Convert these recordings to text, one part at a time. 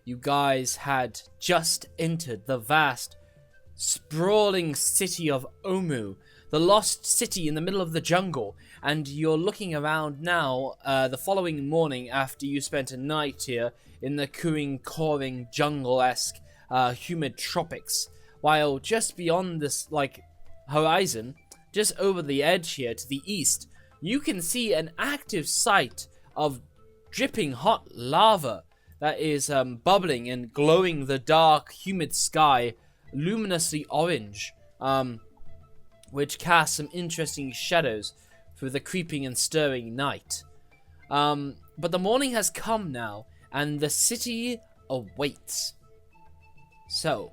you guys had just entered the vast, sprawling city of Omu, the lost city in the middle of the jungle, and you're looking around now the following morning after you spent a night here in the cooing, coring, jungle-esque, humid tropics, while just beyond this, horizon, just over the edge here to the east, you can see an active site of dripping hot lava that is bubbling and glowing the dark, humid sky luminously orange, which casts some interesting shadows through the creeping and stirring night. But the morning has come now, and the city awaits. So,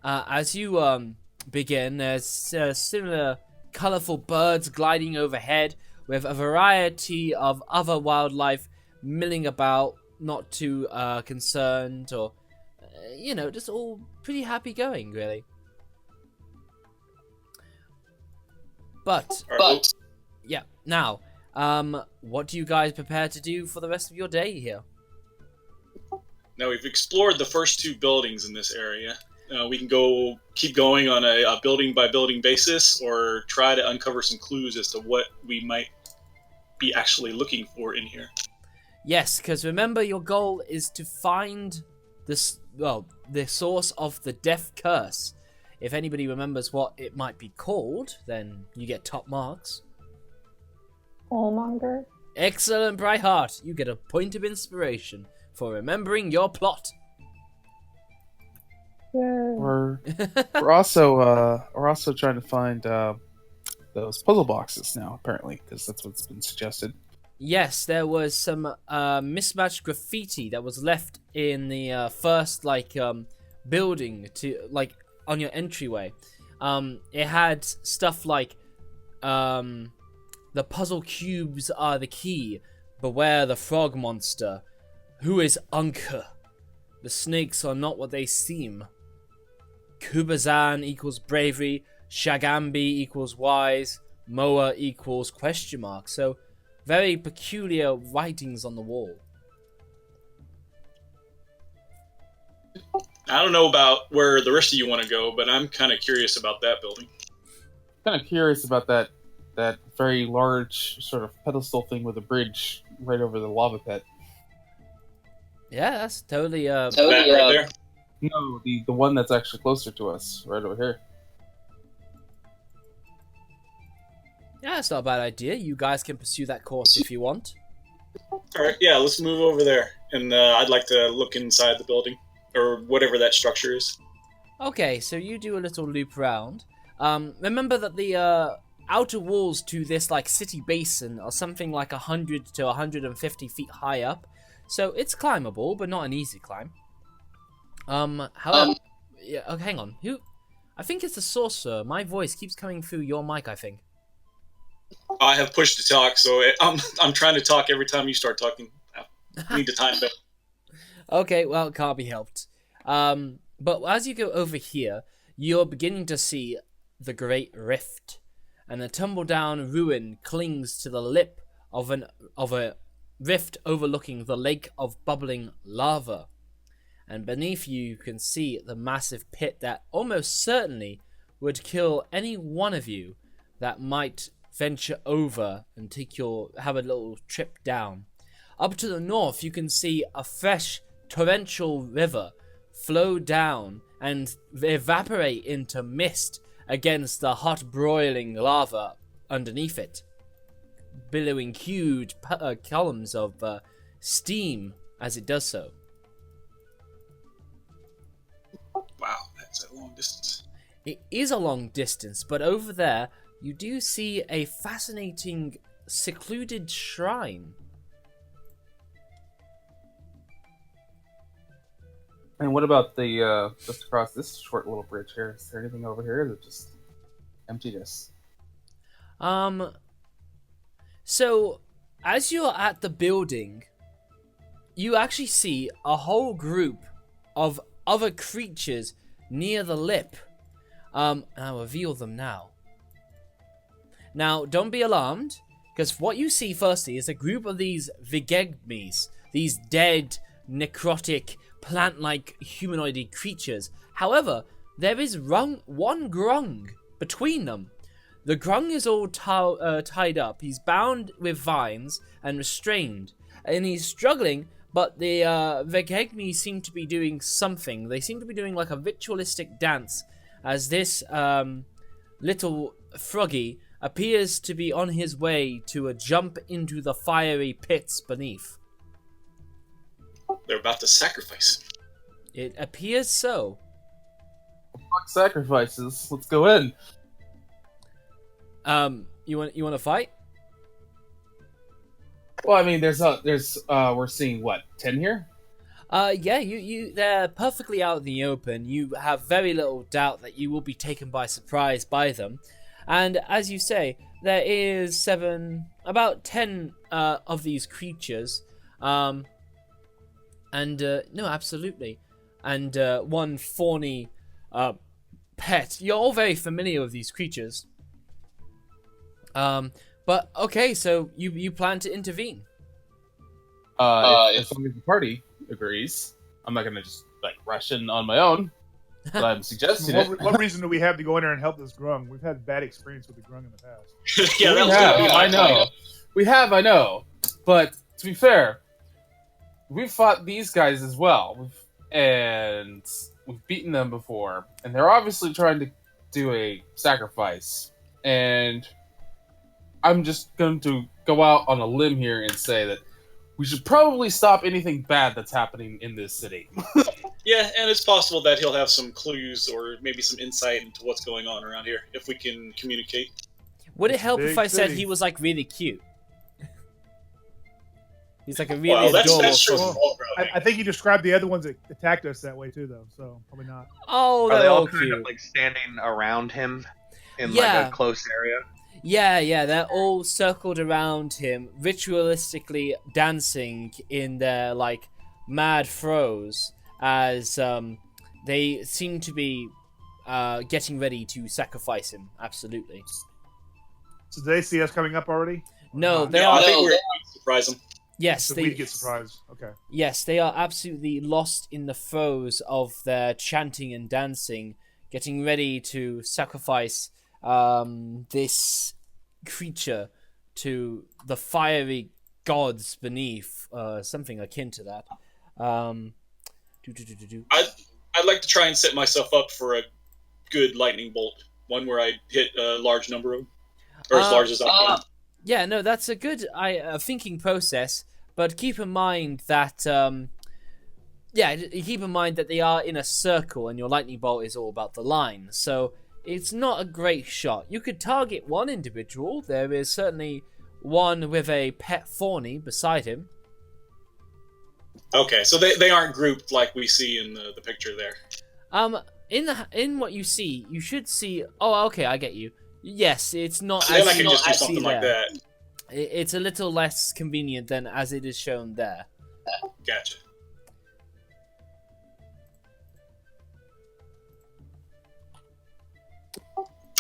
as you begin, there's similar colorful birds gliding overhead with a variety of other wildlife milling about, not too concerned or, just all pretty happy going, really. But yeah, now, what do you guys prepare to do for the rest of your day here? Now, we've explored the first two buildings in this area. We can keep going on a building-by-building basis, or try to uncover some clues as to what we might be actually looking for in here. Yes, because remember, your goal is to find the source of the death curse. If anybody remembers what it might be called, then you get top marks. Allmonger. Excellent, Brightheart. You get a point of inspiration for remembering your plot. Yay. We're also trying to find those puzzle boxes now, apparently, because that's what's been suggested. Yes, there was some mismatched graffiti that was left in the first building to on your entryway. It had stuff like the puzzle cubes are the key. Beware the frog monster. Who is Unker? The snakes are not what they seem. Kubazan equals bravery. Shagambi equals wise. Moa equals question mark. So, very peculiar writings on the wall. I don't know about where the rest of you want to go, but I'm kind of curious about that building. Kind of curious about that very large sort of pedestal thing with a bridge right over the lava pit. Yeah, that's totally That right there? No, the one that's actually closer to us, right over here. Yeah, that's not a bad idea. You guys can pursue that course if you want. Alright, yeah, let's move over there. And I'd like to look inside the building, or whatever that structure is. Okay, so you do a little loop around. Remember that the outer walls to this city basin are something like 100 to 150 feet high up. So it's climbable, but not an easy climb. However, yeah, okay, hang on. I think it's the sorcerer. My voice keeps coming through your mic, I think. I have pushed to talk, so I'm trying to talk every time you start talking. I need to time it. Okay, well, it can't be helped. But as you go over here, you're beginning to see the Great Rift, and a tumble-down ruin clings to the lip of a rift overlooking the lake of bubbling lava. And beneath you can see the massive pit that almost certainly would kill any one of you that might venture over and have a little trip down. Up to the north, you can see a fresh torrential river flow down and evaporate into mist against the hot broiling lava underneath it, billowing huge columns of steam as it does so. Wow, that's a long distance. It is a long distance, but over there you do see a fascinating, secluded shrine. And what about the just across this short little bridge here? Is there anything over here? Or is it just emptiness? So as you're at the building, you actually see a whole group of other creatures near the lip. And I'll reveal them now. Now, don't be alarmed, because what you see firstly is a group of these Vigegmes, these dead, necrotic, plant-like humanoid creatures. However, there is one grung between them. The grung is all tied up. He's bound with vines and restrained, and he's struggling. But the Vegegni seem to be doing something. They seem to be doing like a ritualistic dance, as this little froggy appears to be on his way to a jump into the fiery pits beneath. They're about to sacrifice. It appears so. Fuck sacrifices. Let's go in. You want to fight? Well, I mean, we're seeing what, 10 here? Yeah, they're perfectly out in the open. You have very little doubt that you will be taken by surprise by them. And as you say, there is about 10 of these creatures. No, absolutely. And one fawny pet. You're all very familiar with these creatures. But okay, so you plan to intervene? If the party agrees, I'm not gonna just rush in on my own. But I'm suggesting it. What reason do we have to go in there and help this grung? We've had bad experience with the grung in the past. Yeah, I know. We have, I know. But to be fair, we've fought these guys as well, and we've beaten them before, and they're obviously trying to do a sacrifice. And I'm just going to go out on a limb here and say that we should probably stop anything bad that's happening in this city. Yeah, and it's possible that he'll have some clues or maybe some insight into what's going on around here if we can communicate. Would it help if I said he was really cute? He's like a really adorable. I think you described the other ones that attacked us that way too, though. So probably not. Oh, are they all cute. kind of standing around him in a close area? Yeah, they're all circled around him, ritualistically dancing in their mad throes as they seem to be getting ready to sacrifice him. Absolutely. So do they see us coming up already? No, I think we're going to surprise them. Yes, so we get surprised. Okay. Yes, they are absolutely lost in the throes of their chanting and dancing, getting ready to sacrifice this creature to the fiery gods beneath, something akin to that. I'd like to try and set myself up for a good lightning bolt, one where I hit a large number of, or as large as I can. Yeah, no, that's a good thinking process, but keep in mind that keep in mind that they are in a circle, and your lightning bolt is all about the line, so it's not a great shot. You could target one individual. There is certainly one with a pet fawny beside him. Okay, so they aren't grouped like we see in the picture there. In what you see, you should see. Oh, okay, I get you. Yes, it's not. So then I can just do something like that. It's a little less convenient than as it is shown there. Gotcha.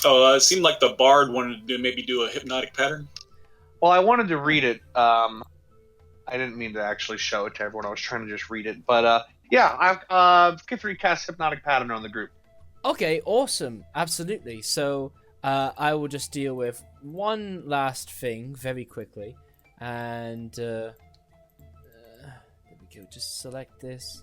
Oh, it seemed like the bard wanted to maybe do a hypnotic pattern. Well, I wanted to read it. I didn't mean to actually show it to everyone. I was trying to just read it. But, yeah, I've K3 cast hypnotic pattern on the group. Okay, awesome. Absolutely. So, I will just deal with one last thing very quickly. And, there we go. Just select this.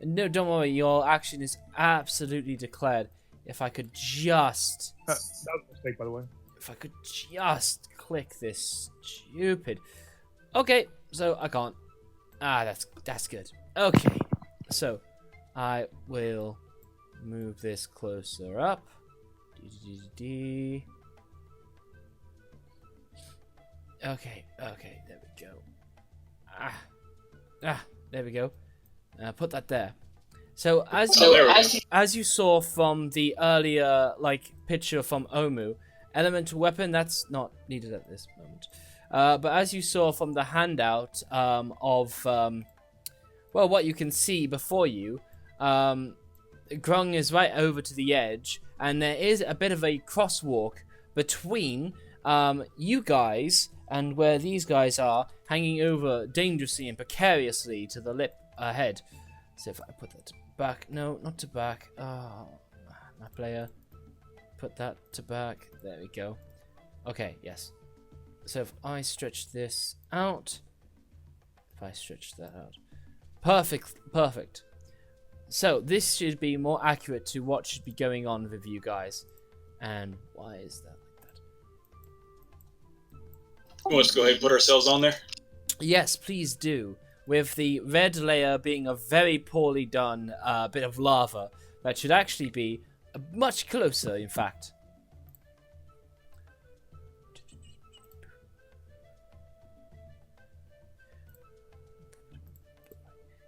No, don't worry. Your action is absolutely declared. If I could just... that was a mistake, by the way. If I could just click this stupid... Okay, so I can't. That's good. Okay, so I will move this closer up. Okay, there we go. There we go. Put that there. So as you saw from the earlier picture from Omu, elemental weapon that's not needed at this moment. But as you saw from the handout of what you can see before you, Grung is right over to the edge, and there is a bit of a crosswalk between you guys and where these guys are, hanging over dangerously and precariously to the lip ahead. So if I put that to back, no, not to back. Oh, my player. Put that to back. There we go. Okay, yes. So if I stretch this out, if I stretch that out, perfect. So this should be more accurate to what should be going on with you guys. And why is that like that? Let's go ahead and put ourselves on there. Yes, please do. With the red layer being a very poorly done bit of lava that should actually be much closer, in fact.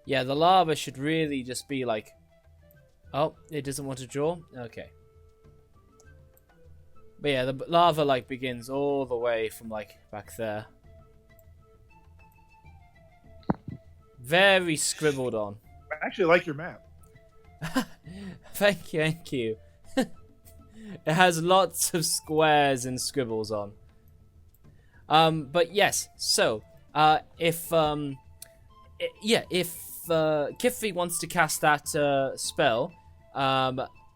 Yeah, the lava should really just be like... Oh, it doesn't want to draw? Okay. But yeah, the lava like begins all the way from like back there. Very scribbled on. I actually like your map. Thank you. It has lots of squares and scribbles on. But yes, so if Kifri wants to cast that spell,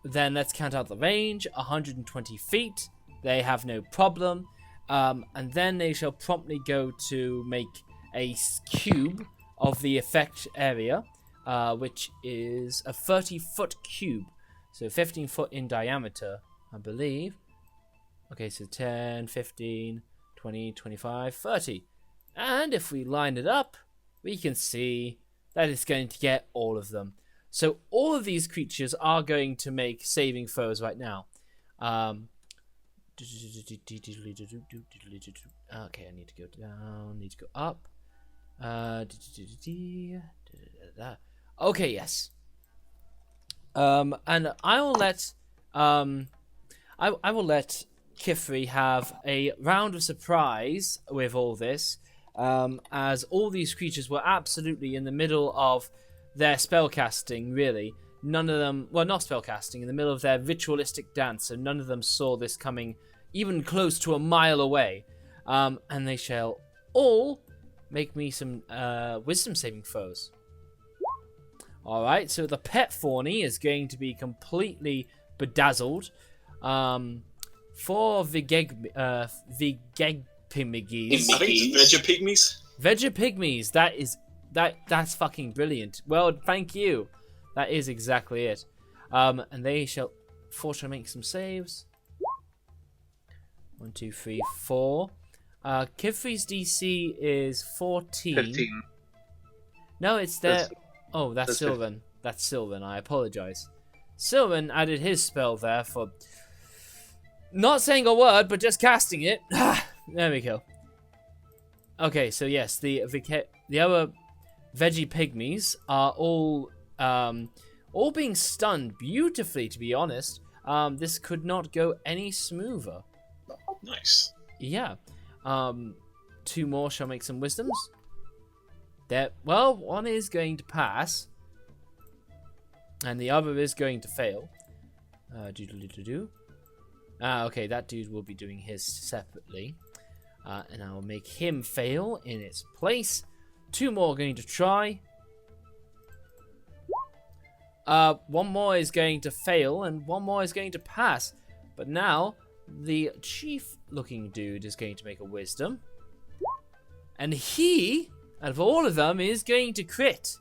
then let's count out the range. 120 feet. They have no problem. And then they shall promptly go to make a cube of the effect area, which is a 30-foot cube. So 15 foot in diameter, I believe. Okay, so 10, 15, 20, 25, 30. And if we line it up, we can see that it's going to get all of them. So all of these creatures are going to make saving throws right now. Okay, I need to go down, need to go up. Okay, yes. And I will let I will let Kifri have a round of surprise with all this, as all these creatures were absolutely in the middle of their spellcasting, really. None of them, well, not spellcasting, in the middle of their ritualistic dance, so none of them saw this coming even close to a mile away. And they shall all make me some wisdom saving throws. Alright, so the pet fawny is going to be completely bedazzled. For Vigegpimigis. I think it's Vegapigmies. Vegapigmies, that's fucking brilliant. Well, thank you. That is exactly it. And they shall fortunately make some saves. 1, 2, 3, 4. Kifri's DC is 14. 15. No, it's there. That's Oh, that's 15. Sylvan. That's Sylvan. I apologize. Sylvan added his spell there for not saying a word, but just casting it. There we go. Okay, so yes, the other veggie pygmies are all being stunned beautifully. To be honest, this could not go any smoother. Nice. Yeah. 2 more shall make some wisdoms. There. Well, one is going to pass, and the other is going to fail. Okay, that dude will be doing his separately. And I will make him fail in its place. 2 more are going to try. 1 more is going to fail, and 1 more is going to pass. But now, the chief-looking dude is going to make a wisdom. And he, out of all of them, is going to crit.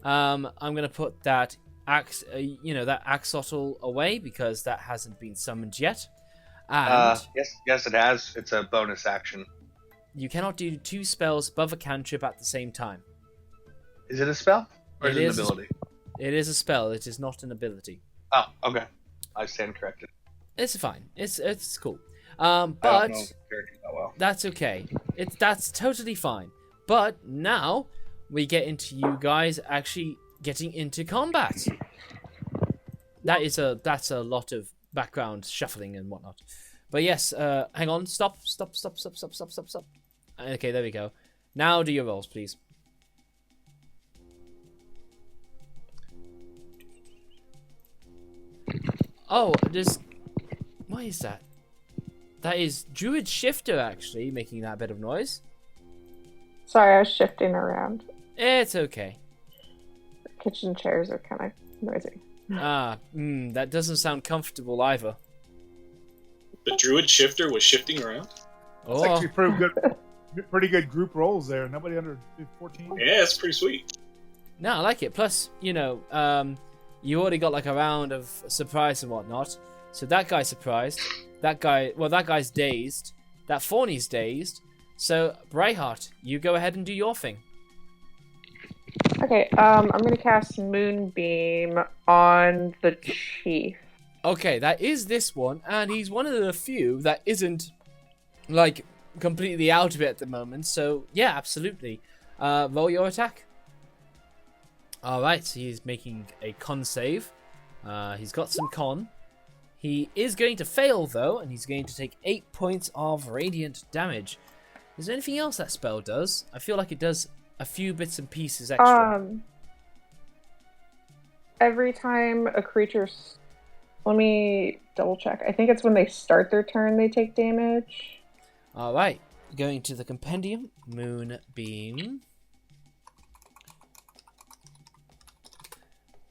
I'm going to put that that axolotl away because that hasn't been summoned yet. And Yes, it has. It's a bonus action. you cannot do 2 spells above a cantrip at the same time. Is it a spell? Or It is it is an ability? It is a spell. It is not an ability. Oh, okay. I stand corrected. It's fine. It's cool. I don't But know characters that well. that's okay. That's totally fine. But now we get into you guys actually getting into combat. That's a lot of background shuffling and whatnot. But yes, hang on, stop. Okay, there we go. Now do your rolls, please. Oh, why is that? That is Druid Shifter actually making that bit of noise. Sorry, I was shifting around. It's okay. kitchen chairs are kind of noisy. That doesn't sound comfortable either. The druid shifter was shifting around. It's Oh, actually pretty good group rolls there. Nobody under 14. Yeah, it's pretty sweet. no, I like it. Plus, you already got like a round of surprise and whatnot. So that guy's surprised. That guy's dazed. That Fawny's dazed. So, Brightheart, you go ahead and do your thing. Okay, I'm gonna cast Moonbeam on the chief. Okay, that is this one, and he's one of the few that isn't, like, completely out of it at the moment. So, yeah, absolutely. Roll your attack. Alright, so he's making a con save. He's got some con. He is going to fail, though, and he's going to take 8 points of radiant damage. Is there anything else that spell does? I feel like it does a few bits and pieces extra. Every time a creature... Let me double check. I think it's when they start their turn they take damage. Alright, going to the compendium. Moonbeam.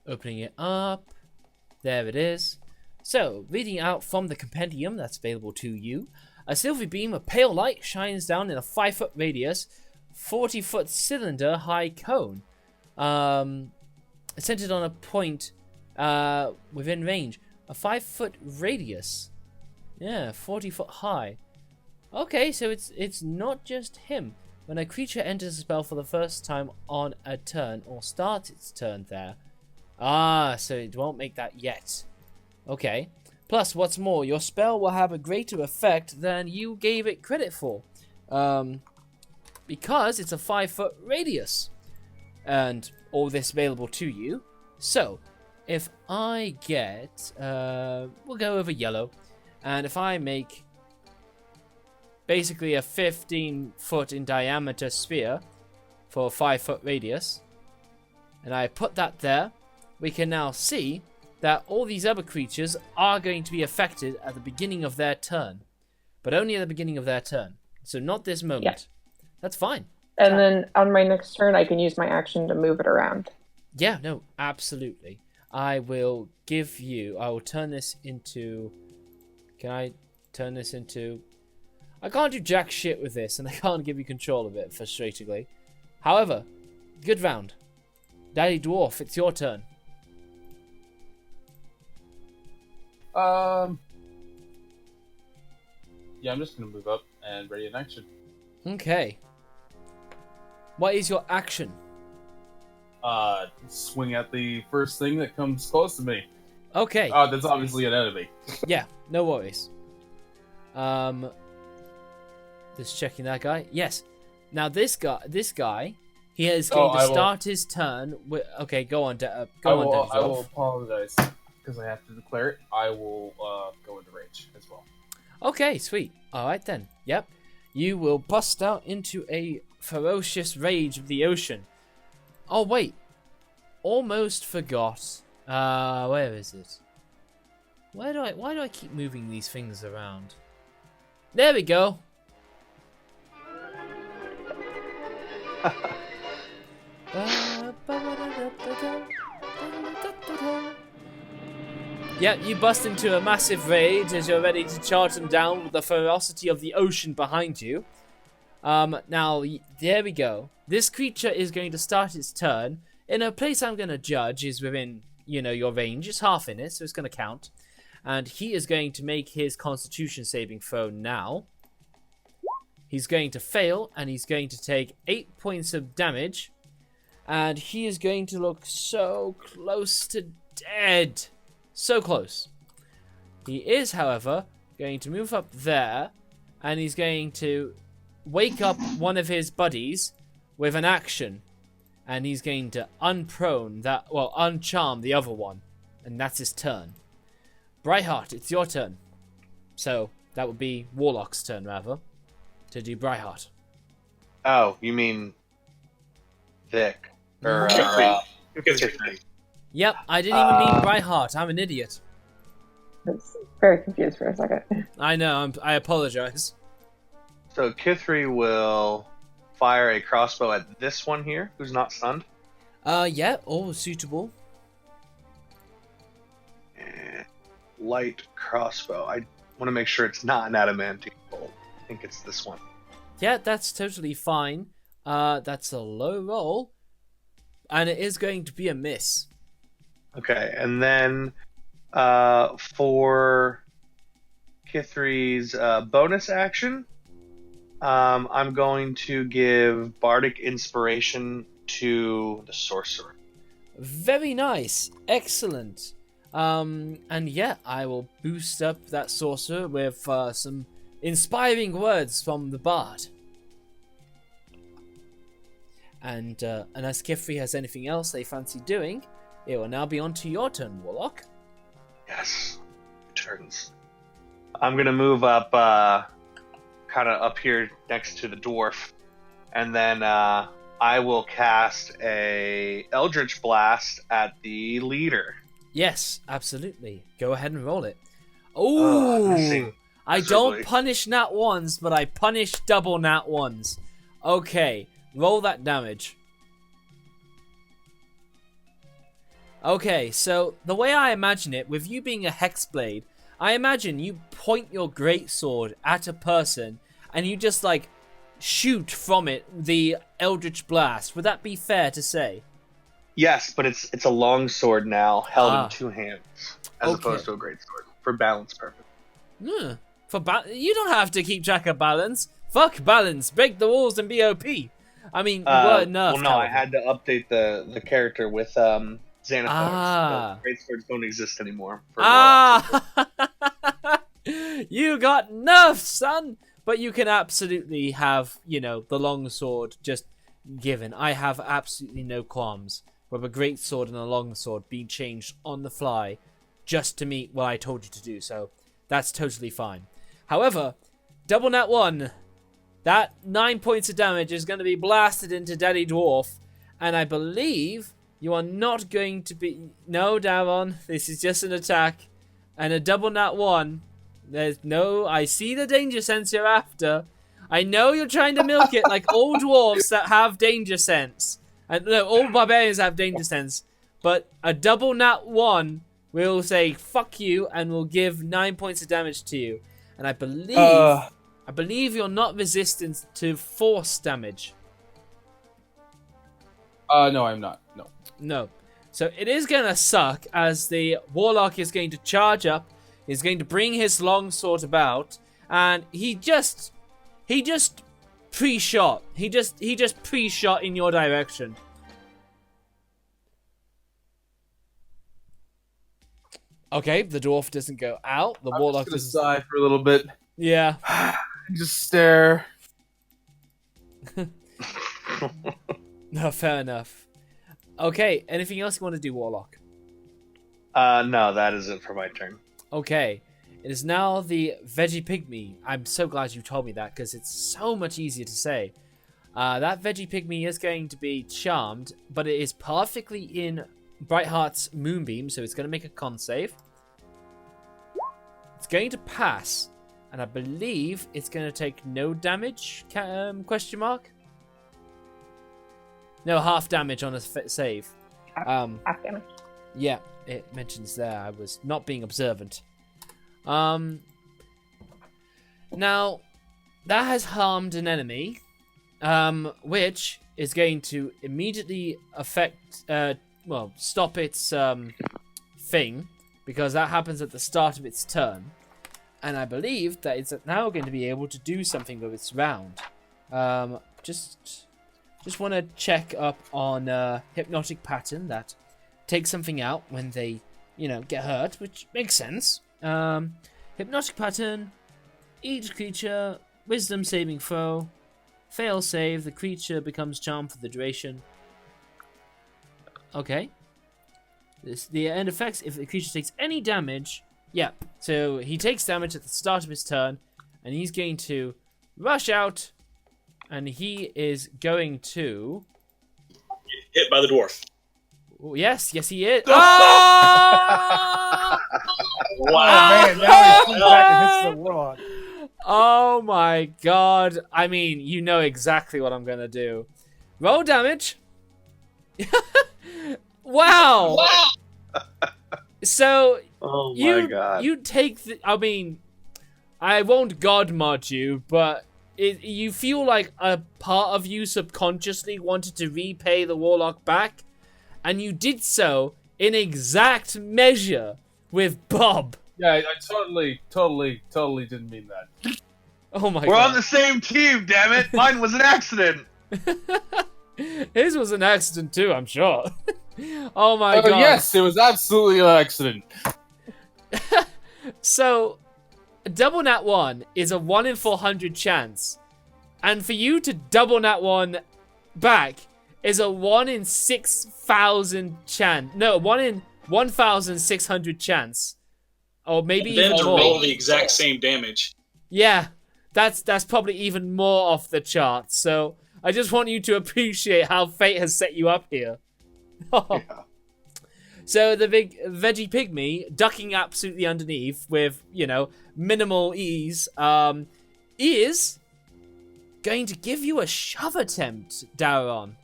Opening it up. There it is. So, reading out from the compendium that's available to you. A silvery beam of pale light shines down in a 5-foot radius, 40-foot cylinder high cone. Centered on a point within range. A 5-foot radius. Yeah, 40-foot high. Okay, so it's not just him. When a creature enters a spell for the first time on a turn, or starts its turn there. So it won't make that yet. Okay. Plus, what's more, your spell will have a greater effect than you gave it credit for. Because it's a 5-foot radius. And all this available to you. So, if I get... we'll go over yellow. And if I make... basically a 15-foot in diameter sphere for a 5-foot radius. And I put that there. We can now see that all these other creatures are going to be affected at the beginning of their turn. But only at the beginning of their turn. So not this moment. Yeah. That's fine. And then on my next turn, I can use my action to move it around. Yeah, no, absolutely. I will turn this into... Can I turn this into... I can't do jack shit with this, and I can't give you control of it, frustratingly. However, good round. Daddy Dwarf, it's your turn. Yeah, I'm just gonna move up and ready in action. Okay. What is your action? Swing at the first thing that comes close to me. Okay. That's obviously an enemy. Yeah, no worries. Just checking that guy. Yes. Now this guy, he is going to start his turn with... Okay, go on, Daddy Dwarf. I will apologize. Because I have to declare it, I will go into rage as well. Okay, sweet. Alright then. Yep. You will bust out into a ferocious rage of the ocean. Oh, wait. Almost forgot. Where is it? Why do I keep moving these things around? There we go. Yep, you bust into a massive rage as you're ready to charge them down with the ferocity of the ocean behind you. Now, there we go. This creature is going to start its turn in a place I'm going to judge is within, your range. It's half in it, so it's going to count. And he is going to make his Constitution saving throw now. He's going to fail, and he's going to take 8 points of damage. And he is going to look so close to dead. So close. He is, however, going to move up there, and he's going to wake up one of his buddies with an action. And he's going to uncharm the other one. And that's his turn. Brightheart, it's your turn. So, that would be Warlock's turn, rather, to do Brightheart. Oh, you mean Vic. Or, Yep, I didn't even mean Brightheart. I'm an idiot. I was very confused for a second. I know, I apologize. So Kithri will fire a crossbow at this one here, who's not stunned. Yeah, all suitable. Light crossbow. I want to make sure it's not an adamantine bolt. I think it's this one. Yeah, that's totally fine. That's a low roll, and it is going to be a miss. Okay, and then for Kithri's bonus action, I'm going to give Bardic Inspiration to the Sorcerer. Very nice. Excellent. And yeah, I will boost up that sorcerer with some inspiring words from the bard. And as Kithri has anything else they fancy doing, it will now be on to your turn, Warlock. Yes, turns. I'm going to move up, kind of up here next to the dwarf, and then I will cast a Eldritch Blast at the leader. Yes, absolutely. Go ahead and roll it. Oh, I don't punish nat ones, but I punish double nat ones. Okay, roll that damage. Okay, so the way I imagine it, with you being a Hexblade, I imagine you point your greatsword at a person and you just like shoot from it the Eldritch Blast. Would that be fair to say? Yes, but it's a long sword now, held in two hands, as opposed to a great sword, for balance purpose. You don't have to keep track of balance. Fuck balance. Break the rules and be OP. I mean, you were nerfed. Well, no, I had to update the character with Xanathars. Great swords don't exist anymore. You got nerfed, son. But you can absolutely have, the long sword just given. I have absolutely no qualms with a great sword and a long sword being changed on the fly just to meet what I told you to do. So that's totally fine. However, double nat 1, that 9 points of damage is going to be blasted into Daddy Dwarf. And I believe you are not going to be... No, Daron, this is just an attack. And a double nat 1... There's no... I see the danger sense you're after. I know you're trying to milk it like all dwarves that have danger sense. And no, all barbarians have danger sense. But a double nat 1 will say, fuck you, and will give 9 points of damage to you. And I believe you're not resistant to force damage. No, I'm not. No. So it is going to suck as the Warlock is going to charge up. He's going to bring his longsword about, and he just pre-shot. He just pre-shot in your direction. Okay, the dwarf doesn't go out. The Warlock just doesn't sigh for a little bit. Yeah. Just stare. No, fair enough. Okay, anything else you want to do, Warlock? No, that is it for my turn. Okay, it is now the Veggie Pygmy. I'm so glad you told me that because it's so much easier to say. That Veggie Pygmy is going to be charmed, but it is perfectly in Brightheart's Moonbeam, so it's going to make a con save. It's going to pass, and I believe it's going to take no damage, question mark? No, half damage on a save. Half damage. Yeah, it mentions there. I was not being observant. Now, that has harmed an enemy, which is going to immediately affect, stop its thing, because that happens at the start of its turn. And I believe that it's now going to be able to do something with its round. Just want to check up on Hypnotic Pattern that takes something out when they, get hurt, which makes sense. Hypnotic Pattern, each creature, wisdom saving throw, fail save, the creature becomes charmed for the duration. Okay. The end effects, if the creature takes any damage, so he takes damage at the start of his turn, and he's going to rush out, and he is going to... Hit by the dwarf. Oh, yes, he is. Oh, man, now he's back and hits the Warlock. Oh my god. I mean, you know exactly what I'm going to do. Roll damage. Wow. So Oh my you god. you take the. I mean, I won't god mod you, but you feel like a part of you subconsciously wanted to repay the warlock back, and you did so in exact measure with Bob. Yeah, I totally didn't mean that. Oh my We're god. on the same team, damn it! Mine was an accident. His was an accident too, I'm sure. Oh my Oh god. yes, it was absolutely an accident. So, a double nat 1 is a 1 in 400 chance. And for you to double nat 1 back is a 1 in 6,000 chance. No, 1 in 1,600 chance. Or maybe And then even to more. roll the exact same damage. Yeah, that's probably even more off the chart. So, I just want you to appreciate how fate has set you up here. Yeah. So the big veggie pygmy, ducking absolutely underneath with, minimal ease, is going to give you a shove attempt, Daron.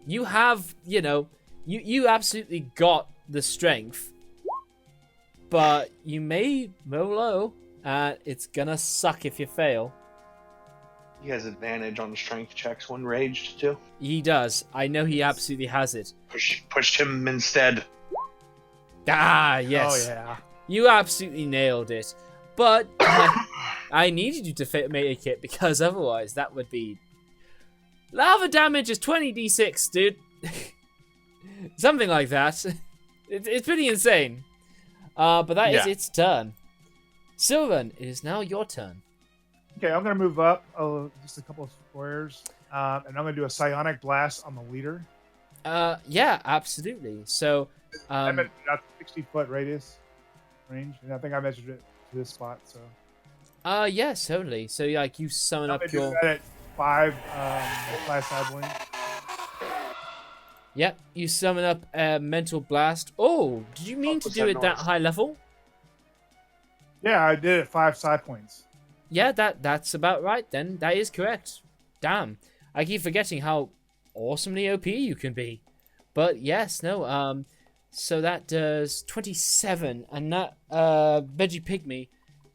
You have, you absolutely got the strength, but you may roll low, and it's gonna suck if you fail. He has advantage on strength checks when raged too. He does. I know he absolutely has it. Pushed him instead. Ah, yes. Oh yeah. You absolutely nailed it. But I needed you to make it because otherwise that would be... Lava damage is 20d6, dude. Something like that. It's pretty insane. But that is its turn. Sylvan, it is now your turn. Okay, I'm gonna move up just a couple of squares, and I'm gonna do a psionic blast on the leader. Yeah, absolutely. So, I'm at about 60-foot radius range, and I think I measured it to this spot. So. yes, totally. So, like, you summon I'm up gonna your... do that at 5 side blink. Yep, you summon up a mental blast. Oh, did you mean to do it that high level? Yeah, I did it 5 side points. Yeah, that's about right then. That is correct. Damn. I keep forgetting how awesomely OP you can be. But yes, no, so that does 27, and that veggie pygmy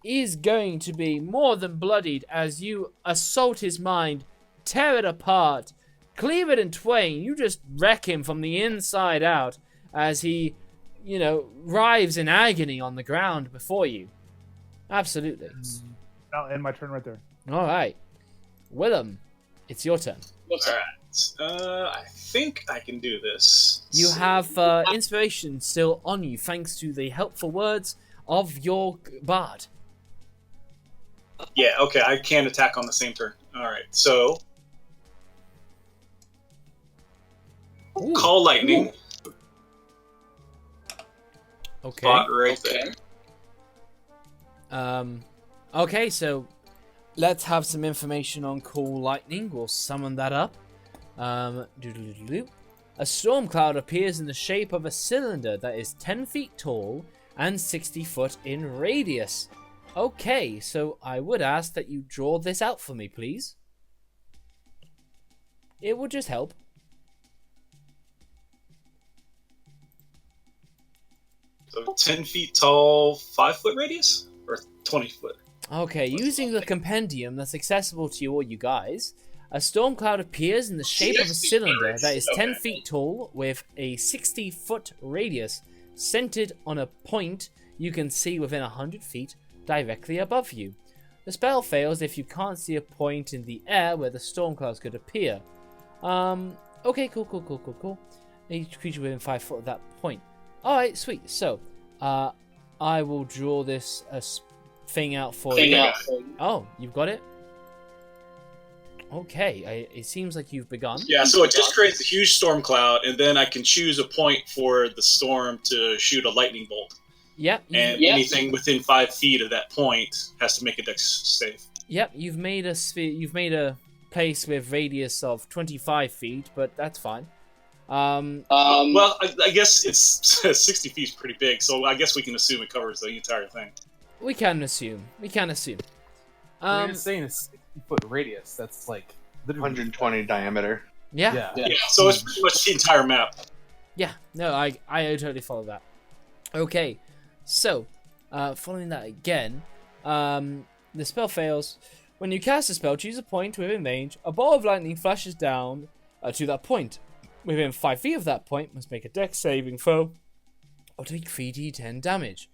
is going to be more than bloodied as you assault his mind, tear it apart, cleave it in twain. You just wreck him from the inside out as he, writhes in agony on the ground before you. Absolutely. I'll end my turn right there. All right. Willem, it's your turn. Alright. I think I can do this. You have inspiration still on you thanks to the helpful words of your bard. Yeah, okay, I can attack on the same turn. Alright, so... Ooh. Call lightning. Okay. Spot right there. Okay, so let's have some information on Call Lightning. We'll summon that up. Doodle-doodle-doo. A storm cloud appears in the shape of a cylinder that is 10 feet tall and 60 foot in radius. Okay, so I would ask that you draw this out for me, please. It would just help. So 10 feet tall, 5 foot radius? Or 20 foot? Okay, using the compendium that's accessible to you all you guys, a storm cloud appears in the shape of a cylinder that is 10 feet tall with a 60-foot radius, centered on a point you can see within 100 feet directly above you. The spell fails if you can't see a point in the air where the storm clouds could appear. Okay, cool. Each creature within 5 foot of that point. Alright, sweet. So, I will draw this thing out for you. Oh, you've got it? Okay, it seems like you've begun. Yeah, so it just creates a huge storm cloud, and then I can choose a point for the storm to shoot a lightning bolt. Yep. And anything within 5 feet of that point has to make a dex save. Yep, you've made a sphere. You've made a place with radius of 25 feet, but that's fine. Well, I guess it's 60 feet is pretty big, so I guess we can assume it covers the entire thing. We can assume. You're saying a 60-foot radius. That's like literally 120 diameter. Yeah. Yeah, so it's pretty much the entire map. Yeah, no, I totally follow that. Okay, so, following that again, the spell fails. When you cast a spell, choose a point within range. A ball of lightning flashes down to that point. Within 5 feet of that point, must make a dex saving throw or take 3d10 damage.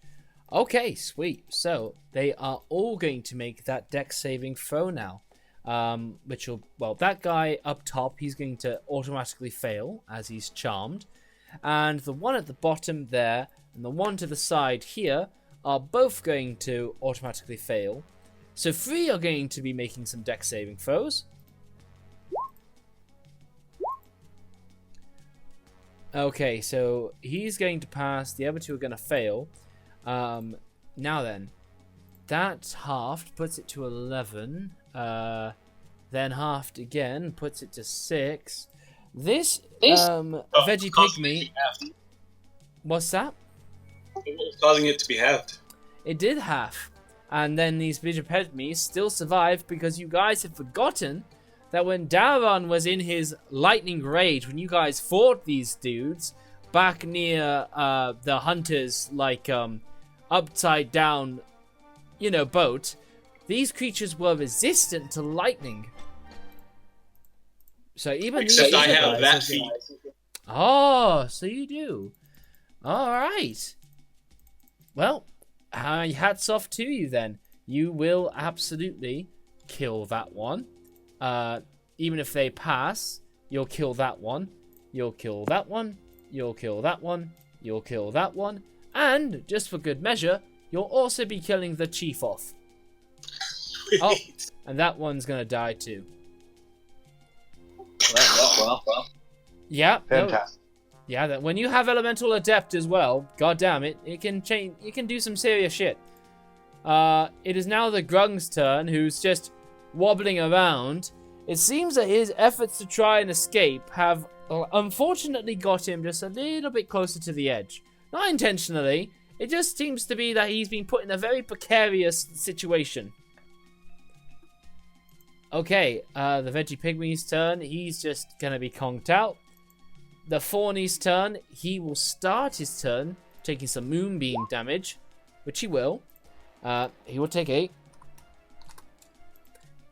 Okay, sweet. So, they are all going to make that dex saving throw now. Which will, well, that guy up top, he's going to automatically fail as he's charmed. And the one at the bottom there and the one to the side here are both going to automatically fail. So 3 are going to be making some dex saving throws. Okay, so he's going to pass, the other 2 are going to fail. Now then, that halved puts it to 11. Then halved again puts it to 6. This veggie pygmy. What's that? What was causing it to be halved? It did half. And then these veggie pygmies still survived because you guys have forgotten that when Daron was in his lightning rage, when you guys fought these dudes back near the hunters, like upside down, boat, these creatures were resistant to lightning. So even Except these I have guys that feat. Oh, so you do. All right. Well, hats off to you then. You will absolutely kill that one. Even if they pass, you'll kill that one. You'll kill that one. You'll kill that one. You'll kill that one. And, just for good measure, you'll also be killing the chief off. Oh, and that one's going to die too. Well. Yeah. Fantastic. Yeah, that when you have Elemental Adept as well, god damn it, it can change. You can do some serious shit. It is now the Grung's turn, who's just wobbling around. It seems that his efforts to try and escape have unfortunately got him just a little bit closer to the edge. Not intentionally. It just seems to be that he's been put in a very precarious situation. Okay, the Veggie Pygmy's turn. He's just gonna be conked out. The Fawny's turn. He will start his turn taking some Moonbeam damage, which he will. He will take 8.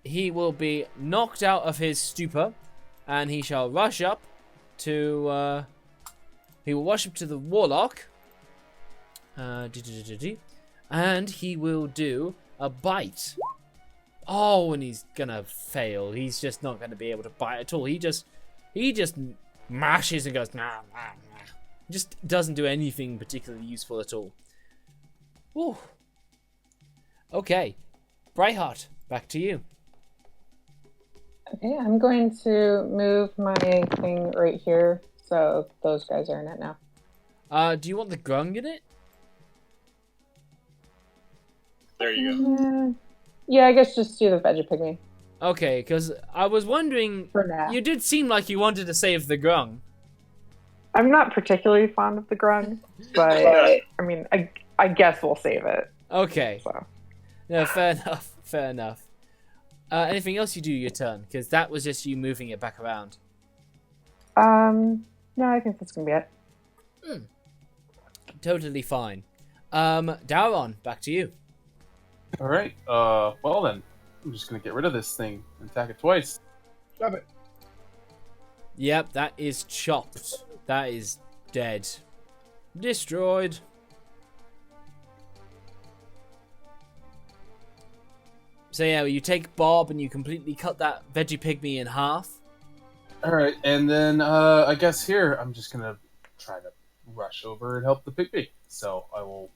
He will be knocked out of his stupor, and he shall rush up to. He will rush up to the Warlock. And he will do a bite. Oh, and he's gonna fail. He's just not gonna be able to bite at all. He just mashes and goes nah, nah, nah. Just doesn't do anything particularly useful at all. Whew. Okay, Brightheart, back to you. Okay, I'm going to move my thing right here, so those guys are in it now. Do you want the Grung in it? There you go. Yeah, I guess just do the Veggie Pygmy Okay, because I was wondering, for now. you did seem like you wanted to save the Grung. I'm not particularly fond of the Grung, but I mean, I guess we'll save it. Okay. So. No, fair enough. Fair enough. Anything else you do your turn? Because that was just you moving it back around. No, I think that's gonna be it. Totally fine. Daron, back to you. All right. Well then, I'm just gonna get rid of this thing and attack it twice. Stop it. Yep, that is chopped. That is dead. Destroyed. So yeah, you take Bob and you completely cut that Veggie Pygmy in half. All right, and then I guess here I'm just gonna try to rush over and help the pygmy. So I will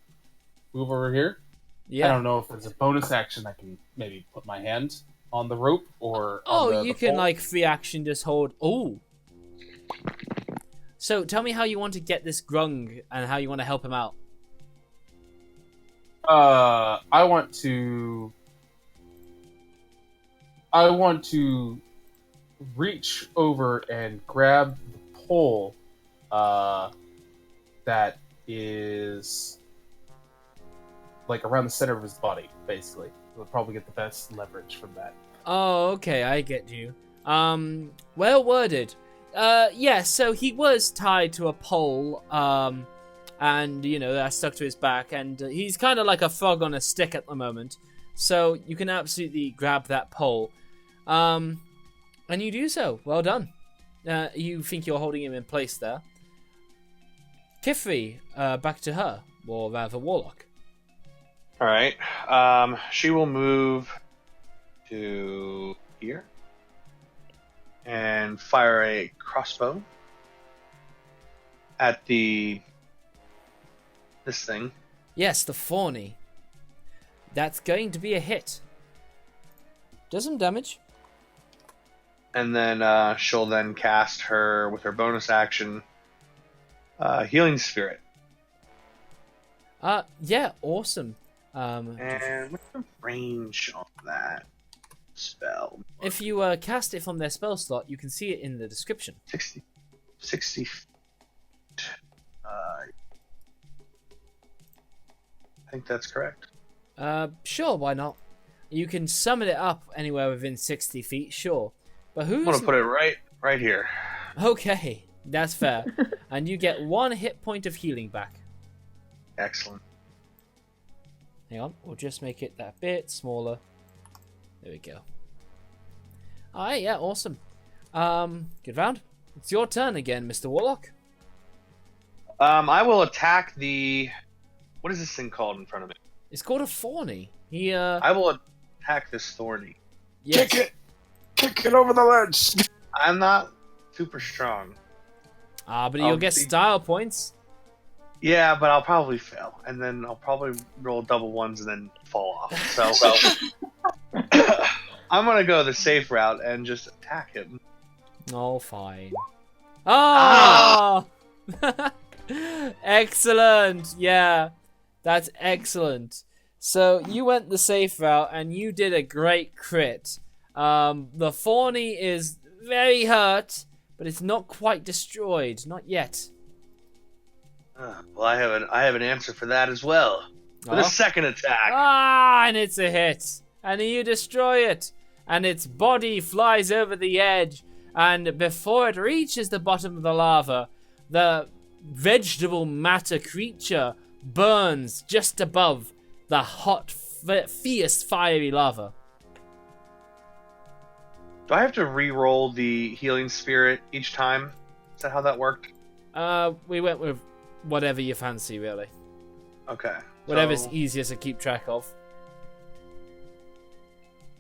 move over here. Yeah. I don't know if there's a bonus action I can maybe put my hand on the rope or. Oh, on you the can pole. like free action just hold. Oh. So tell me how you want to get this Grung and how you want to help him out. I want to reach over and grab the pole that is like around the center of his body, basically. We'll probably get the best leverage from that. Oh, okay, I get you. Well worded. Yeah, so he was tied to a pole, and, that stuck to his back, and he's kind of like a frog on a stick at the moment. So you can absolutely grab that pole. And you do so. Well done. You think you're holding him in place there. Kifri, back to her, or rather Warlock. All right. She will move to here and fire a crossbow at this thing. Yes, the Fawny. That's going to be a hit. Does some damage. And then she'll then cast with her bonus action, Healing Spirit. Yeah, awesome. And what's the range on that spell? If you cast it from their spell slot, you can see it in the description. 60 feet. I think that's correct. Sure, why not? You can summon it up anywhere within 60 feet, sure. But I'm going to put it right here. Okay, that's fair. And you get 1 hit point of healing back. Excellent. Hang on, we'll just make it that bit smaller. There we go. Alright, yeah, awesome. Good round. It's your turn again, Mr. Warlock. I will attack what is this thing called in front of me? It's called a Fawny. I will attack this Thorny. Yes. Kick it over the ledge. I'm not super strong. But you'll get style points. Yeah, but I'll probably fail, and then I'll probably roll double ones and then fall off. So I'm gonna go the safe route and just attack him. Oh, fine. Oh! Excellent. Yeah, that's excellent. So you went the safe route and you did a great crit. The Fawny is very hurt, but it's not quite destroyed. Not yet. Well, I have an answer for that as well. For the second attack. And it's a hit. And you destroy it. And its body flies over the edge. And before it reaches the bottom of the lava, the vegetable matter creature burns just above the hot, fierce, fiery lava. Do I have to re-roll the healing spirit each time? Is that how that worked? We went with whatever you fancy, really. Okay. Whatever's so, easiest to keep track of.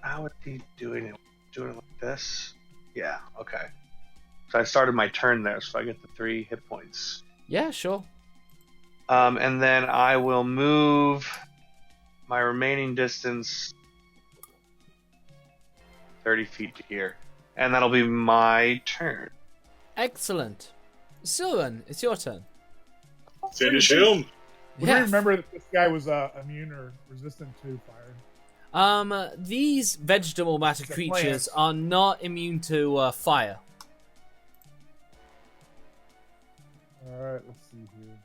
How would he doing it? Doing it like this? Yeah, okay. So I started my turn there, so I get the 3 hit points. Yeah, sure. And then I will move my remaining distance 30 feet to here. And that'll be my turn. Excellent. Sylvan, it's your turn. Finish him. Would you remember that this guy was immune or resistant to fire? These vegetable matter creatures are not immune to fire. Alright, let's see here.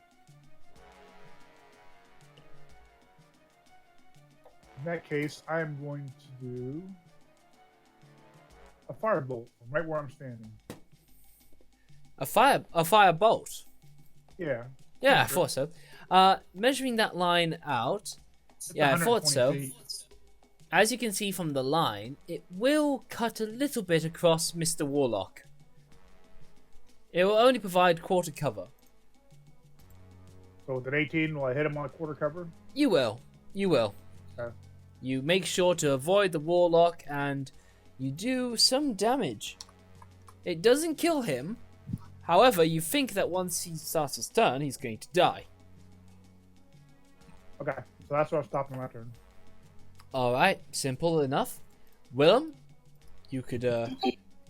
In that case, I am going to do a firebolt from right where I'm standing. A fire bolt? Yeah. Yeah, I thought so. Measuring that line out, yeah, I thought so. Feet. As you can see from the line, it will cut a little bit across Mr. Warlock. It will only provide quarter cover. So with an 18, will I hit him on a quarter cover? You will. You will. Okay. You make sure to avoid the Warlock and you do some damage. It doesn't kill him. However, you think that once he starts his turn, he's going to die. Okay, so that's where I'm stopping my turn. Alright, simple enough. Willem, you could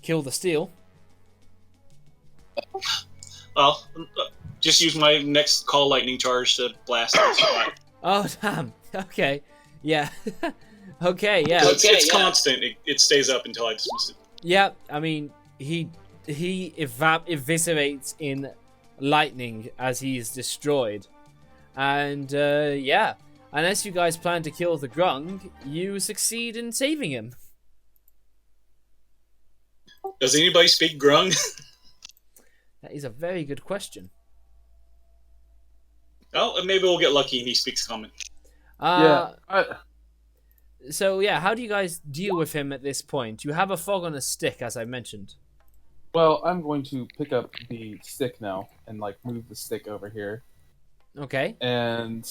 kill the steel. Well, just use my next call lightning charge to blast this spot. Oh, damn. Okay. Yeah. Okay, yeah. So it's constant. It stays up until I dismiss it. Yeah, I mean, he eviscerates in lightning as he is destroyed. And, yeah. Unless you guys plan to kill the Grung, you succeed in saving him. Does anybody speak Grung? That is a very good question. Oh, maybe we'll get lucky and he speaks Common. So yeah, how do you guys deal with him at this point? You have a fog on a stick, as I mentioned. Well, I'm going to pick up the stick now and like move the stick over here Okay. and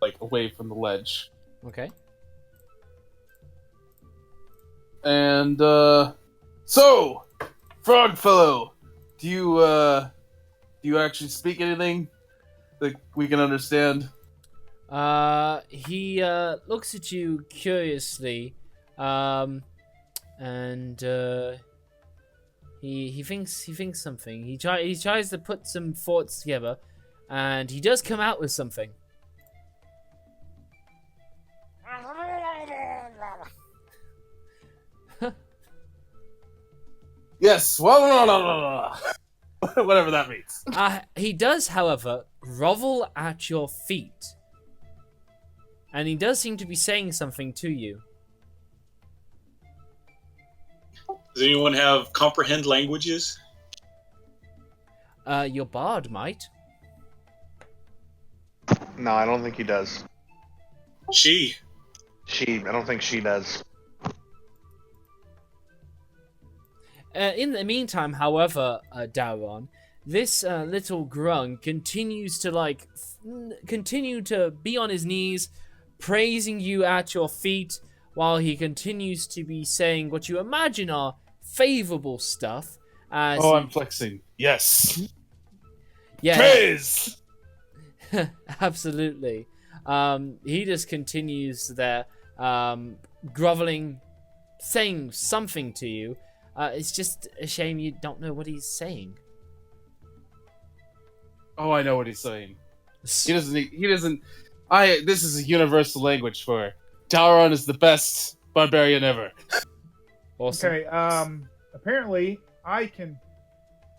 like away from the ledge. Okay. And so, Frog Fellow, do you actually speak anything that we can understand? He looks at you curiously, and he thinks something. He tries to put some thoughts together, and he does come out with something. Yes, well, whatever that means. He does, however, grovel at your feet. And he does seem to be saying something to you. Does anyone have comprehend languages? Your bard might. No, I don't think he does. She. I don't think she does. In the meantime, however, Daron, this little grung continues to continue to be on his knees, praising you at your feet, while he continues to be saying what you imagine are favorable stuff. I'm flexing. Yes. Yeah. Praise! Absolutely. He just continues there, groveling, saying something to you. It's just a shame you don't know what he's saying. Oh, I know what he's saying. He doesn't. This is a universal language for Tauron is the best barbarian ever. Awesome. Okay. Apparently, I can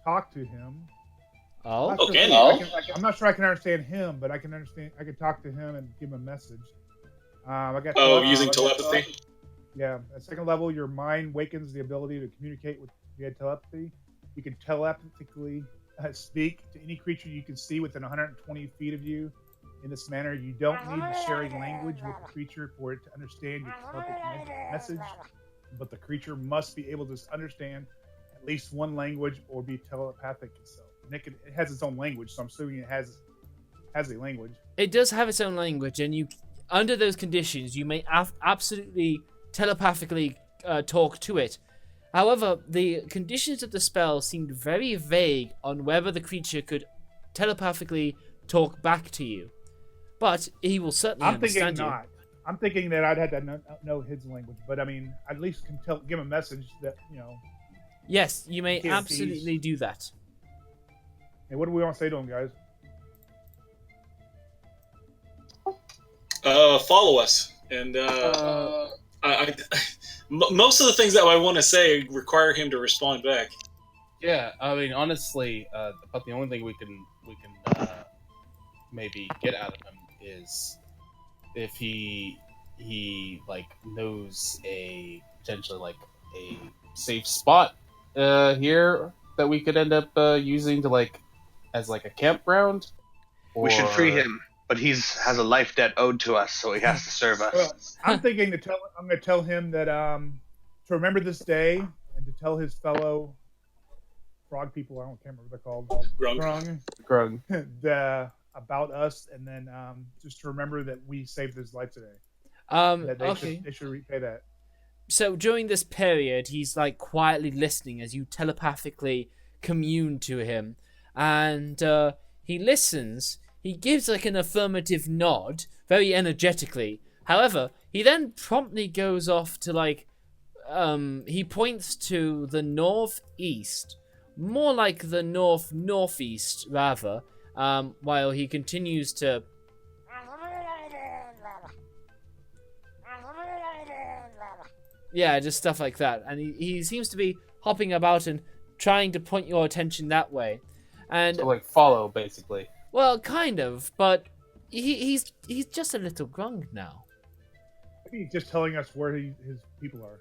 talk to him. Oh. Okay. I'm not sure I can understand him, but I can understand. I can talk to him and give him a message. I got. Using telepathy. Yeah, at second level, your mind wakens the ability to communicate via telepathy. You can telepathically speak to any creature you can see within 120 feet of you. In this manner, you don't need to share a language with the creature for it to understand your telepathic message, but the creature must be able to understand at least one language or be telepathic itself. And it has its own language, so I'm assuming it has a language. It does have its own language, and you, under those conditions, you may absolutely telepathically talk to it. However, the conditions of the spell seemed very vague on whether the creature could telepathically talk back to you. But he will certainly understand you. I'm thinking that I'd have to know his language, but I mean, at least can give him a message that, Yes, you may absolutely do that. Hey, what do we want to say to him, guys? Follow us, and most of the things that I want to say require him to respond back. Yeah, I mean, honestly, about the only thing we can maybe get out of him is if he knows potentially a safe spot here that we could end up using to as a campground. We should free him, but has a life debt owed to us, so he has to serve us. Well, I'm thinking I'm going to tell him that to remember this day and to tell his fellow frog people, can't remember what they're called, Grung. about us, and then just to remember that we saved his life today. They should repay that. So during this period, he's quietly listening as you telepathically commune to him, and he listens. He gives an affirmative nod, very energetically. However, he then promptly goes off to he points to the northeast, more like the northeast rather, while he continues to just stuff like that. And he seems to be hopping about and trying to point your attention that way. And so follow, basically. Well, kind of, but he's just a little grung now. Maybe he's just telling us where his people are.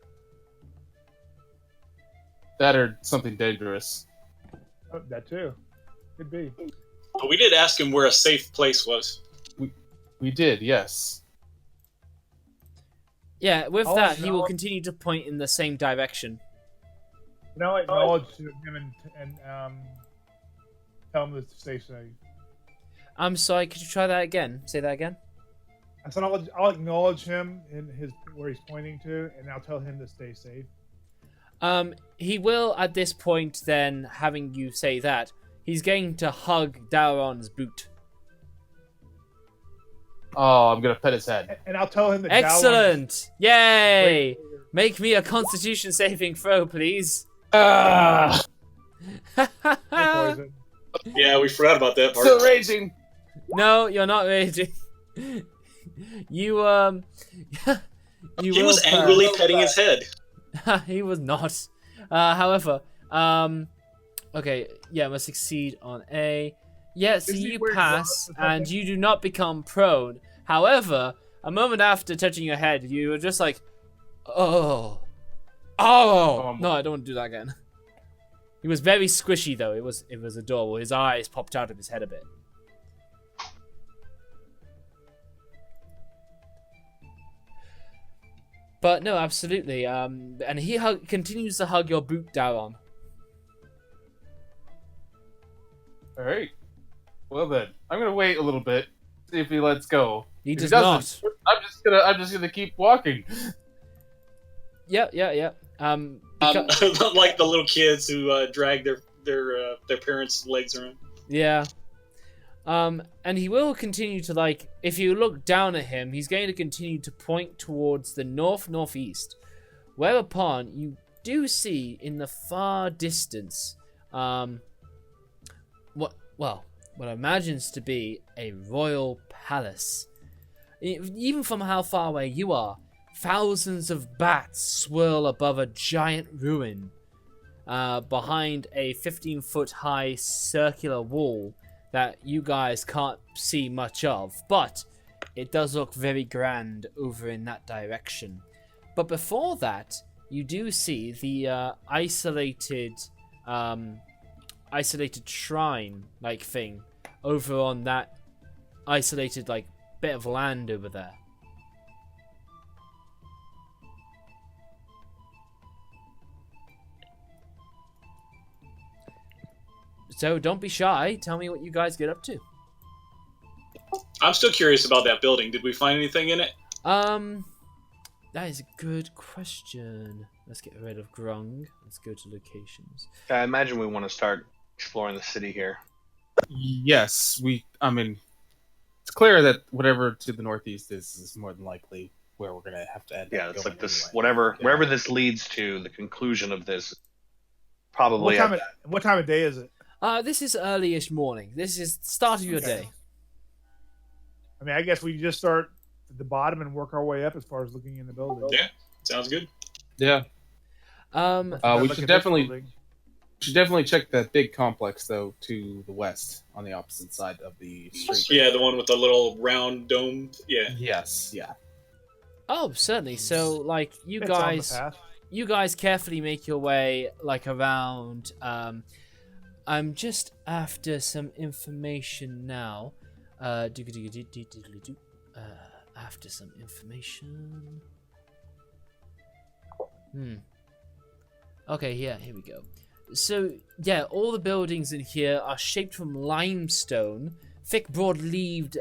That or something dangerous. Oh, that too. Could be. But we did ask him where a safe place was. We did, yes. Yeah, with I'll that, he will acknowledge- continue to point in the same direction. And I'll acknowledge him and tell him to stay safe. I'm sorry, could you try that again? Say that again? I said I'll acknowledge him in his where he's pointing to, and I'll tell him to stay safe. He will, at this point, then, having you say that, he's going to hug Dauron's boot. Oh, I'm gonna pet his head. And I'll tell him that Excellent! Yay! Wait. Make me a constitution saving throw, please. Ah! Poison. Yeah, we forgot about that part. Still raging. No, you're not raging. You, you He will was pass. angrily petting his head. He was not. However, okay, yeah, must succeed on A. Yeah, so Is he you wearing pass, gloves or something? and you do not become prone. However, a moment after touching your head, you were just like, oh. No, I don't want to do that again. He was very squishy, though. It was adorable. His eyes popped out of his head a bit. But no, absolutely. And he continues to hug your boot, Dauron. All right. Well then, I'm gonna wait a little bit, see if he lets go. He If does doesn't, not. I'm just gonna keep walking. Yeah. Like the little kids who drag their parents' legs around. Yeah. And he will continue to, like, if you look down at him, he's going to continue to point towards the northeast. Whereupon you do see in the far distance, what imagines to be a royal palace. Even from how far away you are, thousands of bats swirl above a giant ruin, behind a 15-foot high circular wall that you guys can't see much of, but it does look very grand over in that direction. But before that, you do see the isolated shrine-like thing over on that isolated, like, bit of land over there. So don't be shy. Tell me what you guys get up to. I'm still curious about that building. Did we find anything in it? That is a good question. Let's get rid of Grung. Let's go to locations. I imagine we want to start exploring the city here. Yes, I mean, it's clear that whatever to the northeast is more than likely where we're gonna have to end. Yeah, up it's going like this. anyway. Wherever this leads to, the conclusion of this, probably. What time of day is it? This is early-ish morning. This is the start of your day. I mean, I guess we just start at the bottom and work our way up as far as looking in the building. Yeah, sounds good. Yeah, we Look should at this definitely building. check that big complex though to the west on the opposite side of the street. Yeah, the one with the little round dome. Yeah. Yes. Yeah. Oh, certainly. So, like, you It's on the guys... path. You guys carefully make your way, like, around. I'm just after some information now. After some information. Okay, yeah, here we go. So, yeah, all the buildings in here are shaped from limestone. Thick, broad-leaved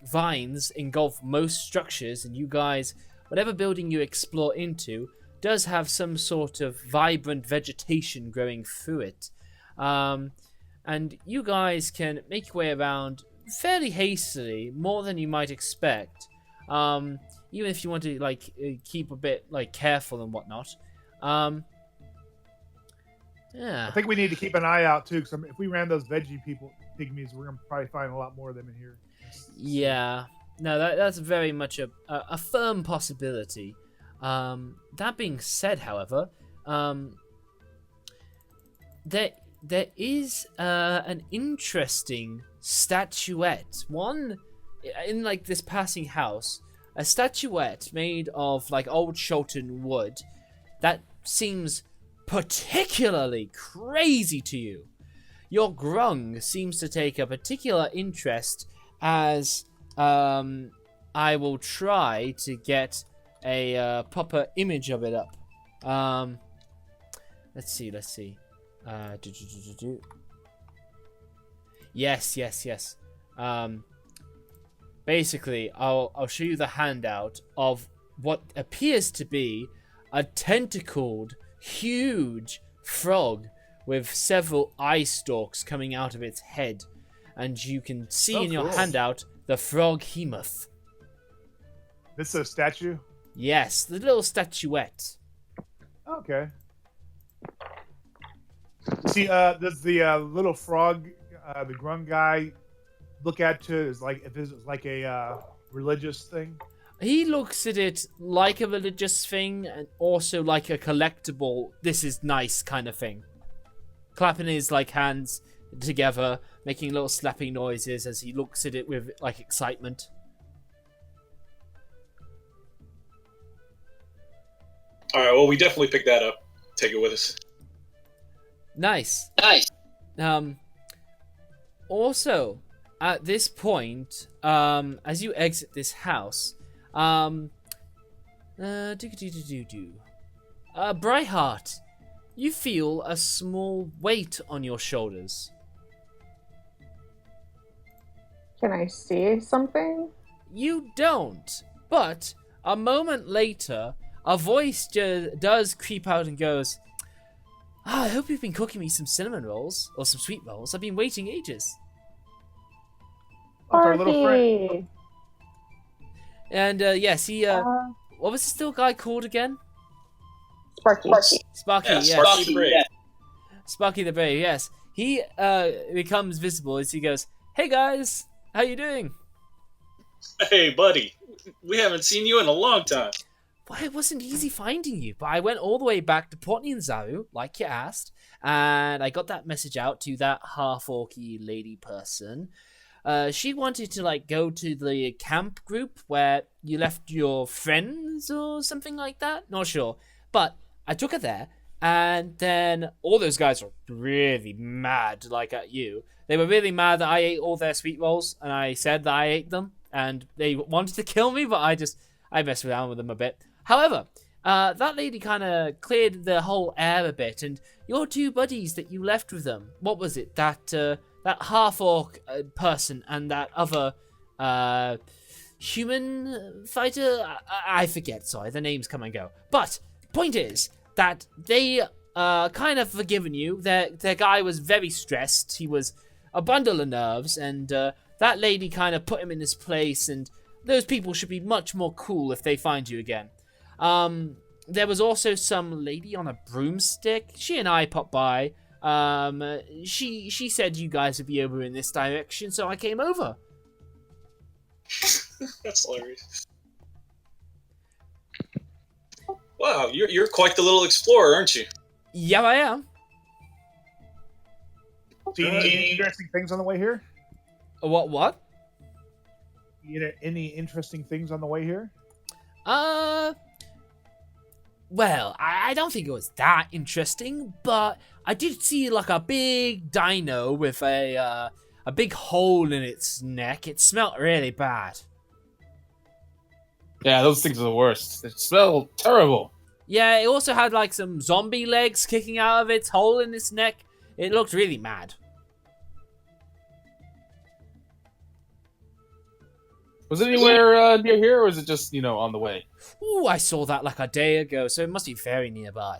vines engulf most structures, and you guys, whatever building you explore into, does have some sort of vibrant vegetation growing through it. And you guys can make your way around fairly hastily, more than you might expect. Even if you want to, like, keep a bit, like, careful and whatnot. Yeah. I think we need to keep an eye out too, because if we ran those veggie pygmies, we're gonna probably find a lot more of them in here. Yeah. No, that's very much a firm possibility. That being said, however, there is an interesting statuette. One in, like, this passing house, a statuette made of, like, old Sholton wood that seems particularly crazy to you. Your grung seems to take a particular interest as I will try to get a proper image of it up. Let's see. Yes. Basically, I'll show you the handout of what appears to be a tentacled, huge frog with several eye stalks coming out of its head. And you can see in your handout the frog hemoth. This is a statue? Yes, the little statuette. Okay. See, does the little frog, the grung guy, look at it as like if this is like a religious thing? He looks at it like a religious thing and also like a collectible, this is nice kind of thing. Clapping his like hands together, making little slapping noises as he looks at it with like excitement. All right, well, we definitely pick that up. Take it with us. Nice. Also, at this point, as you exit this house, Brightheart, you feel a small weight on your shoulders. Can I see something? You don't, but a moment later, a voice does creep out and goes, I hope you've been cooking me some cinnamon rolls, or some sweet rolls. I've been waiting ages. Our little friend. Sparky! And yes, he, what was this little guy called again? Sparky. Sparky, Yeah, yes. Sparky the Brave. Sparky the Brave, yes. He becomes visible as he goes, hey guys, how you doing? Hey, buddy. We haven't seen you in a long time. Well, it wasn't easy finding you, but I went all the way back to Port Nianzaro, like you asked, and I got that message out to that half-orky lady person. She wanted to, like, go to the camp group where you left your friends or something like that. Not sure. But I took her there, and then all those guys were really mad, like, at you. They were really mad that I ate all their sweet rolls, and I said that I ate them, and they wanted to kill me, but I messed around with them a bit. However, that lady kind of cleared the whole air a bit, and your two buddies that you left with them, what was it? That half-orc person and that other human fighter? I forget, sorry, the names come and go. But, point is that they kind of forgiven you. Their guy was very stressed. He was a bundle of nerves, and that lady kind of put him in his place, and those people should be much more cool if they find you again. There was also some lady on a broomstick. She and I popped by. She said you guys would be over in this direction, so I came over. That's hilarious. Wow, you're quite the little explorer, aren't you? Yeah, I am. See any interesting things on the way here? What? Any interesting things on the way here? Well, I don't think it was that interesting, but I did see like a big dino with a big hole in its neck. It smelled really bad. Yeah, those things are the worst. They smell terrible. Yeah, it also had like some zombie legs kicking out of its hole in its neck. It looked really mad. Was it anywhere near here, or was it just, on the way? Ooh, I saw that like a day ago, so it must be very nearby.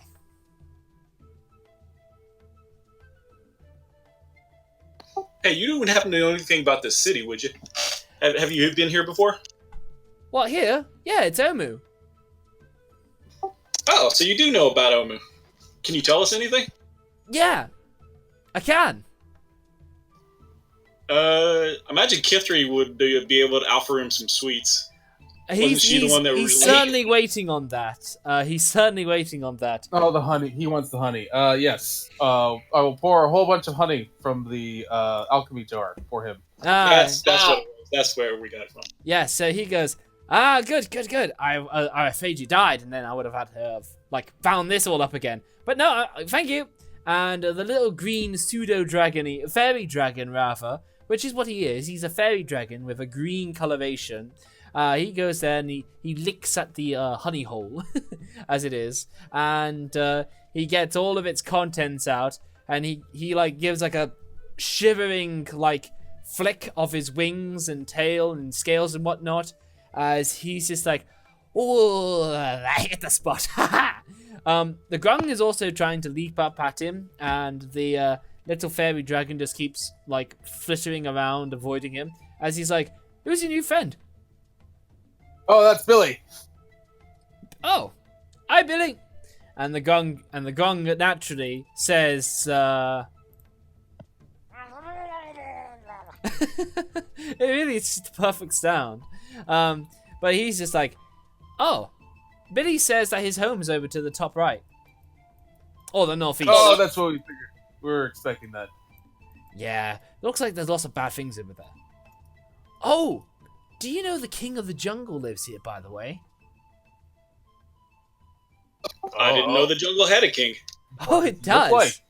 Hey, you don't happen to know anything about this city, would you? Have you been here before? What, here? Yeah, it's Omu. Oh, so you do know about Omu. Can you tell us anything? Yeah, I can. Imagine Kithri would be able to offer him some sweets. Wasn't she the one that he's was certainly waiting on that. He's certainly waiting on that. Oh, the honey. He wants the honey. Yes. I will pour a whole bunch of honey from the alchemy jar for him. That's what it was. That's where we got it from. Yeah, so he goes, Ah, good, good, good. I afraid you died, and then I would have had to have, like, found this all up again. But no, thank you. And the little green pseudo-dragon, fairy dragon, rather, which is what he is. He's a fairy dragon with a green coloration. He goes there and he licks at the honey hole, as it is. And he gets all of its contents out, and he like, gives, like, a shivering, like, flick of his wings and tail and scales and whatnot, as he's just like, oh, I hit the spot. The grung is also trying to leap up at him, and the little fairy dragon just keeps, like, flittering around, avoiding him, as he's like, who's your new friend? Oh, that's Billy. Oh, hi, Billy. And the gong naturally says, it really is just the perfect sound. But he's just like, oh, Billy says that his home is over to the top right. Or the northeast. Oh, that's what we figured. We were expecting that. Yeah, looks like there's lots of bad things over there. Oh, do you know the king of the jungle lives here, by the way? I didn't know the jungle had a king. Oh, it does. Look like.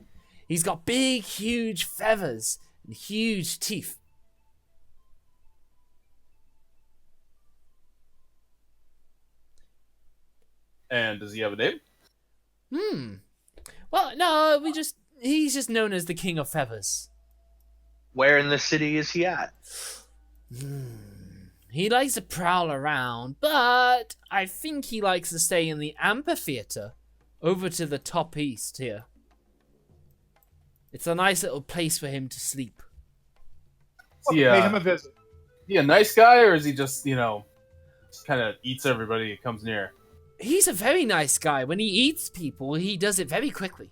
He's got big, huge feathers and huge teeth. And does he have a name? Well, no, he's just known as the King of Feathers. Where in the city is he at? He likes to prowl around, but I think he likes to stay in the amphitheater over to the top east here. It's a nice little place for him to sleep. Yeah. Pay him a visit. Is he a nice guy, or is he just, kind of eats everybody who comes near? He's a very nice guy. When he eats people, he does it very quickly.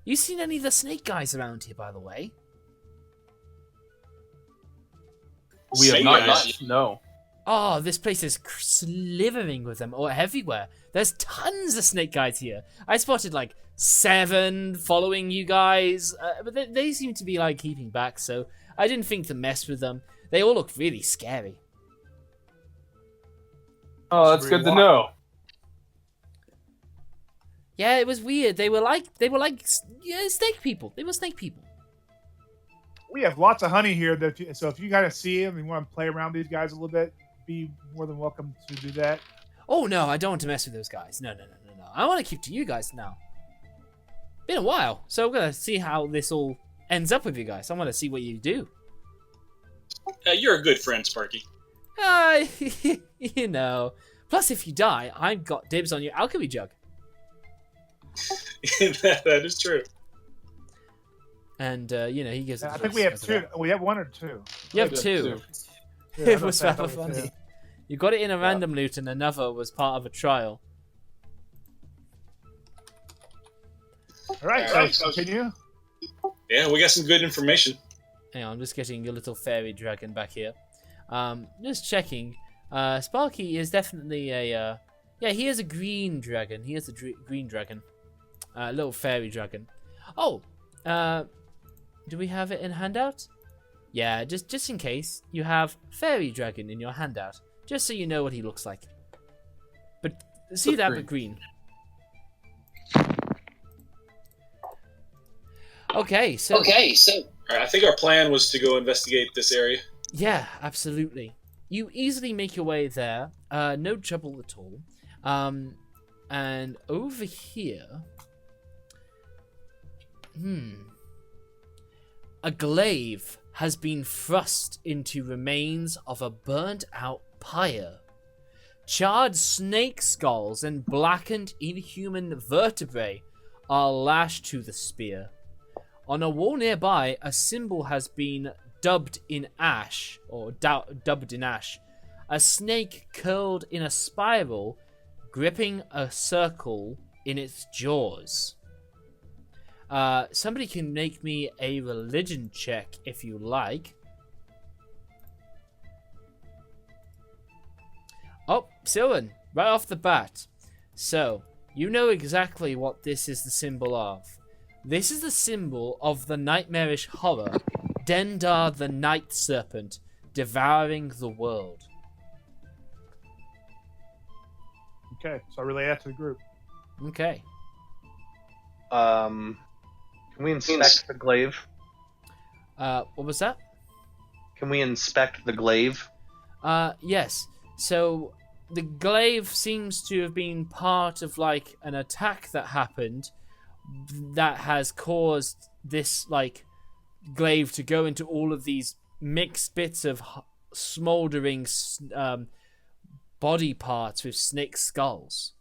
You seen any of the snake guys around here, by the way? We have Snake not. guys? No. Oh, this place is slithering with them, or everywhere. There's tons of snake guys here. I spotted like 7 following you guys, but they seem to be like keeping back, so I didn't think to mess with them. They all look really scary. Oh, that's good to know. Yeah, it was weird. They were like snake people. They were snake people. We have lots of honey here, so if you kind of see them and want to play around these guys a little bit, be more than welcome to do that. Oh no, I don't want to mess with those guys. No. I want to keep to you guys now. Been a while, so I'm gonna see how this all ends up with you guys. I want to see what you do. You're a good friend, Sparky. You know. Plus, if you die, I've got dibs on your alchemy jug. That is true. And, he gives it I think we have 2. We have 1 or 2. You have 2. Yeah, It was rather that was funny. 2. You got it in a random loot, and another was part of a trial. All right, Alright, so continue. Yeah, we got some good information. Hang on, I'm just getting your little fairy dragon back here. Just checking. Sparky is definitely a... he is a green dragon. He is a green dragon. Little fairy dragon. Oh! Do we have it in handout? Yeah, just in case, you have fairy dragon in your handout. Just so you know what he looks like. But see that, but green. Okay, so... Alright, I think our plan was to go investigate this area. Yeah, absolutely. You easily make your way there. No trouble at all. And over here... A glaive has been thrust into remains of a burnt-out pyre. Charred snake skulls and blackened inhuman vertebrae are lashed to the spear. On a wall nearby, a symbol has been dubbed in ash. A snake curled in a spiral, gripping a circle in its jaws. Somebody can make me a religion check if you like. Oh, Sylvan, right off the bat. So, you know exactly what this is the symbol of. This is the symbol of the nightmarish horror Dendar the Night Serpent, devouring the world. Okay, so I relay that to the group. Okay. Can we inspect the glaive? What was that? Can we inspect the glaive? Yes. So the glaive seems to have been part of like an attack that happened that has caused this like glaive to go into all of these mixed bits of smoldering body parts with snake skulls.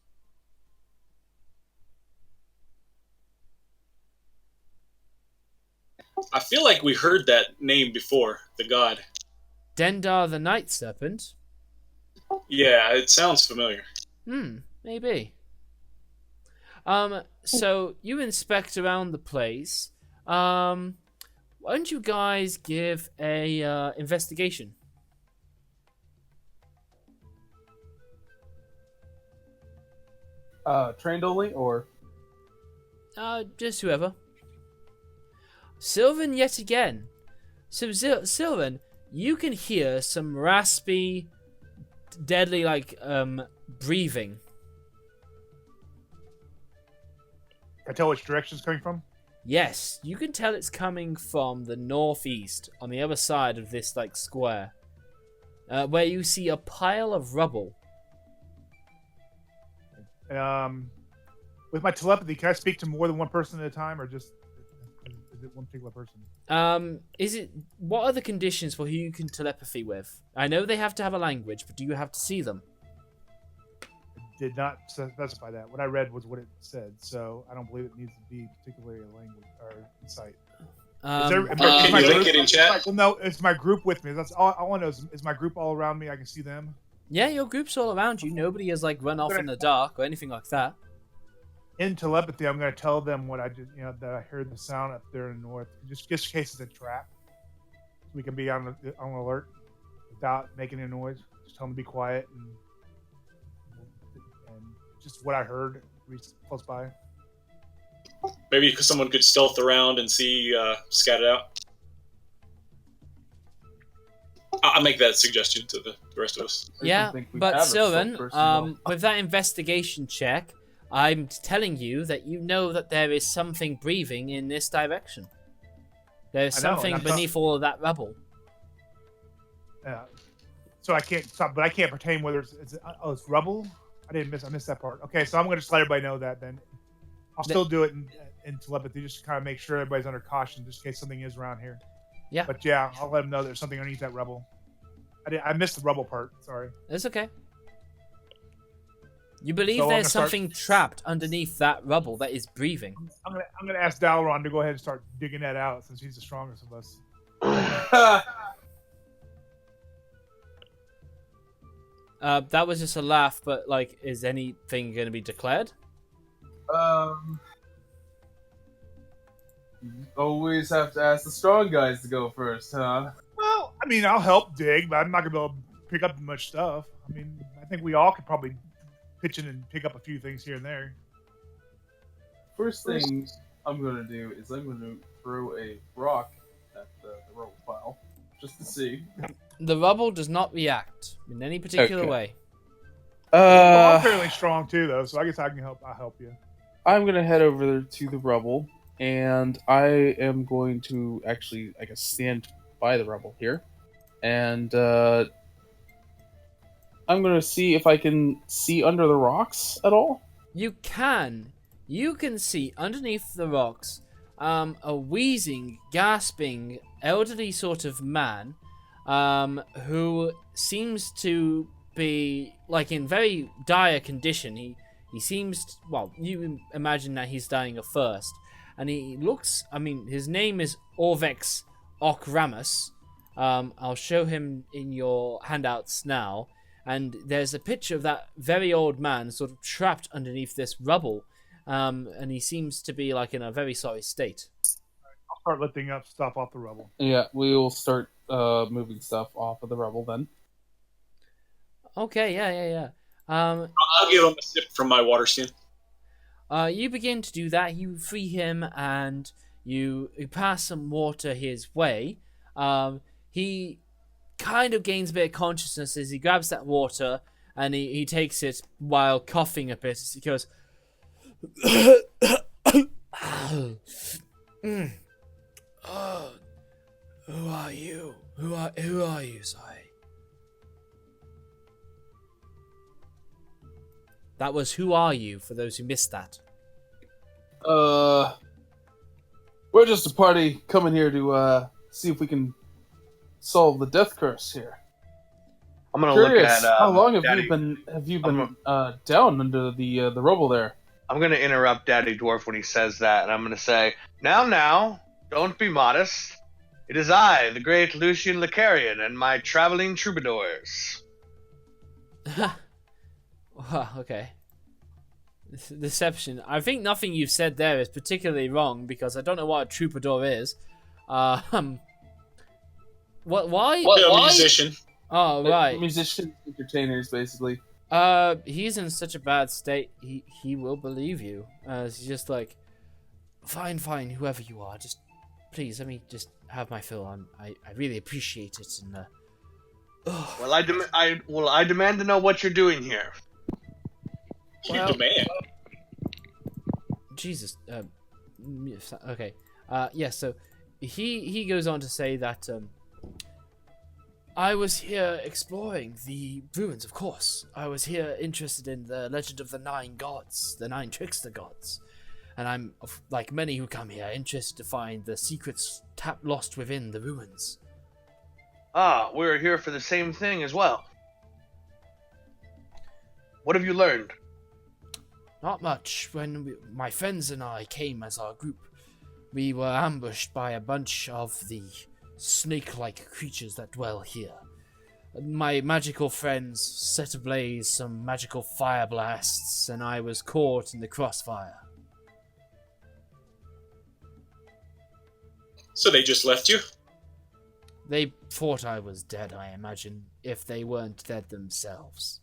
I feel like we heard that name before, the god. Dendar the Night Serpent? Yeah, it sounds familiar. Maybe. So you inspect around the place. Why don't you guys give a investigation? Trained only, or Just whoever. Sylvan yet again. So Sylvan, you can hear some raspy, deadly breathing. Can I tell which direction it's coming from? Yes, you can tell it's coming from the northeast, on the other side of this square, where you see a pile of rubble. With my telepathy, can I speak to more than one person at a time, or just is it one particular person? What are the conditions for who you can telepathy with? I know they have to have a language, but do you have to see them? Did not specify that. What I read was what it said, so I don't believe it needs to be particularly a language or insight. Can you link it in chat? Well, no, it's my group with me. That's all I want to know. Is my group all around me? I can see them. Yeah, your group's all around you. Nobody has run off in the dark or anything like that. In telepathy, I'm going to tell them what I just, that I heard the sound up there in the north, just in case it's a trap. We can be on alert without making any noise. Just tell them to be quiet and just what I heard close by. Maybe someone could stealth around and see, scat it out. I'll make that suggestion to the rest of us. Yeah, but Sylvan, with that investigation check, I'm telling you that you know that there is something breathing in this direction. There's something beneath all of that rubble. Yeah. So I can't stop, but I can't pertain whether it's rubble. I missed that part. Okay, so I'm going to just let everybody know that then. I'll still do it in telepathy, just to kind of make sure everybody's under caution, just in case something is around here. Yeah. But yeah, I'll let them know there's something underneath that rubble. I missed the rubble part. Sorry. It's okay. You believe there's something trapped underneath that rubble that is breathing. I'm gonna ask Dalaran to go ahead and start digging that out since he's the strongest of us. That was just a laugh, but is anything going to be declared? You always have to ask the strong guys to go first, huh? Well, I mean, I'll help dig, but I'm not gonna be able to pick up much stuff. I mean, I think we all could probably pitch in and pick up a few things here and there. First thing I'm gonna do is I'm gonna throw a rock at the rubble pile, just to see. The rubble does not react in any particular way. Well, I'm fairly strong too, though, so I guess I can help. I'll help you. I'm gonna head over to the rubble, and I am going to actually, I guess, stand by the rubble here, and I'm gonna see if I can see under the rocks at all. You can. You can see underneath the rocks a wheezing, gasping, elderly sort of man who seems to be in very dire condition. He seems you imagine that he's dying of thirst, and he looks. I mean, his name is Orvex Okramus. I'll show him in your handouts now. And there's a picture of that very old man sort of trapped underneath this rubble. And he seems to be in a very sorry state. I'll start lifting up stuff off the rubble. Yeah, we will start moving stuff off of the rubble then. Okay, yeah. I'll give him a sip from my water skin. You begin to do that. You free him and you pass some water his way. He kind of gains a bit of consciousness as he grabs that water and he takes it while coughing a bit. He goes, Oh, who are you? Who are you, Zai? That was "Who are you?" for those who missed that. We're just a party coming here to see if we can solve the death curse here. I'm gonna Curious, look at how long have Daddy. you been down under the rubble there? I'm gonna interrupt Daddy Dwarf when he says that, and I'm gonna say, "Now, don't be modest. It is I, the great Lucian Licarian, and my traveling troubadours." Okay. Deception. I think nothing you've said there is particularly wrong because I don't know what a troubadour is. What? Why? A musician. Oh, right. Musicians, entertainers, basically. He's in such a bad state. He will believe you. He's just like, fine, whoever you are, just please let me just have my fill. I really appreciate it. And Well, I demand to know what you're doing here. You demand. Jesus. Okay. Yeah. So he goes on to say that I was here exploring the ruins. Of course, I was here interested in the legend of the 9 gods, the 9 trickster gods, and I'm, like many who come here, interested to find the secrets lost within the ruins. Ah, we're here for the same thing as well. What have you learned? Not much. When my friends and I came as our group, we were ambushed by a bunch of the snake-like creatures that dwell here. My magical friends set ablaze some magical fire blasts, and I was caught in the crossfire. So they just left you? They thought I was dead, I imagine, if they weren't dead themselves.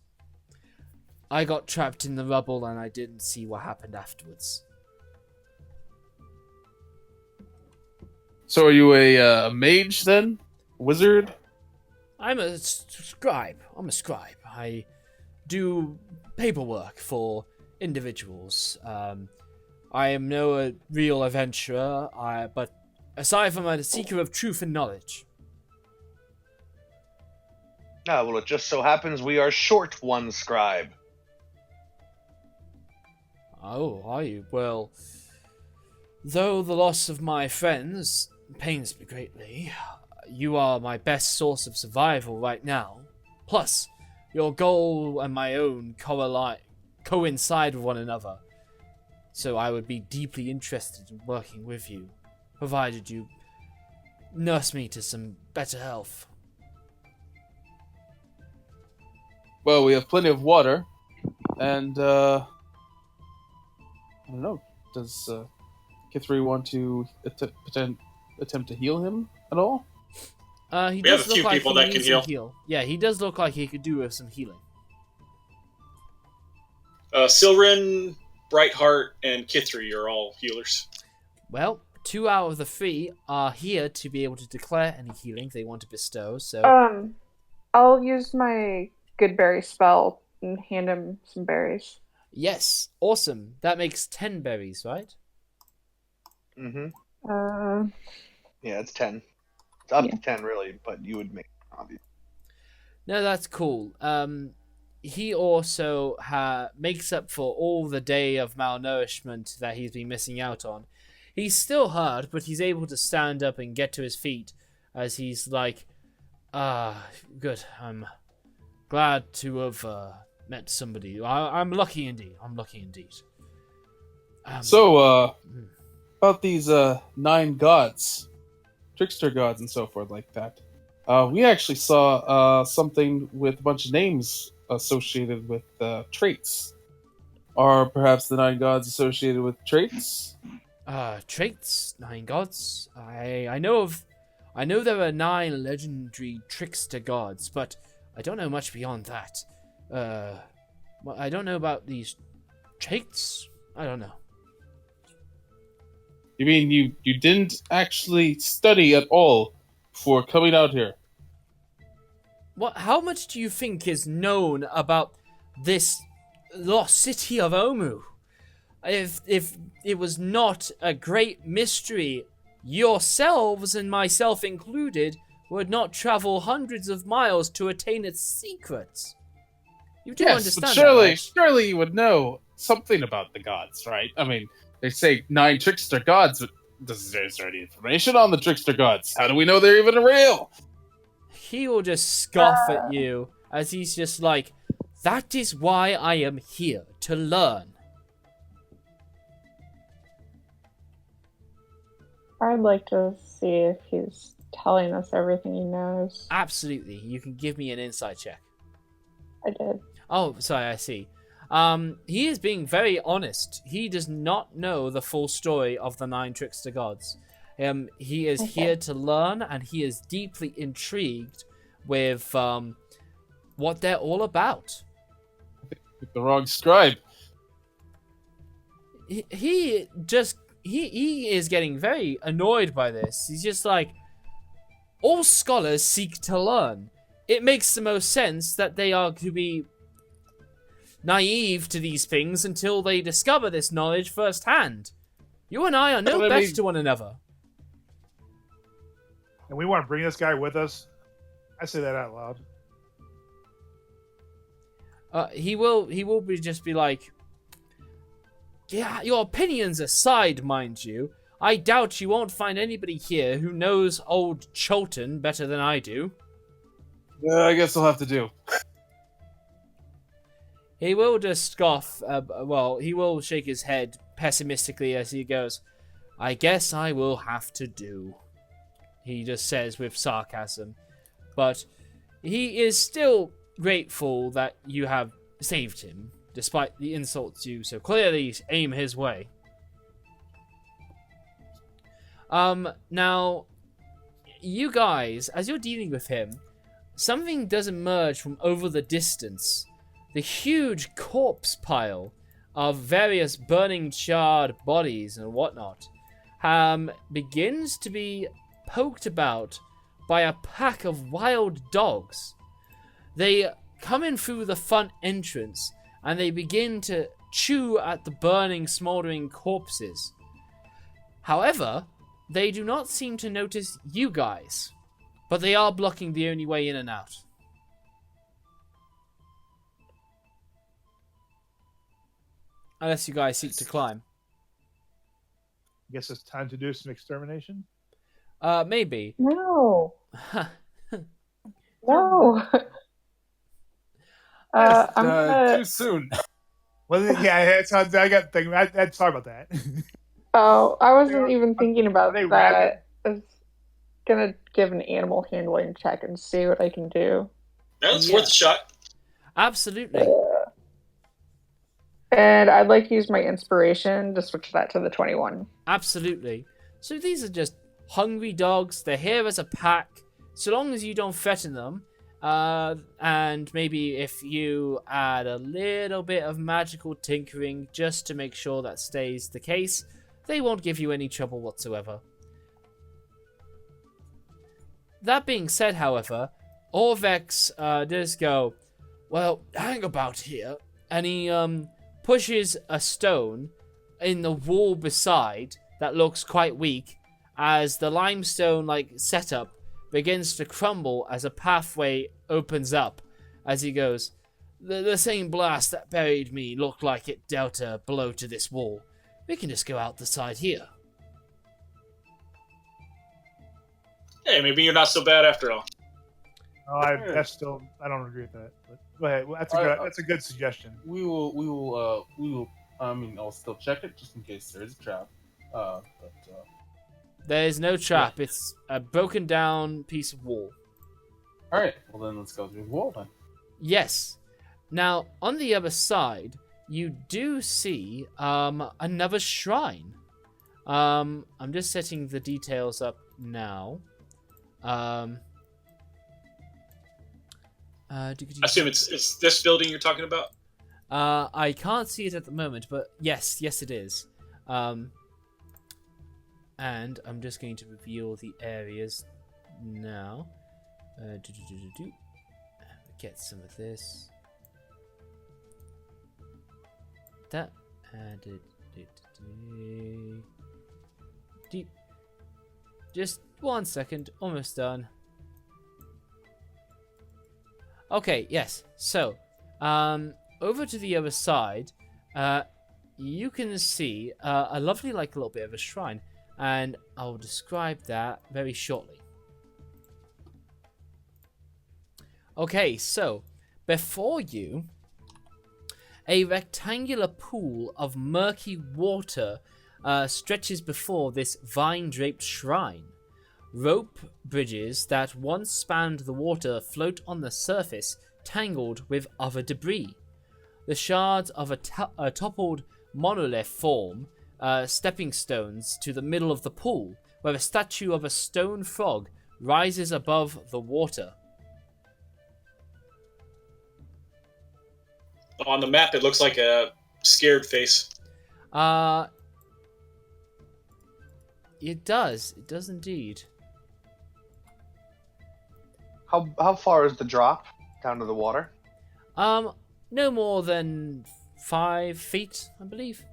I got trapped in the rubble and I didn't see what happened afterwards. So are you a mage then? Wizard? I'm a scribe. I do paperwork for individuals. I am no real adventurer, but aside from a seeker of truth and knowledge. Ah, well, it just so happens we are short one scribe. Oh, are you? Well, though the loss of my friends pains me greatly, you are my best source of survival right now. Plus, your goal and my own coincide with one another. So I would be deeply interested in working with you, provided you nurse me to some better health. Well, we have plenty of water, and I don't know. Does Kithri want to attempt to heal him at all? He We have does a look few like people he that can needs some heal. Yeah, he does look like he could do with some healing. Silrin, Brightheart, and Kithri are all healers. Well, 2 out of the 3 are here to be able to declare any healing they want to bestow, so... I'll use my good berry spell and hand him some berries. Yes, awesome. That makes 10 berries, right? Mm-hmm. Yeah, it's 10. It's up to 10, really, but you would make it obvious. No, that's cool. He also makes up for all the day of malnourishment that he's been missing out on. He's still hurt, but he's able to stand up and get to his feet as he's like, good. I'm glad to have met somebody. I'm lucky indeed. About these 9 gods, trickster gods and so forth like that. We actually saw something with a bunch of names associated with traits. Are perhaps the 9 gods associated with traits? Traits? 9 gods? I know there are 9 legendary trickster gods, but I don't know much beyond that. I don't know about these traits? I don't know. You mean you didn't actually study at all for coming out here. How much do you think is known about this lost city of Omu? If it was not a great mystery, yourselves and myself included would not travel hundreds of miles to attain its secrets. You do understand but surely, that, right? surely you would know something about the gods, right? I mean, they say 9 trickster gods, but is there any information on the trickster gods? How do we know they're even real? He will just scoff at you as he's just like, that is why I am here, to learn. I'd like to see if he's telling us everything he knows. Absolutely. You can give me an insight check. I did. Oh, sorry, I see. He is being very honest. He does not know the full story of the 9 trickster gods. He is here to learn, and he is deeply intrigued with what they're all about. The wrong scribe. He is getting very annoyed by this. He's just like, all scholars seek to learn. It makes the most sense that they are to be naive to these things until they discover this knowledge firsthand. You and I are no better to one another. And we want to bring this guy with us. I say that out loud. He will just be like, yeah, your opinions aside, mind you, I doubt you won't find anybody here who knows old Cholton better than I do. Yeah, I guess I'll have to do. He will just scoff, he will shake his head pessimistically as he goes, I guess I will have to do. He just says with sarcasm. But he is still grateful that you have saved him, despite the insults you so clearly aim his way. Now, you guys, as you're dealing with him, something does emerge from over the distance. The huge corpse pile of various burning, charred bodies and whatnot begins to be poked about by a pack of wild dogs. They come in through the front entrance and they begin to chew at the burning, smoldering corpses. However, they do not seem to notice you guys, but they are blocking the only way in and out. Unless you guys seek to climb. Guess it's time to do some extermination. Maybe. No. No. I'm gonna... Too soon. Well, yeah, I got thinking. Sorry about that. Oh, I wasn't even thinking about they that. I was gonna give an animal handling check and see what I can do. That's worth a shot. Absolutely. And I'd like to use my inspiration to switch that to the 21. Absolutely. So these are just hungry dogs. They're here as a pack. So long as you don't threaten them, and maybe if you add a little bit of magical tinkering just to make sure that stays the case, they won't give you any trouble whatsoever. That being said, however, Orvex does go, well, hang about here, and he pushes a stone in the wall beside that looks quite weak as the limestone setup begins to crumble as a pathway opens up as he goes, the same blast that buried me looked like it dealt a blow to this wall. We can just go out the side here. Hey, maybe you're not so bad after all. Oh, I don't agree with that. But go ahead. Well, that's a good suggestion. We will. I mean, I'll still check it just in case there is a trap. There is no trap. It's a broken down piece of wall. All right. Well, then let's go through the wall then. Yes. Now, on the other side, you do see another shrine. I'm just setting the details up now. I assume it's this building you're talking about? I can't see it at the moment, but yes it is. And I'm just going to reveal the areas now. Get some of this. That added. Deep. Just 1 second. Almost done. Okay. Yes. So, over to the other side, you can see a lovely, like, little bit of a shrine, and I'll describe that very shortly. Okay, so before you, a rectangular pool of murky water stretches before this vine-draped shrine. Rope bridges that once spanned the water float on the surface, tangled with other debris. The shards of a toppled monolith form stepping stones to the middle of the pool, where a statue of a stone frog rises above the water. On the map, it looks like a scared face. It does. It does indeed. How far is the drop down to the water? No more than 5 feet, I believe.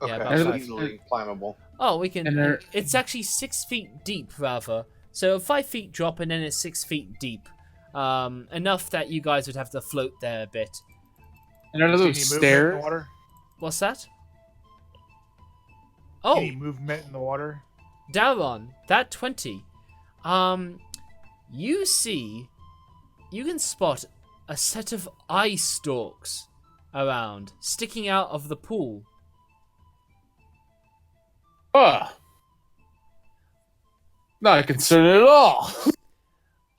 Okay, Yeah, about so 5. easily climbable. Oh, we can. And It's actually 6 feet deep, rather. So a 5 feet drop, and then it's 6 feet deep. Enough that you guys would have to float there a bit. And are Any those movement in the stairs? water? What's that? Oh, Any movement in the water? Daron, that 20. You can spot a set of eye stalks around, sticking out of the pool. Not a concern at all.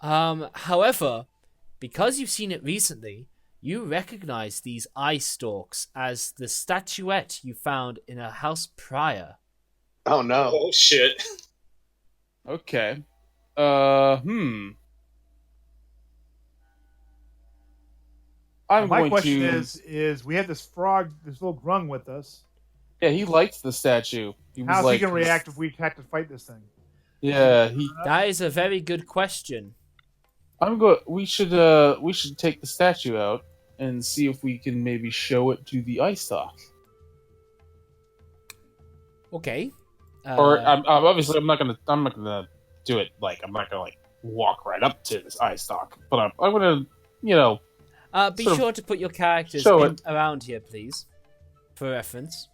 However, because you've seen it recently, you recognize these eye stalks as the statuette you found in a house prior. Oh no. Oh shit! Okay. My question is we have this frog, this little grung with us. Yeah, he liked the statue. He was How's like, he gonna react if we have to fight this thing? Yeah, he. That is a very good question. We should take the statue out and see if we can maybe show it to the eye stalk. Okay. Or I'm not gonna do it. Like, I'm not gonna walk right up to this eye stalk, but I'm gonna be sort of sure to put your characters show it. around here, please, for reference.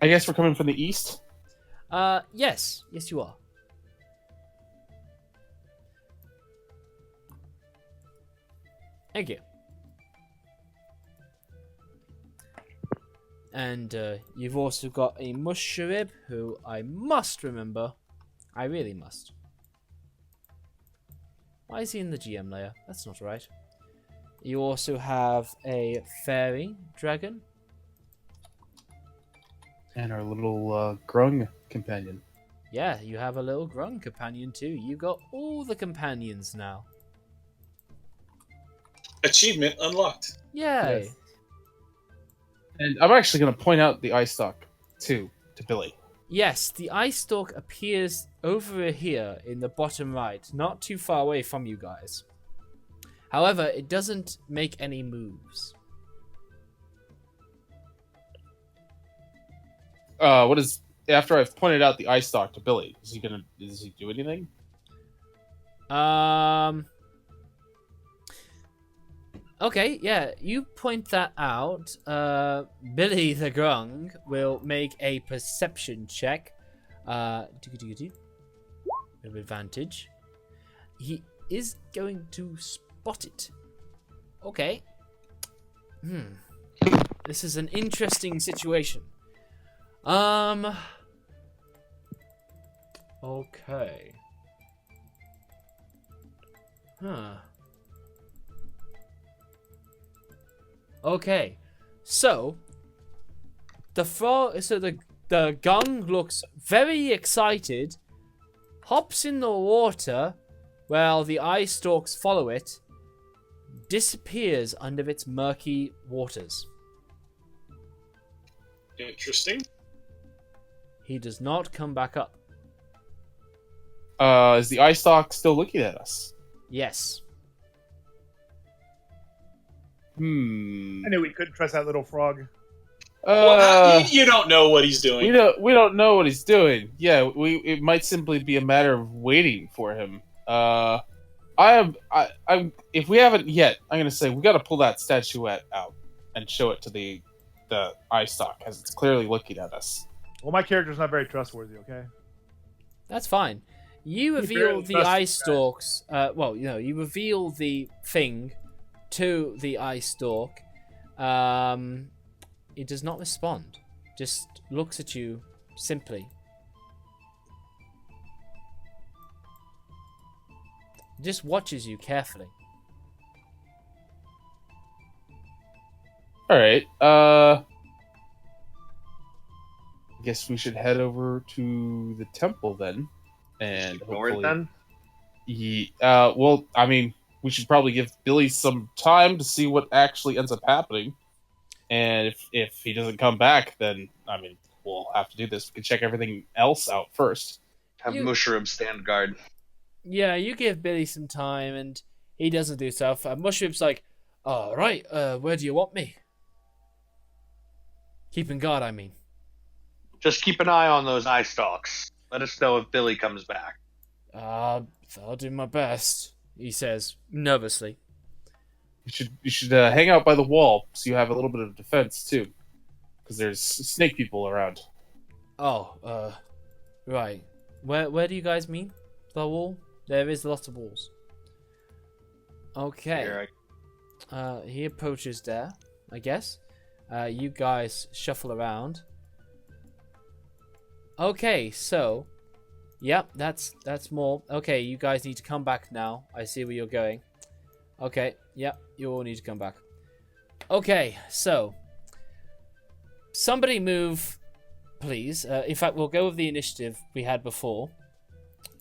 I guess we're coming from the east. Yes, you are. Thank you. And you've also got a Musharib, who I must remember. I really must. Why is he in the GM layer? That's not right. You also have a fairy dragon. And our little grung companion. Yeah, you have a little grung companion too. You got all the companions now. Achievement unlocked. Yay! Yes. And I'm actually going to point out the eye stalk to Billy. Yes, the eye stalk appears over here in the bottom right, not too far away from you guys. However, it doesn't make any moves. After I've pointed out the eye stalk to Billy, does he do anything? Okay, yeah, you point that out. Billy the Grung will make a perception check. With advantage. He is going to spot it. Okay. This is an interesting situation. Okay. Okay, so the gung looks very excited, hops in the water, while the eye stalks follow it, disappears under its murky waters. Interesting. He does not come back up. Is the eye stalk still looking at us? Yes. I knew we couldn't trust that little frog. You don't know what he's doing. We don't know what he's doing. Yeah, it might simply be a matter of waiting for him. If we haven't yet, I'm gonna say we got to pull that statuette out and show it to the eye stalk, as it's clearly looking at us. Well, my character's not very trustworthy. Okay. That's fine. You reveal the eye stalks. You reveal the thing to the eye stalk. It does not respond. Just looks at you simply. Just watches you carefully. All right. I guess we should head over to the temple then, and Ignore it hopefully. then. Well, I mean, we should probably give Billy some time to see what actually ends up happening, and if he doesn't come back, then I mean, we'll have to do this. We can check everything else out first. Have Mushroom stand guard. Yeah, you give Billy some time, and he doesn't do stuff. Mushroom's like, "All right, where do you want me?" Keeping guard, I mean. Just keep an eye on those eye stalks. Let us know if Billy comes back. I'll do my best, he says nervously. You should hang out by the wall so you have a little bit of defense too, because there's snake people around. Oh, right. Where do you guys mean? The wall? There is lots of walls. Okay. Here, He approaches there, I guess. You guys shuffle around. Okay, so, yep, that's more. Okay, you guys need to come back now. I see where you're going. Okay, yep, you all need to come back. Okay, so, somebody move, please. In fact, we'll go with the initiative we had before.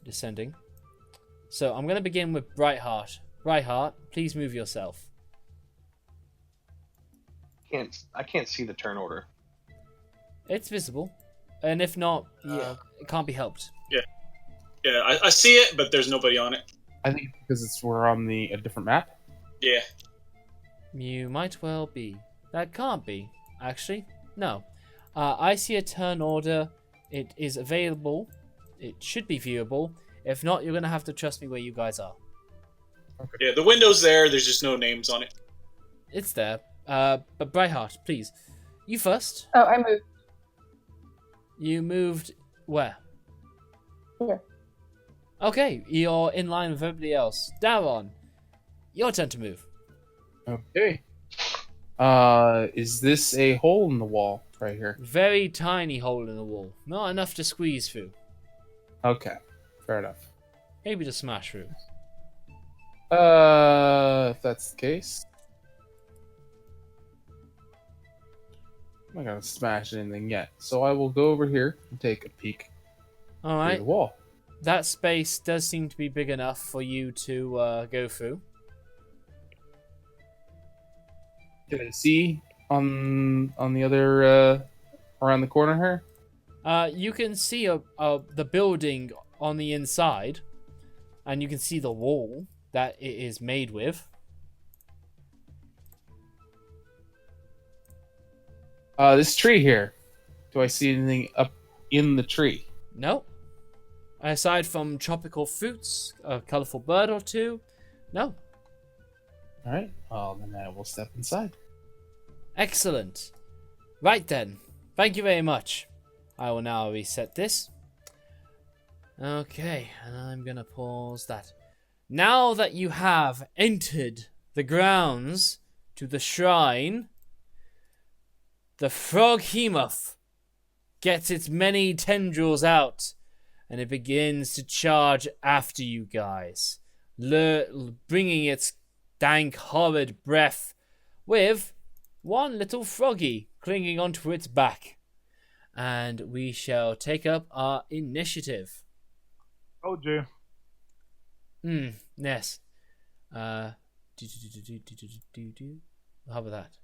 Descending. So, I'm going to begin with Brightheart. Brightheart, please move yourself. I can't see the turn order. It's visible. And if not, yeah, it can't be helped. Yeah, I see it, but there's nobody on it. I think because we're on a different map. Yeah. You might well be. That can't be, actually. No. I see a turn order. It is available. It should be viewable. If not, you're going to have to trust me where you guys are. Okay. Yeah, the window's there. There's just no names on it. It's there. But Brightheart, please. You first. Oh, I moved. You moved where? Here. Okay, you're in line with everybody else. Daron, your turn to move. Okay. Is this a hole in the wall right here? Very tiny hole in the wall. Not enough to squeeze through. Okay, fair enough. Maybe to smash through. If that's the case, I'm not gonna smash anything yet. So I will go over here and take a peek through Alright. the wall. That space does seem to be big enough for you to go through. Can I see on the other around the corner here? You can see the building on the inside, and you can see the wall that it is made with. This tree here. Do I see anything up in the tree? No. Aside from tropical fruits, a colorful bird or two, no. All right. Well, then I will step inside. Excellent. Right then. Thank you very much. I will now reset this. Okay, and I'm gonna pause that. Now that you have entered the grounds to the shrine, the froghemoth gets its many tendrils out, and it begins to charge after you guys, bringing its dank, horrid breath with one little froggy clinging onto its back. And we shall take up our initiative. Told you. Yes. How about that?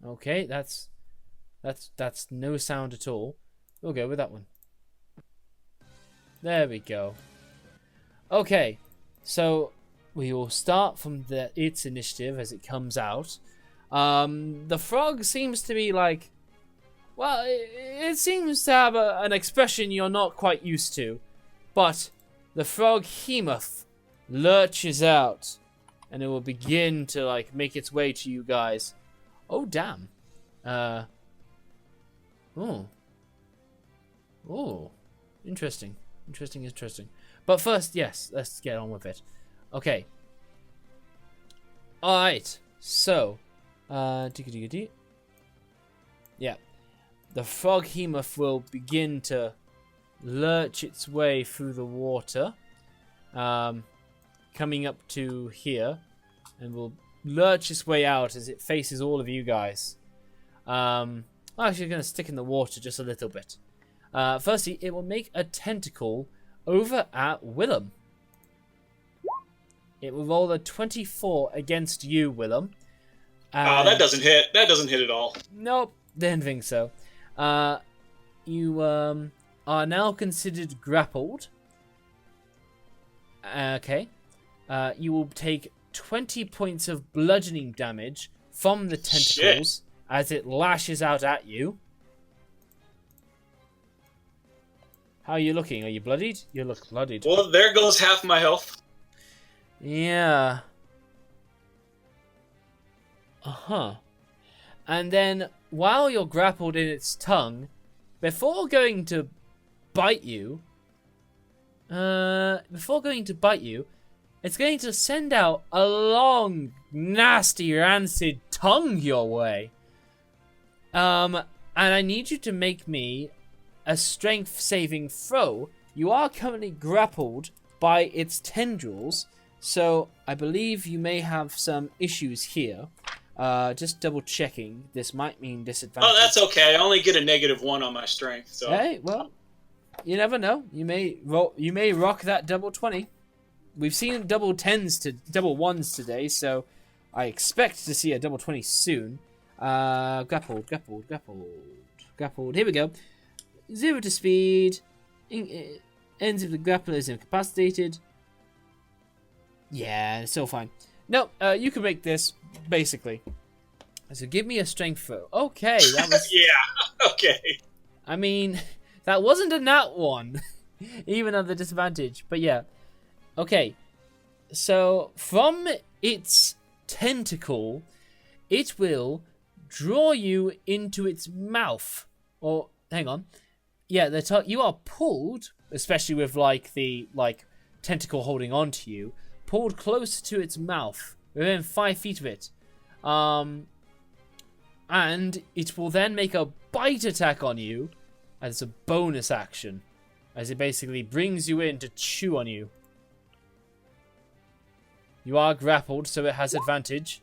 Okay, that's no sound at all. We'll go with that one. There we go. Okay, so we will start from its initiative as it comes out. The frog seems to be like... Well, it seems to have an expression you're not quite used to. But the frog Hemoth lurches out. And it will begin to, like, make its way to you guys. Oh, damn. Oh. Interesting. Interesting. But first, yes, let's get on with it. Okay. Alright. So. Yeah. The frog Hemoth will begin to lurch its way through the water. Coming up to here. And will lurch its way out as it faces all of you guys. I'm actually going to stick in the water just a little bit. Firstly, it will make a tentacle over at Willem. It will roll a 24 against you, Willem. That doesn't hit. That doesn't hit at all. Nope, didn't think so. You are now considered grappled. Okay. You will take 20 points of bludgeoning damage from the tentacles as it lashes out at you. How are you looking? Are you bloodied? You look bloodied. Well, there goes half my health. Yeah. And then, while you're grappled in its tongue, before going to bite you, it's going to send out a long, nasty, rancid tongue your way. And I need you to make me a strength saving throw. You are currently grappled by its tendrils, so I believe you may have some issues here. Just double checking. This might mean disadvantage. Oh, that's okay. I only get a -1 on my strength. So. Hey, well, you never know. You may rock that double 20. We've seen double 10s to double 1s today, so I expect to see a double 20 soon. Grappled. Here we go. 0 to speed. Ends of the grappler is incapacitated. Yeah, it's still fine. No, you can make this, basically. So give me a strength throw. Okay, that was... Yeah, okay. I mean, that wasn't a nat 1. Even at the disadvantage. But yeah. Okay. So, from its tentacle, it will draw you into its mouth. Or, hang on. Yeah, you are pulled, especially with, the tentacle holding on to you, pulled closer to its mouth, within 5 feet of it. And it will then make a bite attack on you as a bonus action, as it basically brings you in to chew on you. You are grappled, so it has advantage.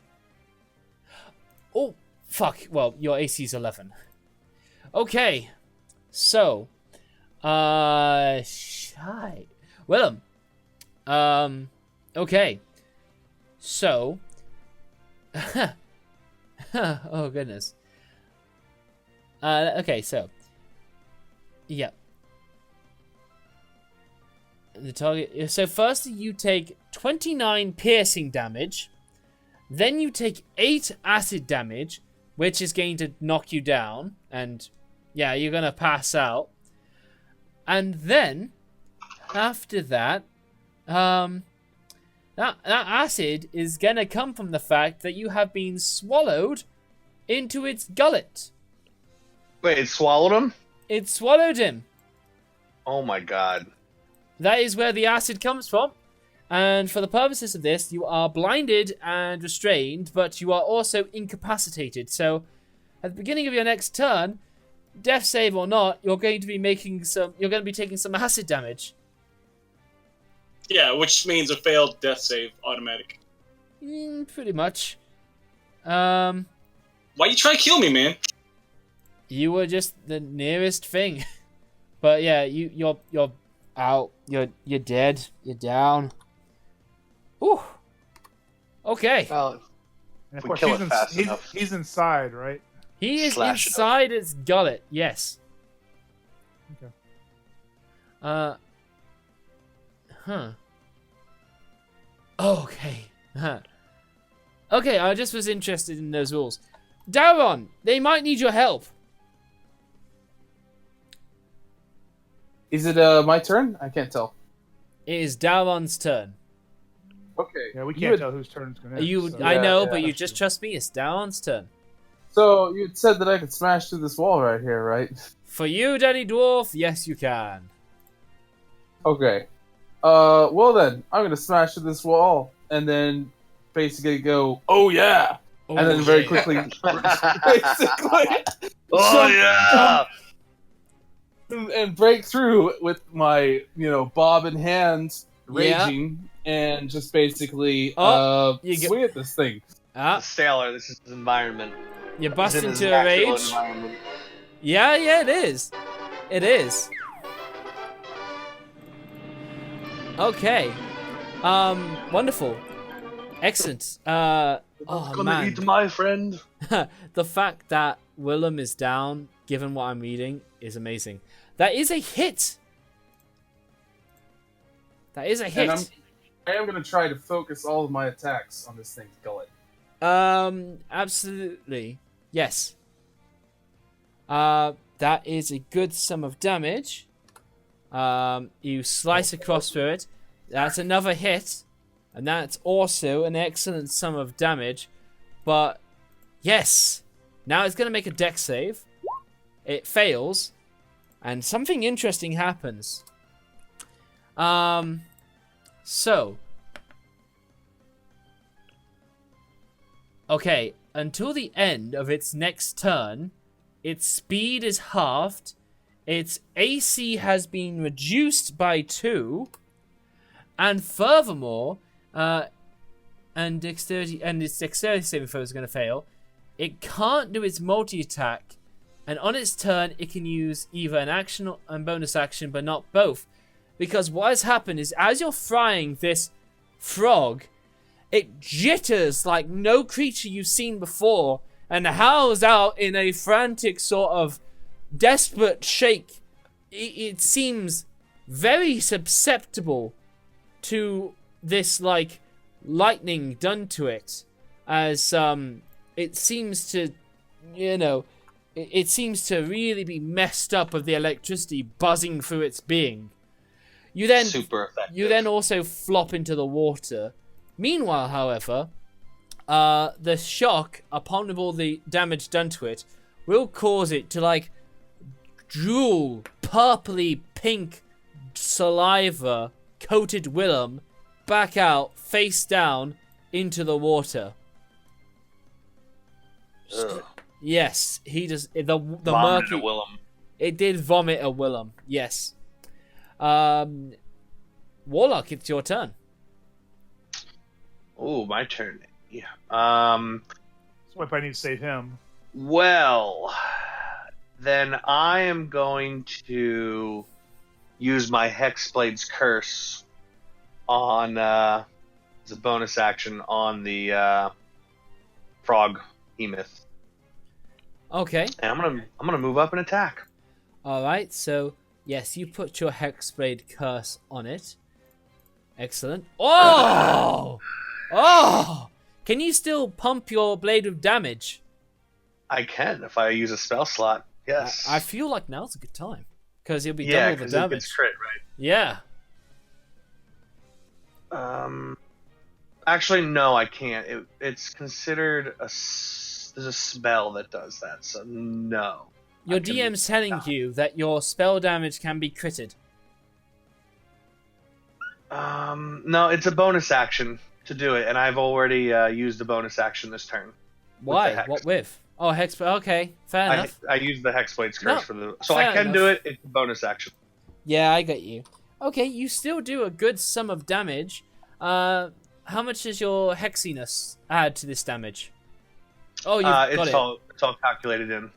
Oh, fuck. Well, your AC is 11. Okay. So. Shite. Willem. Okay. So. Oh, goodness. Okay, so. Yeah. The target. So, firstly, you take 29 piercing damage. Then you take 8 acid damage, which is going to knock you down. And, yeah, you're going to pass out. And then, after that, that acid is going to come from the fact that you have been swallowed into its gullet. Wait, it swallowed him? It swallowed him. Oh my god. That is where the acid comes from. And for the purposes of this, you are blinded and restrained, but you are also incapacitated. So, at the beginning of your next turn, death save or not, you're going to be taking some acid damage. Yeah, which means a failed death save automatic. Pretty much. Why you trying to kill me, man? You were just the nearest thing. But yeah, you're out. You're dead. You're down. Ooh. Okay. Well, And of We course, kill it fast enough. he's inside, right? He is Slash it inside its gullet. Yes. Okay. Huh. Oh, okay. Huh. Okay, I just was interested in those rules. Daron, they might need your help. Is it my turn? I can't tell. It is Daron's turn. Okay. Yeah, we You can't had- tell whose turn it's going to You, be. I know, yeah. but you just trust me. It's Daron's turn. So you had said that I could smash through this wall right here, right? For you, Daddy Dwarf, yes, you can. Okay. Well then, I'm gonna smash through this wall and then basically go, oh yeah, and then very quickly, basically, Oh yeah! and break through with my, bob in hand, Yeah. raging, and just basically, You get- Oh, swing at this thing. The sailor, this is his environment. You bust He's in his into a natural rage. environment. Yeah, it is. It is. Okay. Wonderful. Excellent. Oh Gonna man. eat my friend. The fact that Willem is down, given what I'm reading, is amazing. That is a hit. That is a hit. And I am gonna try to focus all of my attacks on this thing's gullet. Absolutely. Yes. That is a good sum of damage. You slice across through it. That's another hit. And that's also an excellent sum of damage. But, yes. Now it's going to make a dex save. It fails. And something interesting happens. So. Okay, until the end of its next turn, its speed is halved, its AC has been reduced by 2, and furthermore, and its dexterity saving throw is going to fail. It can't do its multi-attack, and on its turn, it can use either an action and bonus action, but not both. Because what has happened is, as you're frying this frog, it jitters like no creature you've seen before and howls out in a frantic sort of desperate shake. It seems very susceptible to this, like, lightning done to it. As, it seems to, it seems to really be messed up with the electricity buzzing through its being. You then, Super effective. you then also flop into the water. Meanwhile, however, the shock, upon all the damage done to it, will cause it to, like, drool purpley pink saliva coated Willem back out, face down, into the water. Ugh. Yes, he does. The Vomit murky. a Willem. It did vomit a Willem. Yes. Warlock, it's your turn. Oh, my turn. Yeah. So if I need to save him. Well, then I am going to use my Hexblade's Curse on as a bonus action on the frog behemoth, Okay. and I'm gonna move up and attack. All right. So yes, you put your Hexblade curse on it. Excellent. Oh! Oh! Can you still pump your blade with damage? I can if I use a spell slot. Yes. I feel like now's a good time because you'll be yeah, double the because it damage. gets crit, right? Yeah. Actually, no, I can't. It's considered there's a spell that does that, so no. Your I can- DM's telling you that your spell damage can be critted. No, it's a bonus action to do it, and I've already used the bonus action this turn. Why? the hex. What with? Oh, hex. Okay, fair enough. I used the Hexblade's Curse No, for the, so fair I can enough. do it. It's a bonus action. Yeah, I get you. Okay, you still do a good sum of damage. How much does your hexiness add to this damage? Oh, you've got it's it. all calculated in.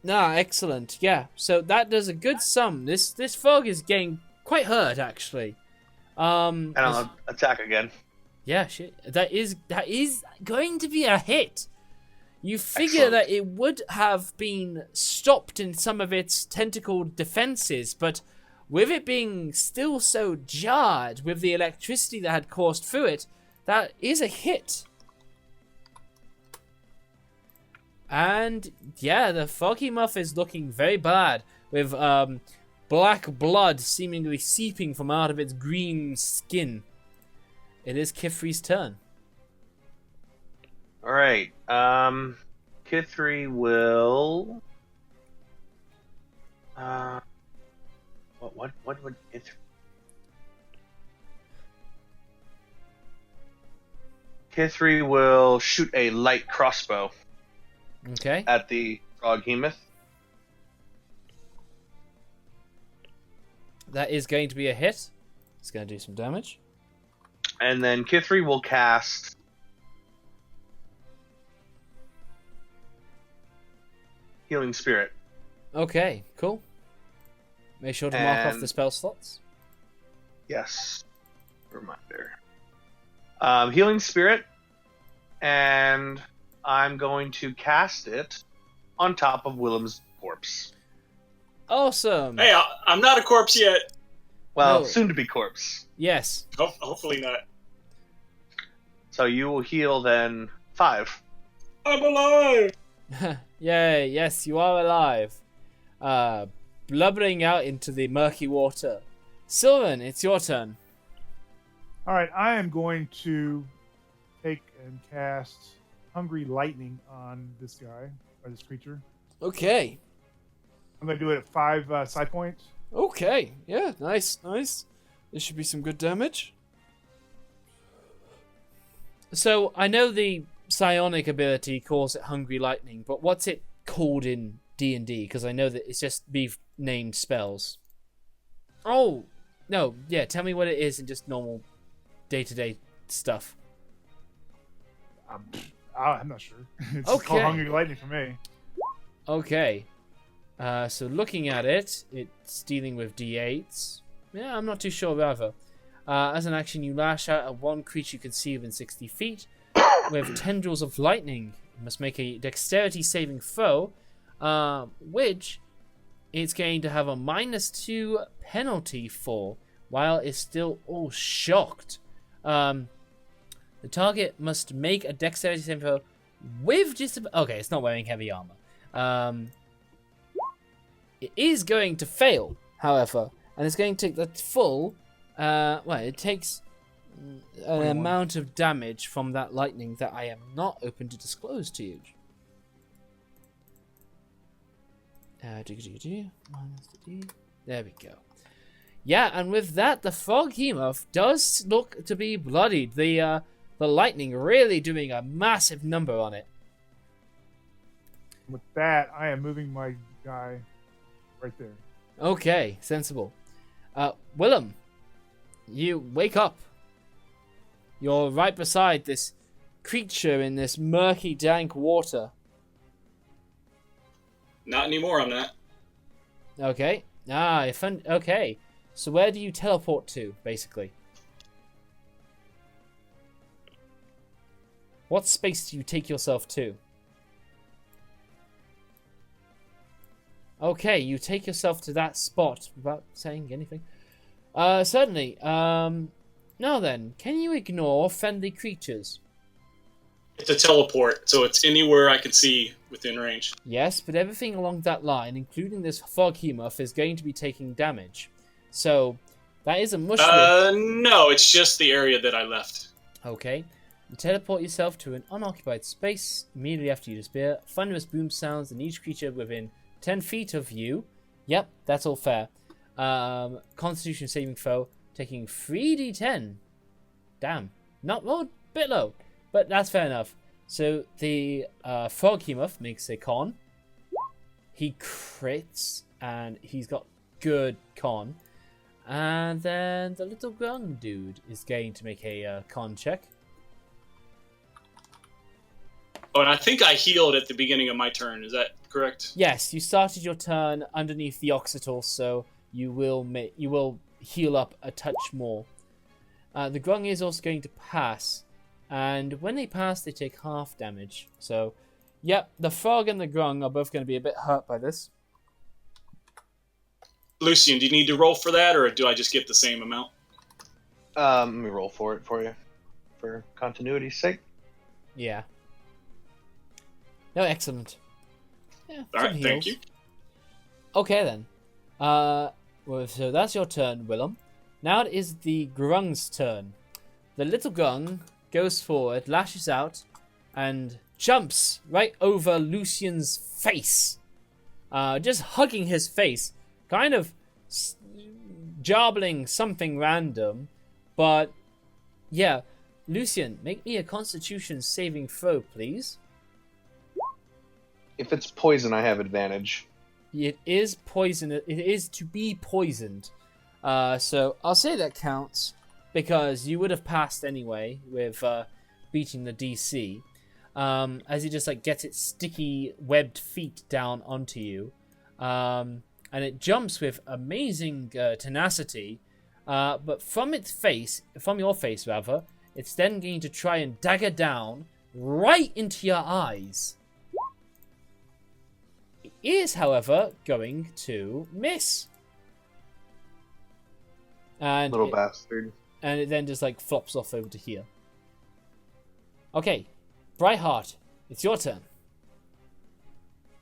Nah, excellent. Yeah, so that does a good sum. This frog is getting quite hurt, actually. And I'll attack again. Yeah, shit. That is going to be a hit. You figure Excellent. that it would have been stopped in some of its tentacled defenses, but with it being still so jarred with the electricity that had coursed through it, that is a hit. And yeah, the Foggy Muff is looking very bad, with black blood seemingly seeping from out of its green skin. It is Kithri's turn. All right. Kithri will. What would Kithri? Kithri will shoot a light crossbow. Okay. At the Froghemoth. That is going to be a hit. It's going to do some damage. And then Kithri will cast Healing Spirit. Okay, cool. Make sure to mark off the spell slots. Yes. Reminder. Healing Spirit. And I'm going to cast it on top of Willem's corpse. Awesome. Hey, I'm not a corpse yet. Well, No. soon to be corpse. Yes. Hopefully not. So you will heal then 5. I'm alive! Yay, yes, you are alive. Blubbering out into the murky water. Sylvan, it's your turn. All right, I am going to take and cast Hungry Lightning on this guy, or this creature. Okay. I'm going to do it at 5 side points. Okay, yeah, nice. This should be some good damage. So, I know the psionic ability calls it Hungry Lightning, but what's it called in D&D? Because I know that it's just named spells. Oh, no, yeah, tell me what it is in just normal day-to-day stuff. I'm not sure. It's Okay. called Hungry Lightning for me. Okay. So looking at it, it's dealing with D8s. Yeah, I'm not too sure either. As an action, you lash out at one creature you can see within 60 feet with tendrils of lightning. You must make a dexterity saving throw, which it's going to have a -2 penalty for, while it's still all shocked. The target must make a dexterity saving throw with okay, it's not wearing heavy armor. It is going to fail, however, and it's going to take the full. It takes an amount of damage from that lightning that I am not open to disclose to you. There we go. Yeah, and with that, the Froghemoth does look to be bloodied. The lightning really doing a massive number on it. With that, I am moving my guy right there. Okay, sensible. Willem, you wake up. You're right beside this creature in this murky, dank water. Not anymore, I'm not. Okay. Okay. So where do you teleport to, basically? What space do you take yourself to? Okay, you take yourself to that spot without saying anything. Certainly. Now then, can you ignore friendly creatures? It's a teleport, so it's anywhere I can see within range. Yes, but everything along that line, including this Froghemoth, is going to be taking damage. So, that is a mush. No, it's just the area that I left. Okay. You teleport yourself to an unoccupied space immediately after you disappear. Thunderous boom sounds and each creature within 10 feet of you. Yep, that's all fair. Constitution saving throw, taking 3d10. Damn. Not low, bit low. But that's fair enough. So the Froghemoth makes a con. He crits, and he's got good con. And then the little grung dude is going to make a con check. Oh, and I think I healed at the beginning of my turn. Is that correct? Yes, you started your turn underneath the Occital, so you will heal up a touch more. The grung is also going to pass, and when they pass, they take half damage. So, yep, the frog and the grung are both going to be a bit hurt by this. Lucian, do you need to roll for that, or do I just get the same amount? Let me roll for it for you, for continuity's sake. Yeah. No, excellent. Yeah, All some right, thank heals. you. Okay then. Well, so that's your turn, Willem. Now it is the Grung's turn. The little Grung goes forward, lashes out, and jumps right over Lucian's face. Just hugging his face, kind of jarbling something random. But, yeah. Lucian, make me a Constitution saving throw, please. If it's poison, I have advantage. It is poison. It is to be poisoned. So I'll say that counts because you would have passed anyway with beating the DC. As he just like gets its sticky webbed feet down onto you, and it jumps with amazing tenacity. But from its face, from your face rather, it's then going to try and dagger down right into your eyes. It is, however, going to miss. And Little bastard. And it then just like flops off over to here. Okay, Brightheart, it's your turn.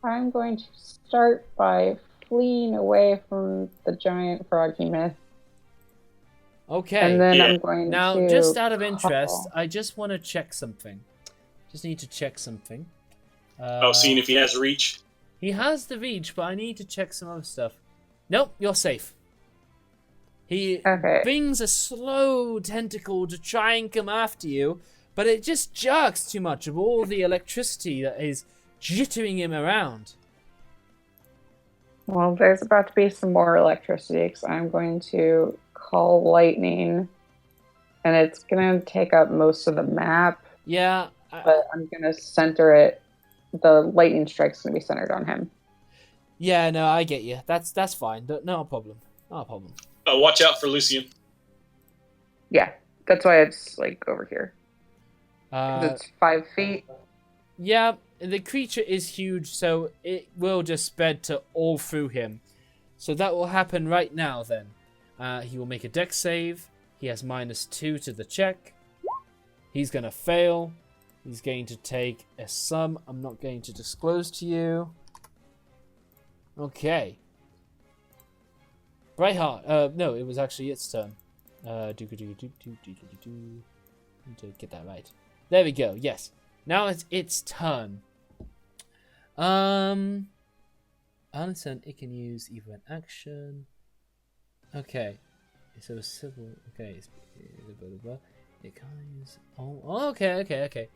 I'm going to start by fleeing away from the giant froggy myth. Okay. And then Yeah. I'm going Now, to just out of interest, call. I just want to check something. Just need to check something. Seeing if he has reach. He has the reach, but I need to check some other stuff. Nope, you're safe. He Okay. brings a slow tentacle to try and come after you, but it just jerks too much of all the electricity that is jittering him around. Well, there's about to be some more electricity because I'm going to call lightning, and it's going to take up most of the map, Yeah, but I'm going to center it. The lightning strike's going to be centered on him. yeah, no, I get you. That's fine. No problem. Not a problem. Watch out for Lucian. Yeah, that's why it's like over here. 'Cause Uh, it's 5 feet. Yeah, the creature is huge, so it will just spread to all through him. So that will happen right now then. He will make a dex save. He has -2 to the check. He's going to fail. He's going to take a sum I'm not going to disclose to you. Okay. Brightheart. No, it was actually its turn. Need to get that right. There we go, yes. Now it's its turn. On its turn, it can use either an action. Okay. So civil. Okay. It can't use. Oh, okay.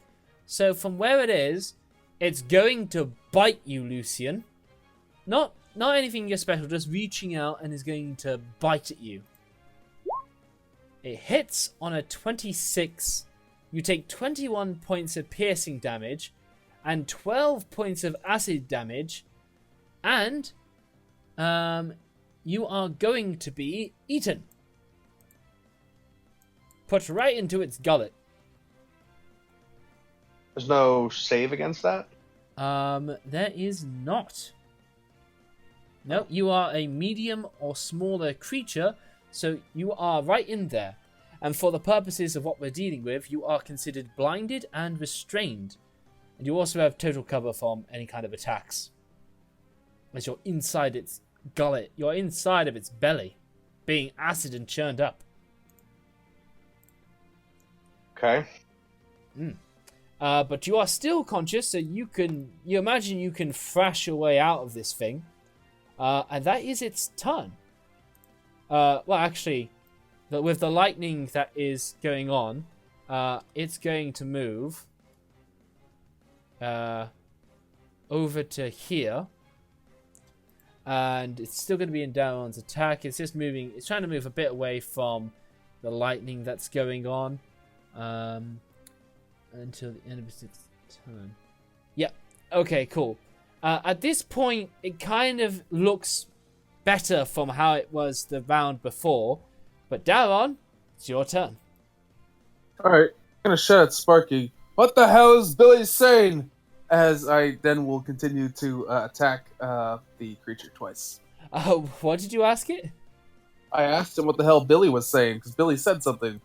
So from where it is, it's going to bite you, Lucian. Not anything special, just reaching out and is going to bite at you. It hits on a 26. You take 21 points of piercing damage and 12 points of acid damage, and you are going to be eaten. Put right into its gullet. There's no save against that? There is not. No, you are a medium or smaller creature, so you are right in there. And for the purposes of what we're dealing with, you are considered blinded and restrained. And you also have total cover from any kind of attacks. As you're inside its gullet, you're inside of its belly, being acid and churned up. Okay. But you are still conscious, so you imagine you can thrash your way out of this thing. And that is its turn. Well, actually, with the lightning that is going on, it's going to move over to here. And it's still going to be in Daron's attack. It's just moving. It's trying to move a bit away from the lightning that's going on. Until the end of its turn. Yeah. Okay, cool. At this point, it kind of looks better from how it was the round before. But Daron, it's your turn. Alright, I'm gonna shout at Sparky. What the hell is Billy saying? As I then will continue to attack the creature twice. What did you ask it? I asked him what the hell Billy was saying, because Billy said something.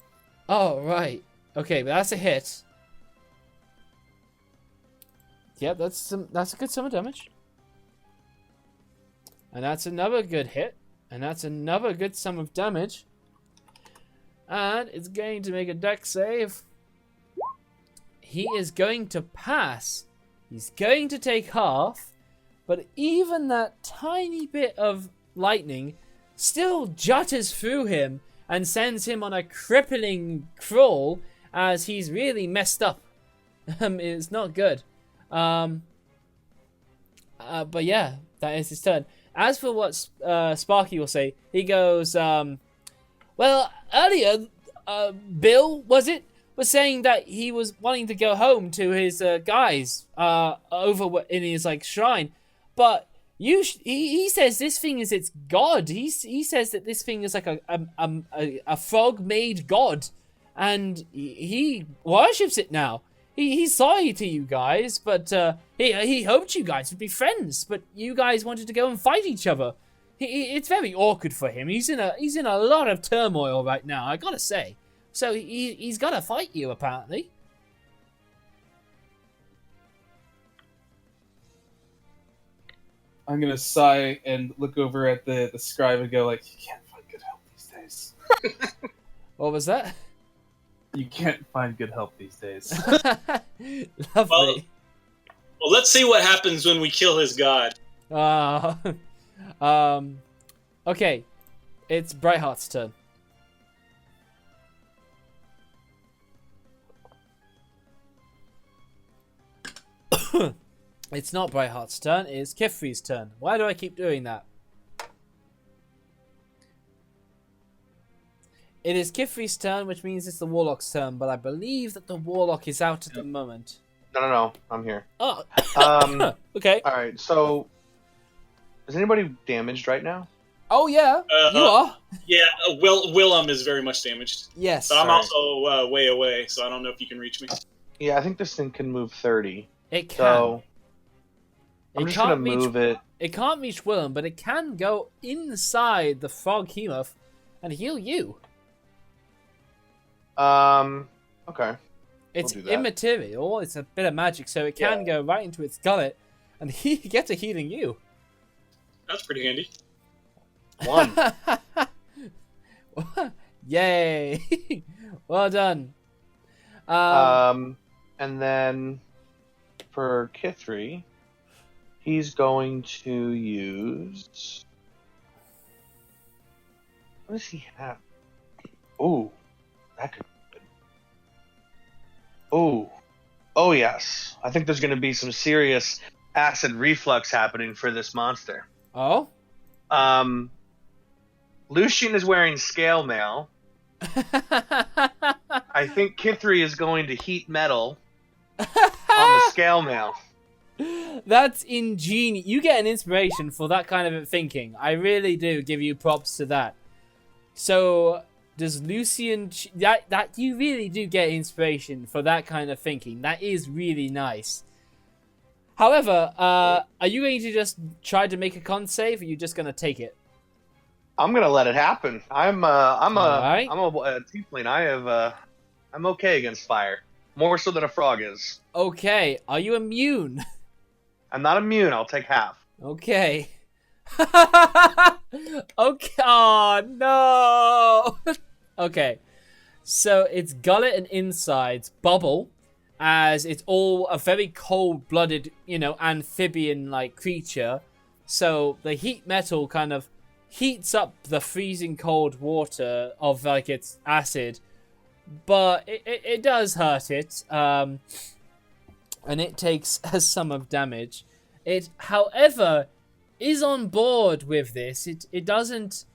Oh, right. Okay, but that's a hit. Yep, that's a good sum of damage. And that's another good hit. And that's another good sum of damage. And it's going to make a dex save. He is going to pass. He's going to take half. But even that tiny bit of lightning still jutters through him and sends him on a crippling crawl as he's really messed up. It's not good. But yeah, that is his turn. As for what Sparky will say, he goes, well, earlier, Bill, was saying that he was wanting to go home to his guys over in his shrine, but he says this thing is its god. He says that this thing is like a frog-made god, and he worships it now. He's sorry to you guys, but he hoped you guys would be friends, but you guys wanted to go and fight each other. It's very awkward for him. He's in a lot of turmoil right now, I gotta say. So he's gotta fight you, apparently. I'm gonna sigh and look over at the scribe and go like, you can't find good help these days. What was that? You can't find good help these days. Lovely. Well, let's see what happens when we kill his god. Okay. It's Brightheart's turn. It's not Brightheart's turn, it's Kithri's turn. Why do I keep doing that? It is Kithri's turn, which means it's the Warlock's turn, but I believe that the Warlock is out at the moment. No. I'm here. Oh. Okay. All right. So, is anybody damaged right now? Oh, yeah. You are. Yeah, Willem is very much damaged. Yes. But I'm also way away, so I don't know if you can reach me. Yeah, I think this thing can move 30. It can. So, I'm just going to move it. It can't reach Willem, but it can go inside the frog hemoth and heal you. Okay. It's immaterial. It's a bit of magic, so it can go right into its gullet, and he gets a healing you. That's pretty handy. 1. Yay! Well done. And then for Kithri, he's going to use. What does he have? Ooh, that could. Oh yes. I think there's going to be some serious acid reflux happening for this monster. Oh? Lucian is wearing scale mail. I think Kithri is going to heat metal on the scale mail. That's ingenious. You get an inspiration for that kind of thinking. I really do give you props to that. So, does Lucian... that you really do get inspiration for that kind of thinking. That is really nice. However, are you going to just try to make a con save, or are you just going to take it? I'm going to let it happen. I'm a tiefling. I'm okay against fire. More so than a frog is. Okay. Are you immune? I'm not immune. I'll take half. Okay. Okay. Oh, no. Okay. So its gullet and insides bubble as it's all a very cold-blooded, amphibian-like creature. So the heat metal kind of heats up the freezing cold water of its acid, but it does hurt it, and it takes some of damage. It, however, is on board with this. It doesn't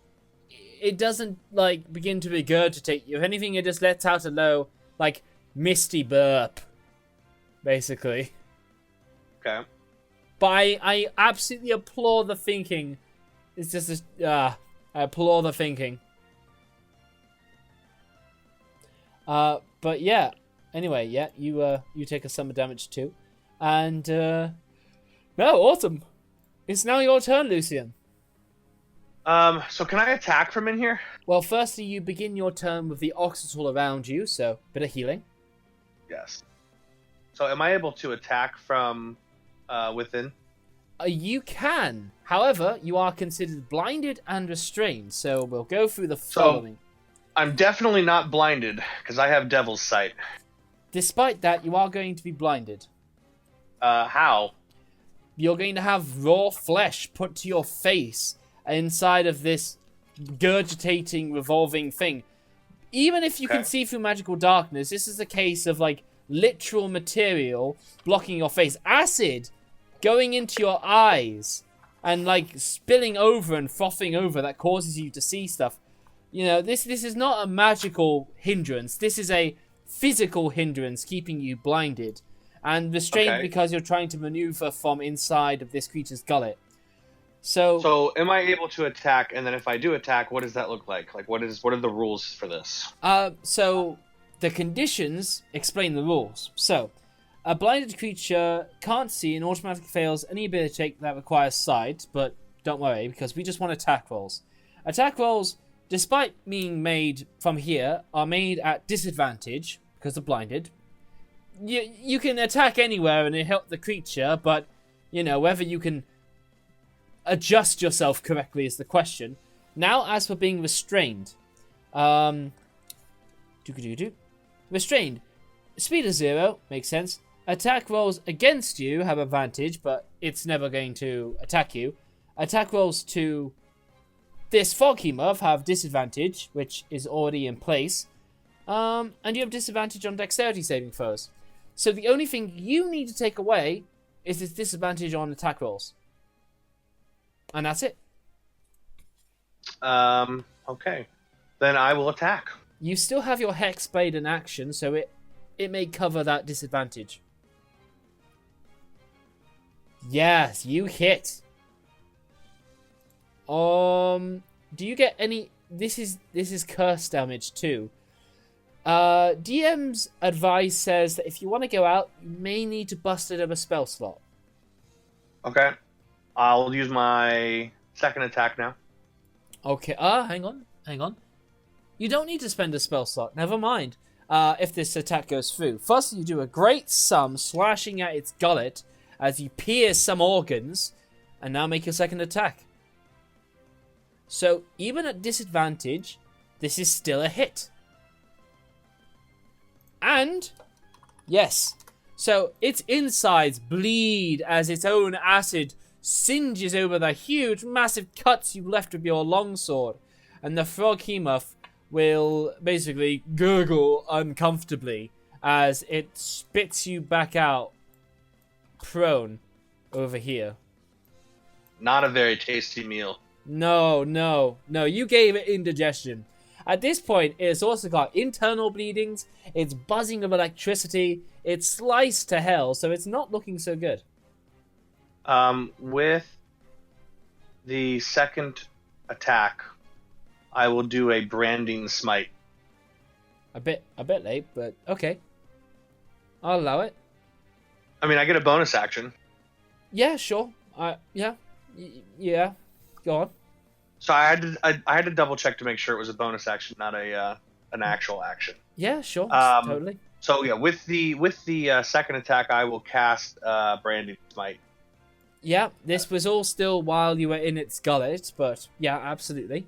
begin to regurgitate you. If anything, it just lets out a low misty burp, basically. Okay. But I absolutely applaud the thinking. It's just I applaud the thinking. But yeah. Anyway, yeah, you take a sum of damage too, and no, awesome. It's now your turn, Lucian. So can I attack from in here? Well, firstly, you begin your turn with the oxys all around you, so bit of healing. Yes. So am I able to attack from within? You can. However, you are considered blinded and restrained, so we'll go through the following. I'm definitely not blinded, because I have Devil's Sight. Despite that, you are going to be blinded. How? You're going to have raw flesh put to your face inside of this gurgitating, revolving thing. Even if you can see through magical darkness, this is a case of, like, literal material blocking your face. Acid going into your eyes and, like, spilling over and frothing over that causes you to see stuff. You know, this is not a magical hindrance. This is a physical hindrance keeping you blinded and restrained because you're trying to maneuver from inside of this creature's gullet. So am I able to attack? And then if I do attack, what does that look like? Like, what are the rules for this? So the conditions explain the rules. So a blinded creature can't see and automatically fails any ability check that requires sight, but don't worry because we just want attack rolls. Attack rolls, despite being made from here, are made at disadvantage because they're blinded. You can attack anywhere and it help the creature, but you know whether you can adjust yourself correctly is the question. Now, as for being restrained, restrained, speed of 0 makes sense. Attack rolls against you have advantage, but it's never going to attack you. Attack rolls to this Foghemoth have disadvantage, which is already in place. And you have disadvantage on dexterity saving throws. So the only thing you need to take away is this disadvantage on attack rolls. And that's it. Okay. Then I will attack. You still have your Hexblade in action, so it may cover that disadvantage. Yes, you hit. Do you get any... This is curse damage too. DM's advice says that if you want to go out, you may need to bust it of a spell slot. Okay. I'll use my second attack now. Okay. Hang on. You don't need to spend a spell slot. Never mind. If this attack goes through. First, you do a great sum, slashing at its gullet as you pierce some organs, and now make your second attack. So, even at disadvantage, this is still a hit. And, yes. So, its insides bleed as its own acid singes over the huge, massive cuts you left with your longsword. And the Foghemoth will basically gurgle uncomfortably as it spits you back out prone over here. Not a very tasty meal. No, you gave it indigestion. At this point, it's also got internal bleedings, it's buzzing of electricity, it's sliced to hell, so it's not looking so good. With the second attack, I will do a branding smite. A bit late, but okay. I'll allow it. I mean, I get a bonus action. Yeah, sure. Yeah. Go on. So I had to double check to make sure it was a bonus action, not an actual action. Yeah, sure. Totally. So yeah, with the second attack, I will cast branding smite. Yeah, this was all still while you were in its gullet, but yeah, absolutely.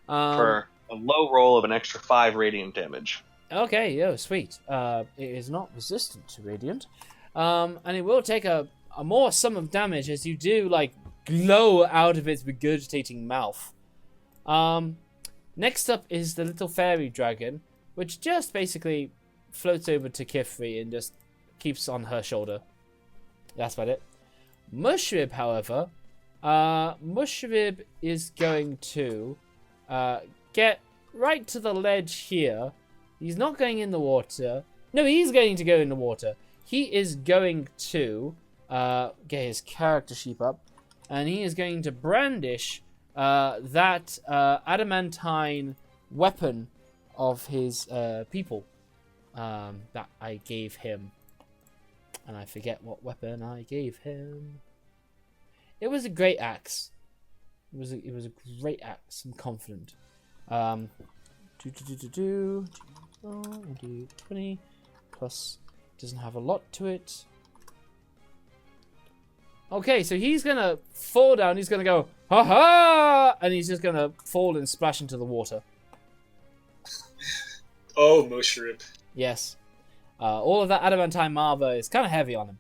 For a low roll of an extra 5 radiant damage. Okay, sweet. It is not resistant to radiant. And it will take a more sum of damage as you do, like, glow out of its regurgitating mouth. Next up is the little fairy dragon, which just basically floats over to Kithri and just keeps on her shoulder. That's about it. Mushrib, however, Mushrib is going to get right to the ledge here. He's not going in the water. No, he's going to go in the water. He is going to get his character sheet up, and he is going to brandish that adamantine weapon of his people that I gave him. And I forget what weapon I gave him. It was a great axe. It was a great axe. I'm confident. Do 20 plus. Doesn't have a lot to it. Okay, so he's gonna fall down. He's gonna go ha ha, and he's just gonna fall and splash into the water. Oh, Mushrib. Yes. All of that adamantine marble is kind of heavy on him.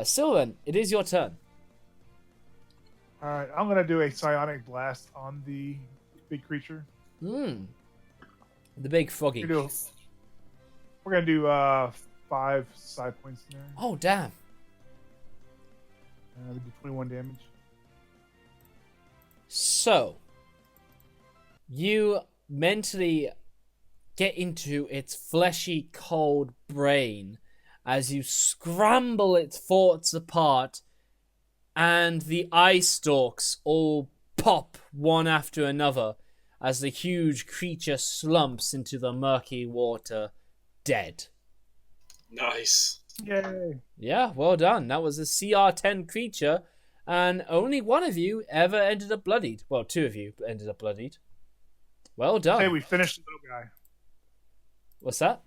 Sylvan, it is your turn. All right, I'm gonna do a psionic blast on the big creature. The big froggy. We're gonna do 5 psi points in there. Oh, damn. We do 21 damage. So, you mentally get into its fleshy, cold brain as you scramble its thoughts apart, and the eye stalks all pop one after another as the huge creature slumps into the murky water, dead. Nice. Yay! Yeah, well done. That was a CR10 creature, and only one of you ever ended up bloodied. Well, 2 of you ended up bloodied. Well done. Hey, we finished the little guy. What's that?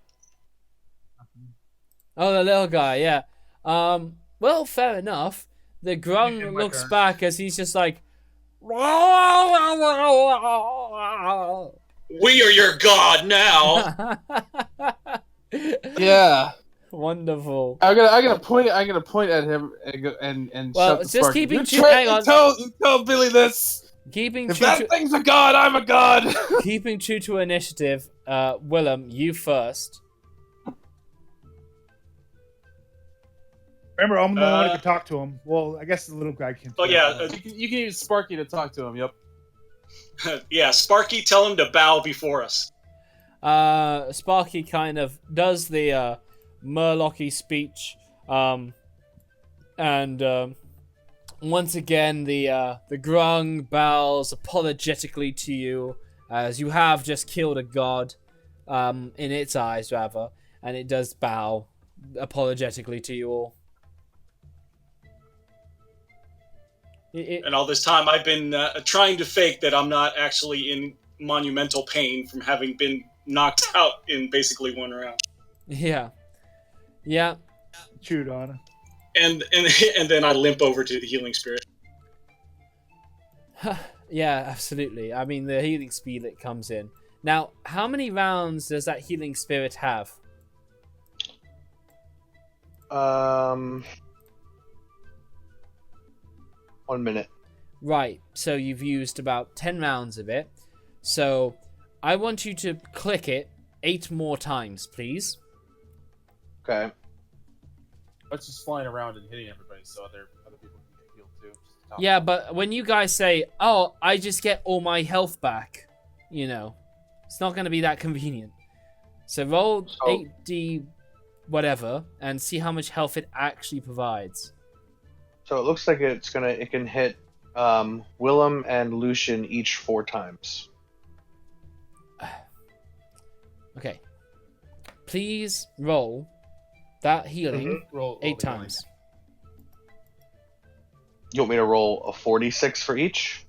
Oh, the little guy, yeah. Well, fair enough. The grung looks turn. back as he's just like... We are your god now. Yeah. Wonderful. I'm gonna point at him and Well, shout it's to just Sparky. keeping You two- tra- hang on. You tell Billy this. Keeping If true that to, thing's a god, I'm a god. keeping true to initiative, Willem, you first. Remember, I'm the one who can talk to him. Well, I guess the little guy can. Oh, yeah. You can use Sparky to talk to him. Yep. Yeah, Sparky, tell him to bow before us. Sparky kind of does the Murlocky speech, and once again the grung bows apologetically to you, as you have just killed a god, in its eyes rather, and it does bow apologetically to you all. And all this time, I've been trying to fake that I'm not actually in monumental pain from having been knocked out in basically one round. Yeah. Chewed on. And then I limp over to the healing spirit. Yeah, absolutely. I mean, the healing spirit comes in. Now, how many rounds does that healing spirit have? 1 minute. Right, so you've used about 10 rounds of it. So, I want you to click it 8 more times, please. Okay. It's just flying around and hitting everybody, so other people can get healed too. Yeah, but when you guys say, oh, I just get all my health back, you know, it's not going to be that convenient. So roll 8d whatever and see how much health it actually provides. So it looks like it can hit Willem and Lucian each 4 times. Okay. Please roll that healing Roll 8 the healing. times. You want me to roll a 46 for each?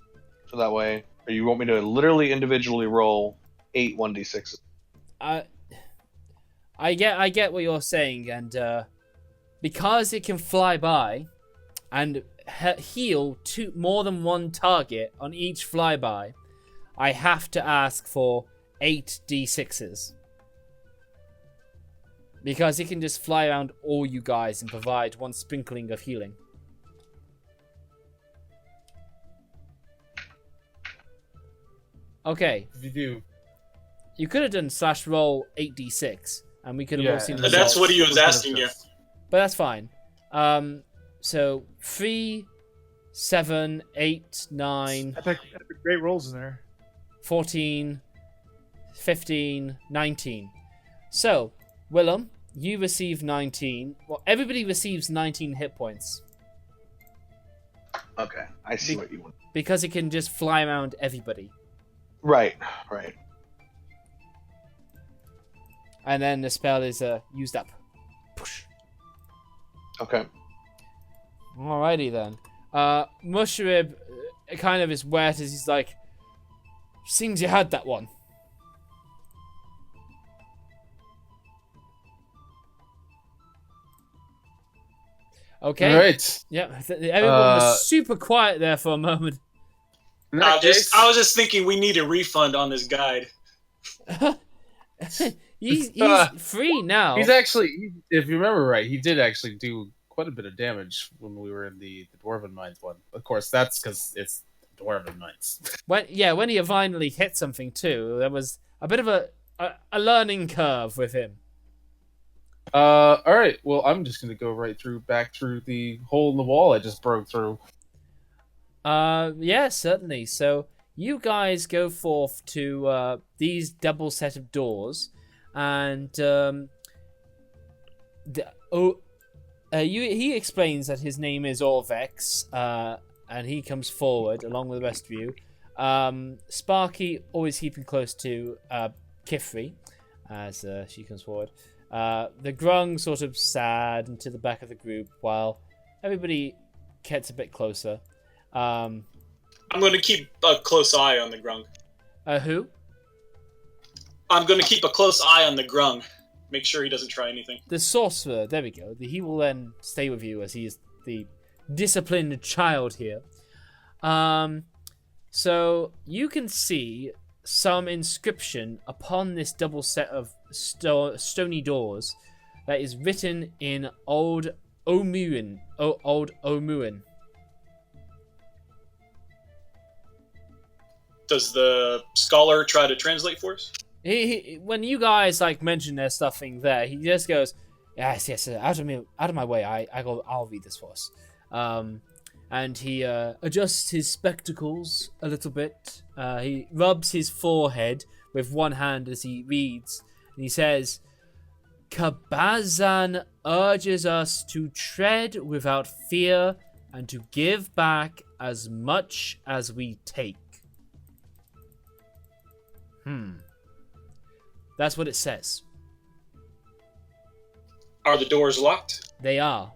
So that way, or you want me to literally individually roll 8 1d6s? I get what you're saying, and because it can fly by and heal more than one target on each flyby, I have to ask for 8 d6s. Because it can just fly around all you guys and provide one sprinkling of healing. Okay. If you do. You could have done /roll 8d6, and we could have all seen the That's results. what he was asking you. But that's fine. So 3, 7, 8, 9, Epic great rolls in there. 14, 15, 19. So, Willem, you receive 19. Well, everybody receives 19 hit points. Okay, I see what you want. Because it can just fly around everybody. Right. And then the spell is used up. Push. Okay. Alrighty then. Mushrib, kind of is wet as he's like, seems you had that one. Okay. All right. Yeah, everyone was super quiet there for a moment. In that case, I was just thinking we need a refund on this guide. he's free now. he's actually, if you remember right, he did actually do quite a bit of damage when we were in the Dwarven Mines one. Of course, that's because it's Dwarven Mines. When he finally hit something too, there was a bit of a learning curve with him. All right. Well, I'm just gonna go back through the hole in the wall I just broke through. Yeah, certainly. So you guys go forth to these double set of doors, and he explains that his name is Orvex, and he comes forward along with the rest of you. Sparky always keeping close to Kifri as she comes forward. The Grung sort of sad and to the back of the group, while everybody gets a bit closer. I'm going to keep a close eye on the Grung. Who? I'm going to keep a close eye on the Grung. Make sure he doesn't try anything. The sorcerer, there we go. He will then stay with you as he is the disciplined child here. So you can see some inscription upon this double set of stony doors that is written in Old Omuan. Old Omuan. Does the scholar try to translate for us? He when you guys like mention there's stuffing there, he just goes, yes, out of my way. I'll read this for us. And he adjusts his spectacles a little bit. He rubs his forehead with one hand as he reads, and he says, Kabazan urges us to tread without fear and to give back as much as we take. That's what it says. Are the doors locked? They are.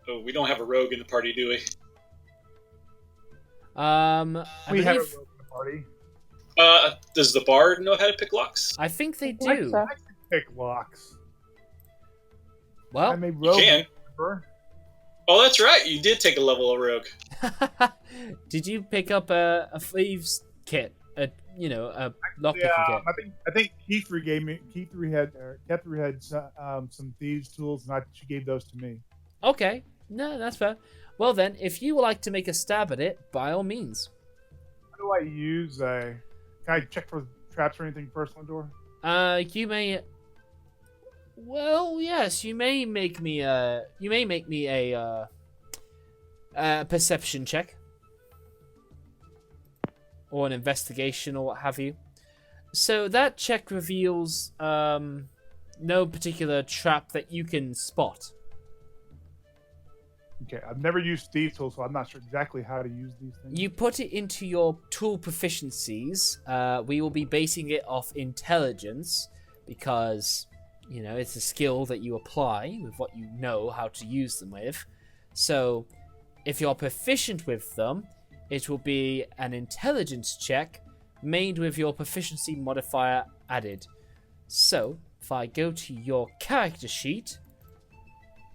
Oh, we don't have a rogue in the party, do we? I We have a believe, rope in the party. Does the bard know how to pick locks? I think they Like do. so. Pick locks. I Well, made You rope. can. Remember? Oh, that's right. You did take a level of rogue. did you pick up a thieves kit? A lockpicking Yeah, kit? I think Kefri gave me. Kefri had some thieves tools, and she gave those to me. Okay, no, that's fair. Well then, if you would like to make a stab at it, by all means. How do I use a? Can I check for traps or anything first on the door? You may. Well, yes, you may make me a perception check, or an investigation, or what have you. So that check reveals no particular trap that you can spot. Okay, I've never used thieves tools, so I'm not sure exactly how to use these things. You put it into your tool proficiencies. We will be basing it off intelligence because, it's a skill that you apply with what you know how to use them with. So, if you're proficient with them, it will be an intelligence check made with your proficiency modifier added. So, if I go to your character sheet,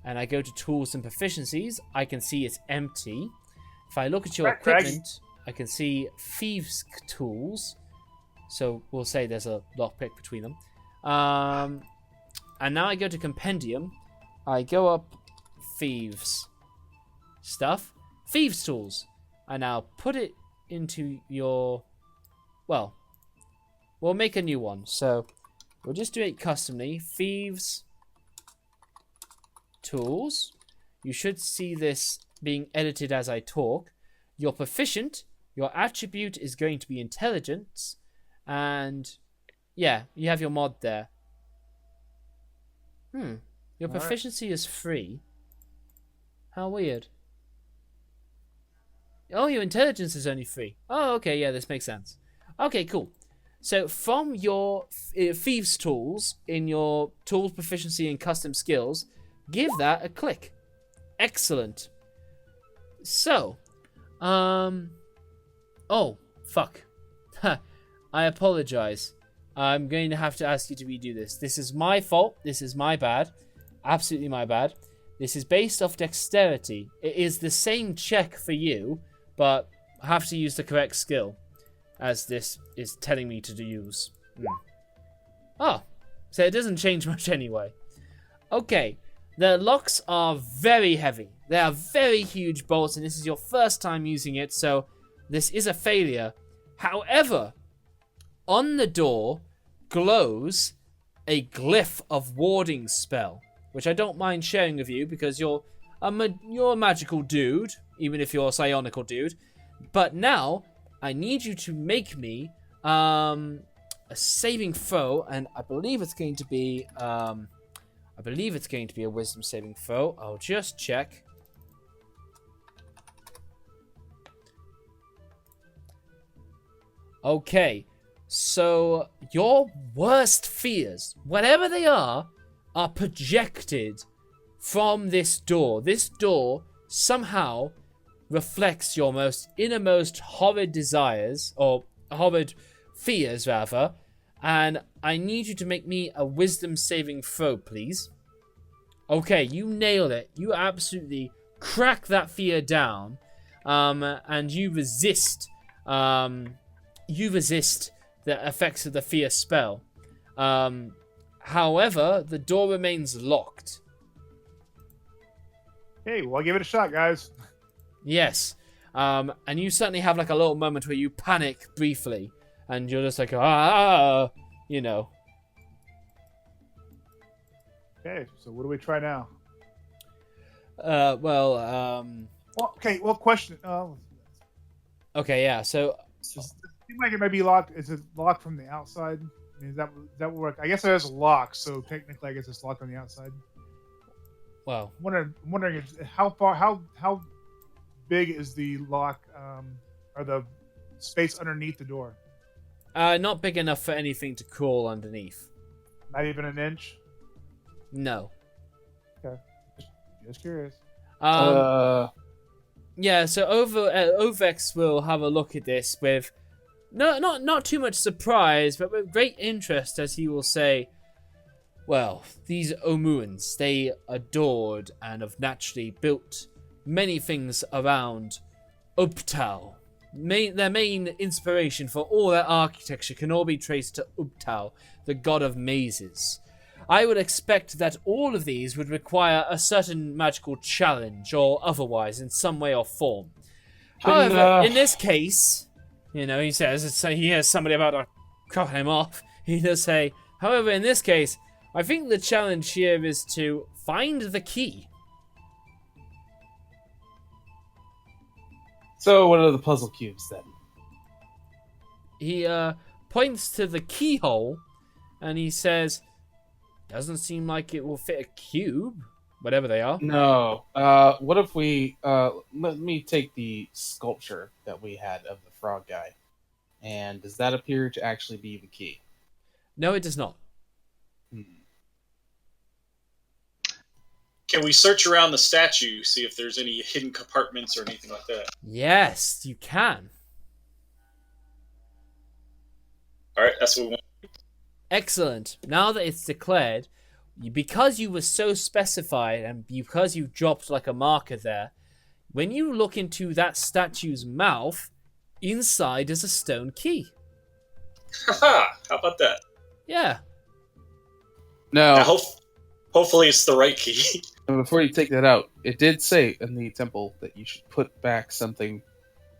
and I go to tools and proficiencies, I can see it's empty. If I look at your equipment, I can see thieves tools. So we'll say there's a lockpick between them. And now I go to compendium. I go up thieves stuff. Thieves tools. I now put it into your... Well, we'll make a new one. So we'll just do it customly. Thieves... tools. You should see this being edited as I talk. You're proficient. Your attribute is going to be intelligence. And yeah, you have your mod there. Your proficiency is 3. How weird. Oh, your intelligence is only 3. Oh, okay, yeah, this makes sense. Okay, cool. So from your thieves tools in your tools proficiency and custom skills, give that a click. Excellent. So, oh, fuck. I apologize. I'm going to have to ask you to redo this. This is my fault. This is my bad. Absolutely my bad. This is based off dexterity. It is the same check for you, but I have to use the correct skill, as this is telling me to use. Oh, so it doesn't change much anyway. Okay, the locks are very heavy. They are very huge bolts, and this is your first time using it, so this is a failure. However, on the door glows a glyph of warding spell, which I don't mind sharing with you because you're a magical dude, even if you're a psionical dude. But now I need you to make me a saving throw, and I believe it's going to be a wisdom saving throw. I'll just check. Okay, so your worst fears, whatever they are projected from this door. This door somehow reflects your most innermost horrid desires, or horrid fears rather, and I need you to make me a wisdom saving throw, please. Okay, you nailed it. You absolutely crack that fear down, and you resist the effects of the fear spell. However, the door remains locked. Hey, well, I'll give it a shot, guys. Yes. And you certainly have like a little moment where you panic briefly, and you're just like, you know. Okay, so what do we try now? Okay, question. Okay, yeah, so... It seems like it might be locked. Is it locked from the outside? I mean, that would work? I guess it has a lock, so technically I guess it's locked on the outside. Well... I'm wondering how big is the lock, or the space underneath the door? Not big enough for anything to crawl underneath. Not even an inch? No. Okay. Just curious. Yeah, so Ovex will have a look at this with not too much surprise, but with great interest, as he will say, well, these Omuans, they adored and have naturally built many things around Ubtal. Their main inspiration for all their architecture can all be traced to Ubtal, the god of mazes. I would expect that all of these would require a certain magical challenge or otherwise in some way or form. However, in this case, he says, he hears somebody about to cut him off. He does say, however, in this case, I think the challenge here is to find the key. So, what are the puzzle cubes then? He points to the keyhole, and he says, doesn't seem like it will fit a cube, whatever they are. No. What if we... let me take the sculpture that we had of the frog guy. And does that appear to actually be the key? No, it does not. Can we search around the statue, see if there's any hidden compartments or anything like that? Yes, you can. Alright, that's what we want. Excellent. Now that it's declared, because you were so specified and because you dropped like a marker there, when you look into that statue's mouth, inside is a stone key. Haha! How about that? Yeah. No. Now, hopefully it's the right key. And before you take that out, it did say in the temple that you should put back something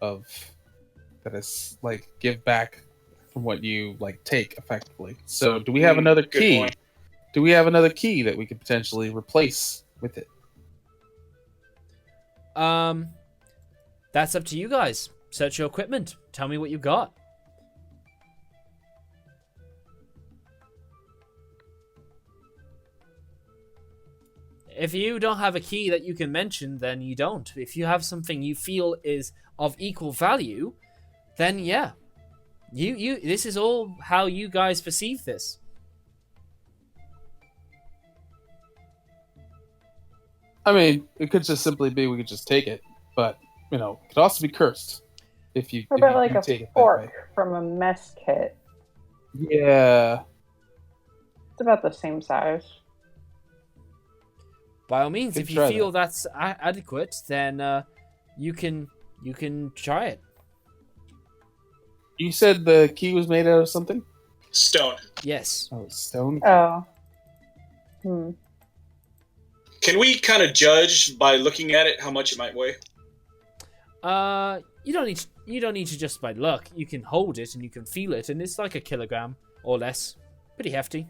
that is, give back from what you, take, effectively. So, do we have another key? Point. Do we have another key that we could potentially replace with it? That's up to you guys. Search your equipment. Tell me what you got. If you don't have a key that you can mention, then you don't. If you have something you feel is of equal value, then yeah. This is all how you guys perceive this. I mean, it could just simply be we could just take it, but it could also be cursed if you What about like do a take it that way. fork from a mess kit? Yeah. It's about the same size. By all means, Could if you try feel that's adequate, then you can try it. You said the key was made out of something? Stone. Yes. Oh, stone. Oh. Can we kind of judge by looking at it how much it might weigh? You don't need to just by luck. You can hold it and you can feel it, and it's like a kilogram or less. Pretty hefty.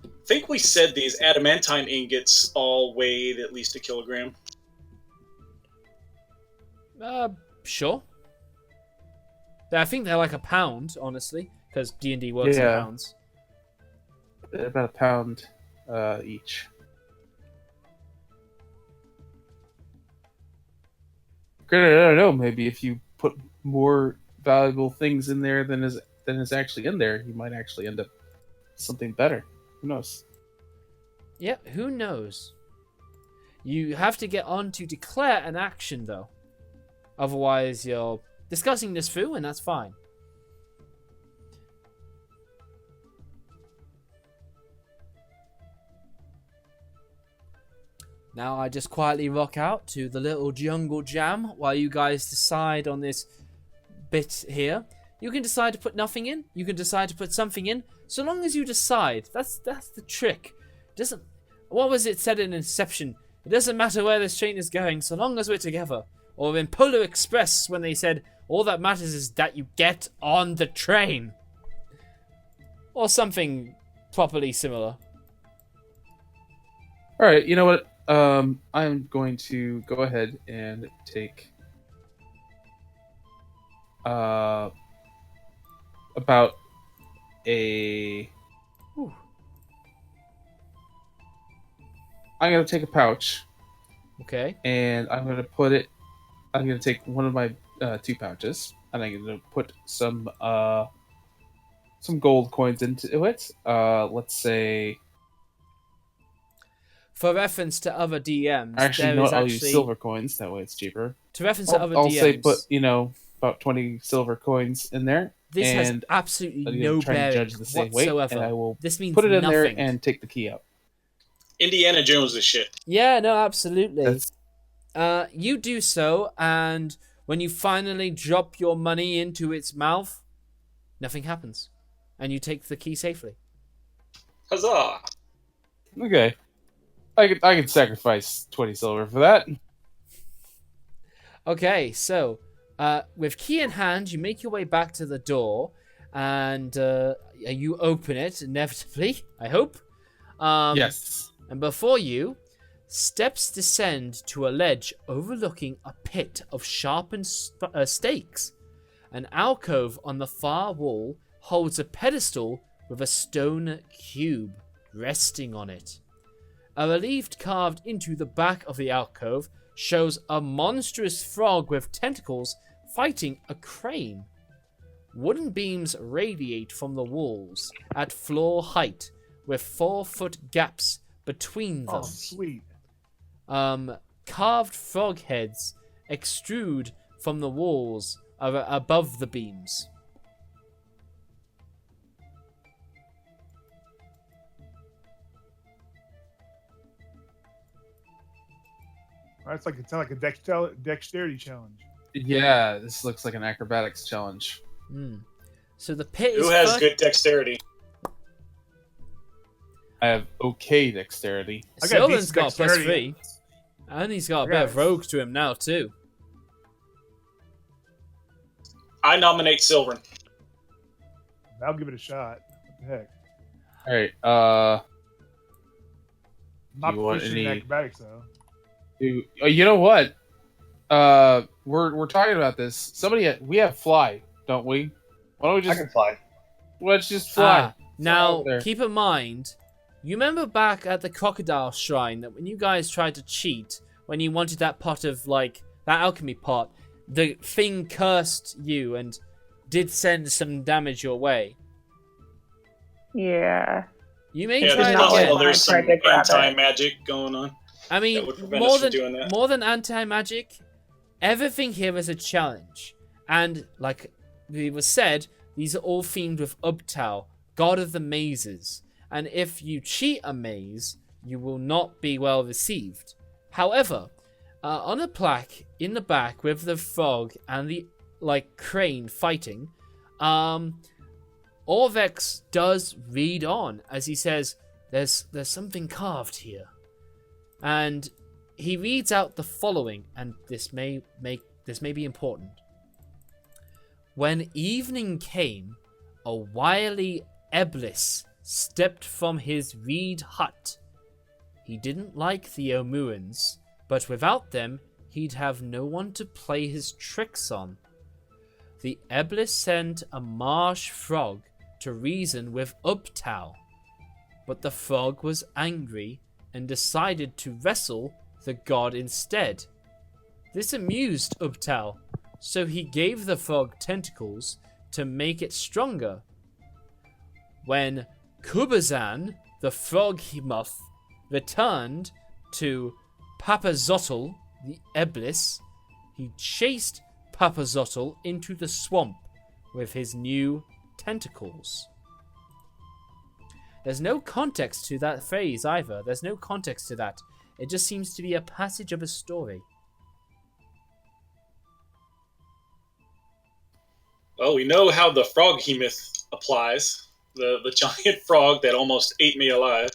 I think we said these adamantine ingots all weighed at least a kilogram. Sure. I think they're like a pound, honestly, because D&D works in pounds. About a pound each. Granted, I don't know. Maybe if you put more valuable things in there than is actually in there, you might actually end up with something better. Who knows? Yeah, who knows? You have to get on to declare an action, though. Otherwise, you're discussing this through, and that's fine. Now I just quietly rock out to the little jungle jam while you guys decide on this bit here. You can decide to put nothing in. You can decide to put something in. So long as you decide. That's the trick. What was it said in Inception? It doesn't matter where this train is going so long as we're together. Or in Polar Express when they said, all that matters is that you get on the train. Or something properly similar. Alright, you know what? I'm going to go ahead and take about a... Whew. I'm going to take a pouch. Okay. And I'm going to take one of my 2 pouches, and I'm going to put some gold coins into it. Let's say... For reference to other DMs, I'll use silver coins. That way it's cheaper. To reference to other I'll DMs, say put about 20 silver coins in there. This has and absolutely I'm no try and bearing judge the same weight, whatsoever. and I will this means put it in nothing. there and take the key out. Indiana Jones this shit. Yeah, no, absolutely. That's... You do so, and when you finally drop your money into its mouth, nothing happens, and you take the key safely. Huzzah! Okay. I could sacrifice 20 silver for that. Okay, so with key in hand, you make your way back to the door, and you open it inevitably. I hope. Yes. And before you, steps descend to a ledge overlooking a pit of sharpened stakes. An alcove on the far wall holds a pedestal with a stone cube resting on it. A relief carved into the back of the alcove shows a monstrous frog with tentacles fighting a crane. Wooden beams radiate from the walls at floor height with 4-foot gaps between them. Oh, sweet. Carved frog heads extrude from the walls above the beams. It's like a dexterity challenge. Yeah, this looks like an acrobatics challenge. So the pit is... Who has good dexterity? I have okay dexterity. Sylvan's got +3. And he's got a bit of rogue to him now, too. I nominate Sylvan. I'll give it a shot. What the heck? Alright, Not you want proficient in any- acrobatics, though. you know what? We're talking about this. We have fly, don't we? Why don't we I just can fly. let's just fly? Now, out there. keep in mind, you remember back at the crocodile shrine that when you guys tried to cheat, when you wanted that pot of, that alchemy pot, the thing cursed you and did send some damage your way. Yeah. You may Yeah, try there's it not possible like again. there's I tried some to grab it. anti-magic going on. I That mean, would prevent us from doing that. more than anti-magic, everything here is a challenge. And, like it was said, these are all themed with Ubtao, god of the mazes. And if you cheat a maze, you will not be well received. However, on a plaque in the back with the frog and the, crane fighting, Orvex does read on as he says, there's something carved here. And he reads out the following, and this may be important. When evening came, a wily Eblis stepped from his reed hut. He didn't like the Omuans, but without them, he'd have no one to play his tricks on. The Eblis sent a marsh frog to reason with Ubtao, but the frog was angry and decided to wrestle the god instead. This amused Ubtao, so he gave the frog tentacles to make it stronger. When Kubazan, the frog muff, returned to Papazotl, the Eblis, he chased Papazotl into the swamp with his new tentacles. There's no context to that phrase either. There's no context to that. It just seems to be a passage of a story. Well, we know how the frog myth applies. The giant frog that almost ate me alive.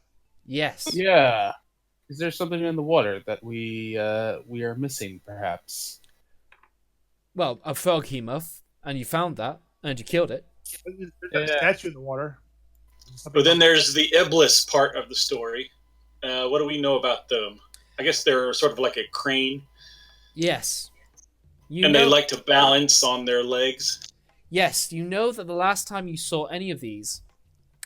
Yes. Yeah. Is there something in the water that we are missing, perhaps? Well, a frog muff, and you found that, and you killed it. There's a statue in the water. But then there's the Iblis part of the story. What do we know about them? I guess they're sort of like a crane. Yes. They like to balance on their legs. Yes, you know that the last time you saw any of these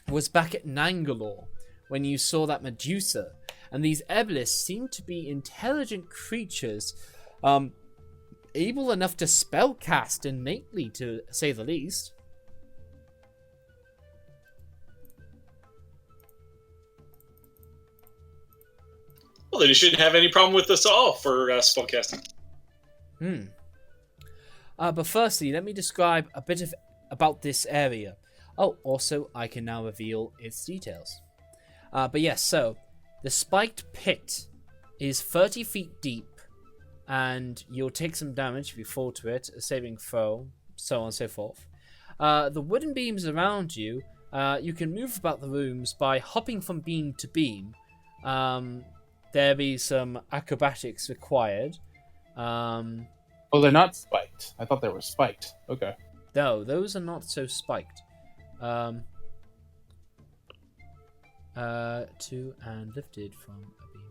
was back at Nangalore, when you saw that Medusa. And these Eblis seem to be intelligent creatures, able enough to spellcast innately, to say the least. Well, then you shouldn't have any problem with us all for spellcasting. But firstly, let me describe a bit about this area. Oh, also, I can now reveal its details. But yes, so the spiked pit is 30 feet deep, and you'll take some damage if you fall to it, a saving throw, so on and so forth. The wooden beams around you, you can move about the rooms by hopping from beam to beam. There be some acrobatics required. Oh, they're not spiked. I thought they were spiked. Okay. No, those are not so spiked. To and lifted from a beam.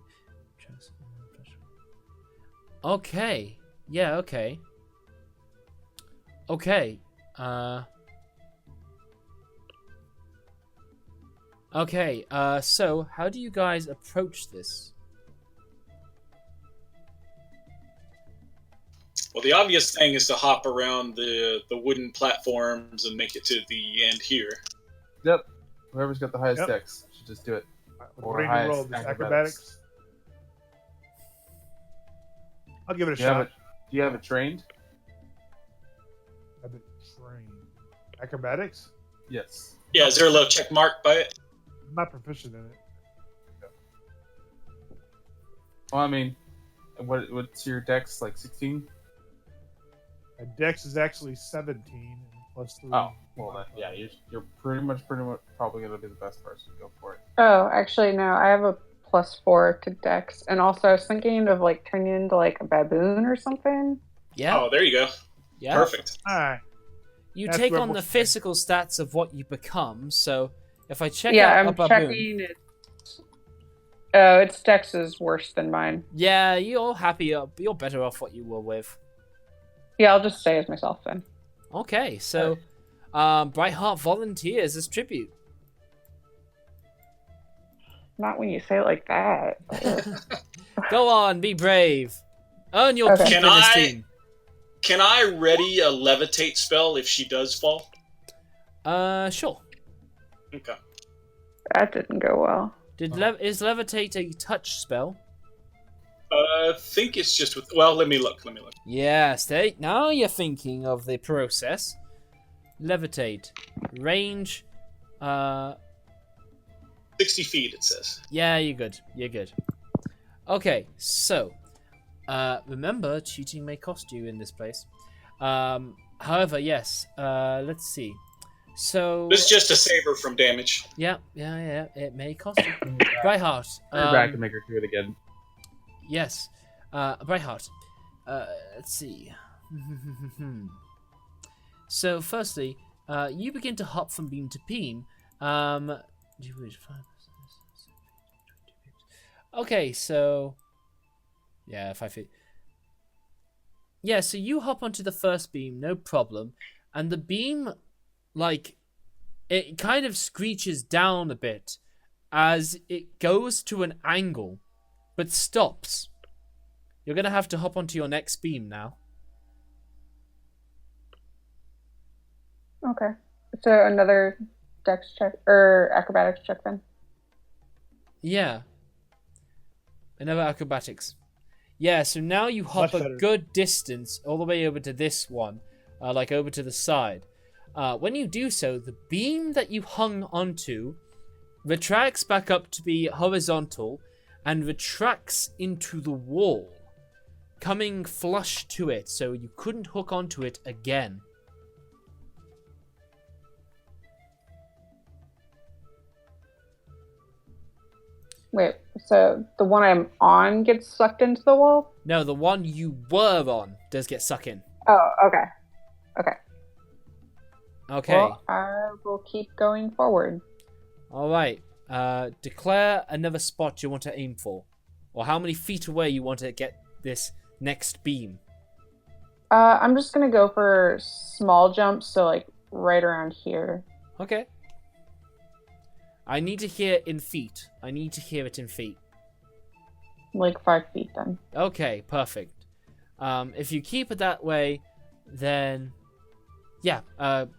Okay. Yeah, okay. Okay. Okay, so how do you guys approach this? Well, the obvious thing is to hop around the wooden platforms and make it to the end here. Yep. Whoever's got the highest Yep. dex should just do it. Or Ready to highest roll this acrobatics. acrobatics. I'll give it a Do you have shot. it? Do you have it trained? I've been trained. Acrobatics? Yes. Yeah, is there a little check mark by it? I'm not proficient in it. Well, I mean, what's your dex? Like 16? My dex is actually 17 and plus 3. Oh, well then, yeah, you're pretty much probably gonna be the best person. Go for it. Oh, actually, no. I have a +4 to Dex, and also I was thinking of turning into a baboon or something. Yeah. Oh, there you go. Yeah. Perfect. Alright. You That's take what on we're the saying. physical stats of what you become. So if I check Yeah, out I'm a baboon, checking it. Oh, its Dex is worse than mine. yeah, you're happier. You're better off what you were with. Yeah, I'll just stay as myself then. Okay, so Brightheart volunteers as tribute. Not when you say it like that. Go on, be brave. Earn your Okay. keep in this team. Can I ready a levitate spell if she does fall? Sure. Okay. That didn't go well. Is levitate a touch spell? I think it's just with. Well, let me look. Yes, now you're thinking of the process. Levitate. Range. 60 feet, it says. Yeah, you're good. Okay, so. Remember, cheating may cost you in this place. However, yes. Let's see. So. This is just to save her from damage. Yeah. It may cost you. Brightheart. We're back to make her do it again. Yes. Brightheart. Let's see. So, firstly, you begin to hop from beam to beam. Okay, so... Yeah, 5 feet. Yeah, so you hop onto the first beam, no problem. And the beam, like, it kind of screeches down a bit as it goes to an angle, but stops. You're going to have to hop onto your next beam now. Okay. So another dex check or acrobatics check then. Yeah. Another acrobatics. Yeah, so now you hop Much a better. good distance all the way over to this one, like over to the side. When you do so, the beam that you hung onto retracts back up to be horizontal and retracts into the wall, coming flush to it, so you couldn't hook onto it again. Wait, so the one I'm on gets sucked into the wall? No, the one you were on does get sucked in. Oh, okay. Okay. Okay. Well, I will keep going forward. All right. Declare another spot you want to aim for, or how many feet away you want to get this next beam. I'm just gonna go for small jumps, so like right around here. Okay. I need to hear it in feet. Like 5 feet then. Okay, perfect. If you keep it that way, then yeah.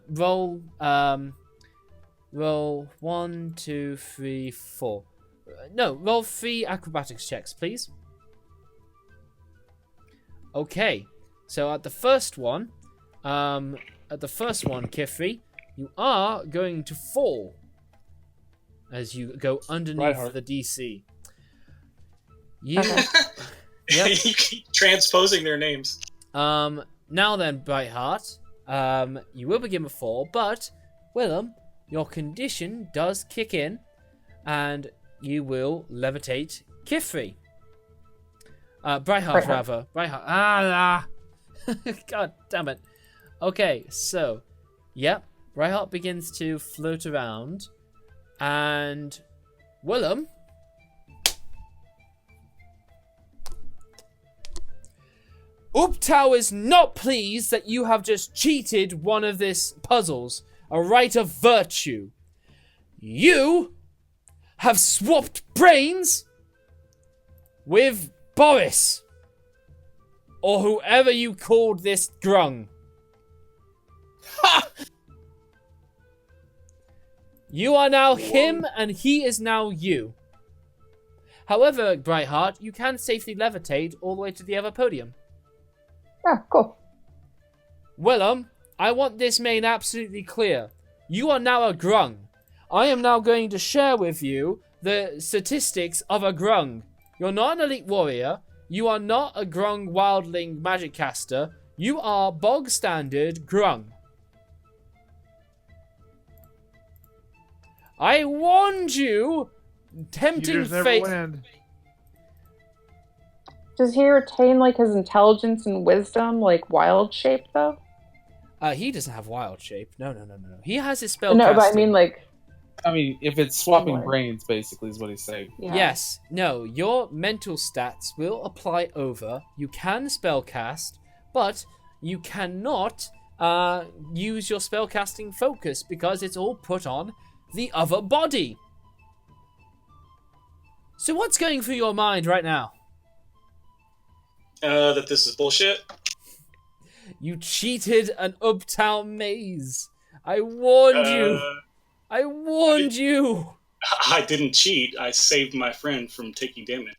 Roll 1, 2, 3, 4. No, roll 3 acrobatics checks, please. Okay. So at the first one, Kifri, you are going to fall as you go underneath Right, the DC. You, Okay. Yep. You keep transposing their names. Now then, Brightheart, you will begin with 4, but Willem, your condition does kick in, and you will levitate Kifri. Brightheart, rather. Brightheart. God damn it. Okay, so, yep, Brightheart begins to float around, and Willem. Uptau is not pleased that you have just cheated one of this puzzles, a rite of virtue. You have swapped brains with Boris, or whoever you called this grung. Ha! You are now him, and he is now you. However, Brightheart, you can safely levitate all the way to the other podium. Yeah, cool. Willem, I want this made absolutely clear. You are now a grung. I am now going to share with you the statistics of a grung. You're not an elite warrior. You are not a grung wildling magic caster. You are bog standard grung. I warned you, tempting Cheaters never fate. win. Does he retain like his intelligence and wisdom like wild shape though? He doesn't have wild shape. No. He has his spell. No, but I mean like. I mean, if it's swapping Right. brains, basically, is what he's saying. Yeah. Yes. No. Your mental stats will apply over. You can spellcast, but you cannot use your spellcasting focus because it's all put on the other body. So what's going through your mind right now? That this is bullshit. You cheated an uptown maze. I warned you. I warned you. I didn't cheat. I saved my friend from taking damage.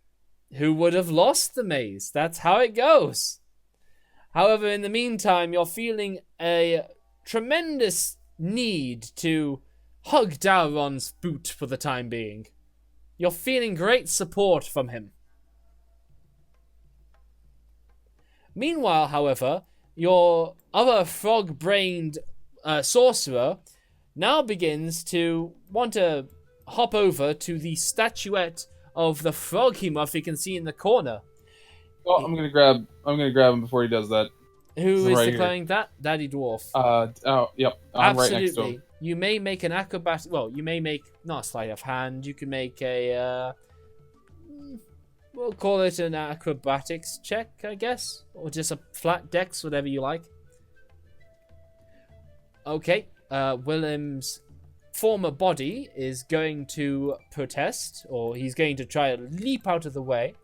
Who would have lost the maze? That's how it goes. However, in the meantime, you're feeling a tremendous need to hug Dauron's boot for the time being. You're feeling great support from him. Meanwhile, however, your other frog-brained sorcerer now begins to want to hop over to the statuette of the froghemoth you can see in the corner. Well, I'm gonna grab him before he does that. Who is right declaring that? Daddy Dwarf. Yep. I'm Absolutely. right next to him. You may make an acrobat. Well, you may make not a sleight of hand. You can make a. We'll call it an acrobatics check, I guess, or just a flat dex, whatever you like. Okay. Willem's former body is going to protest, or he's going to try to leap out of the way.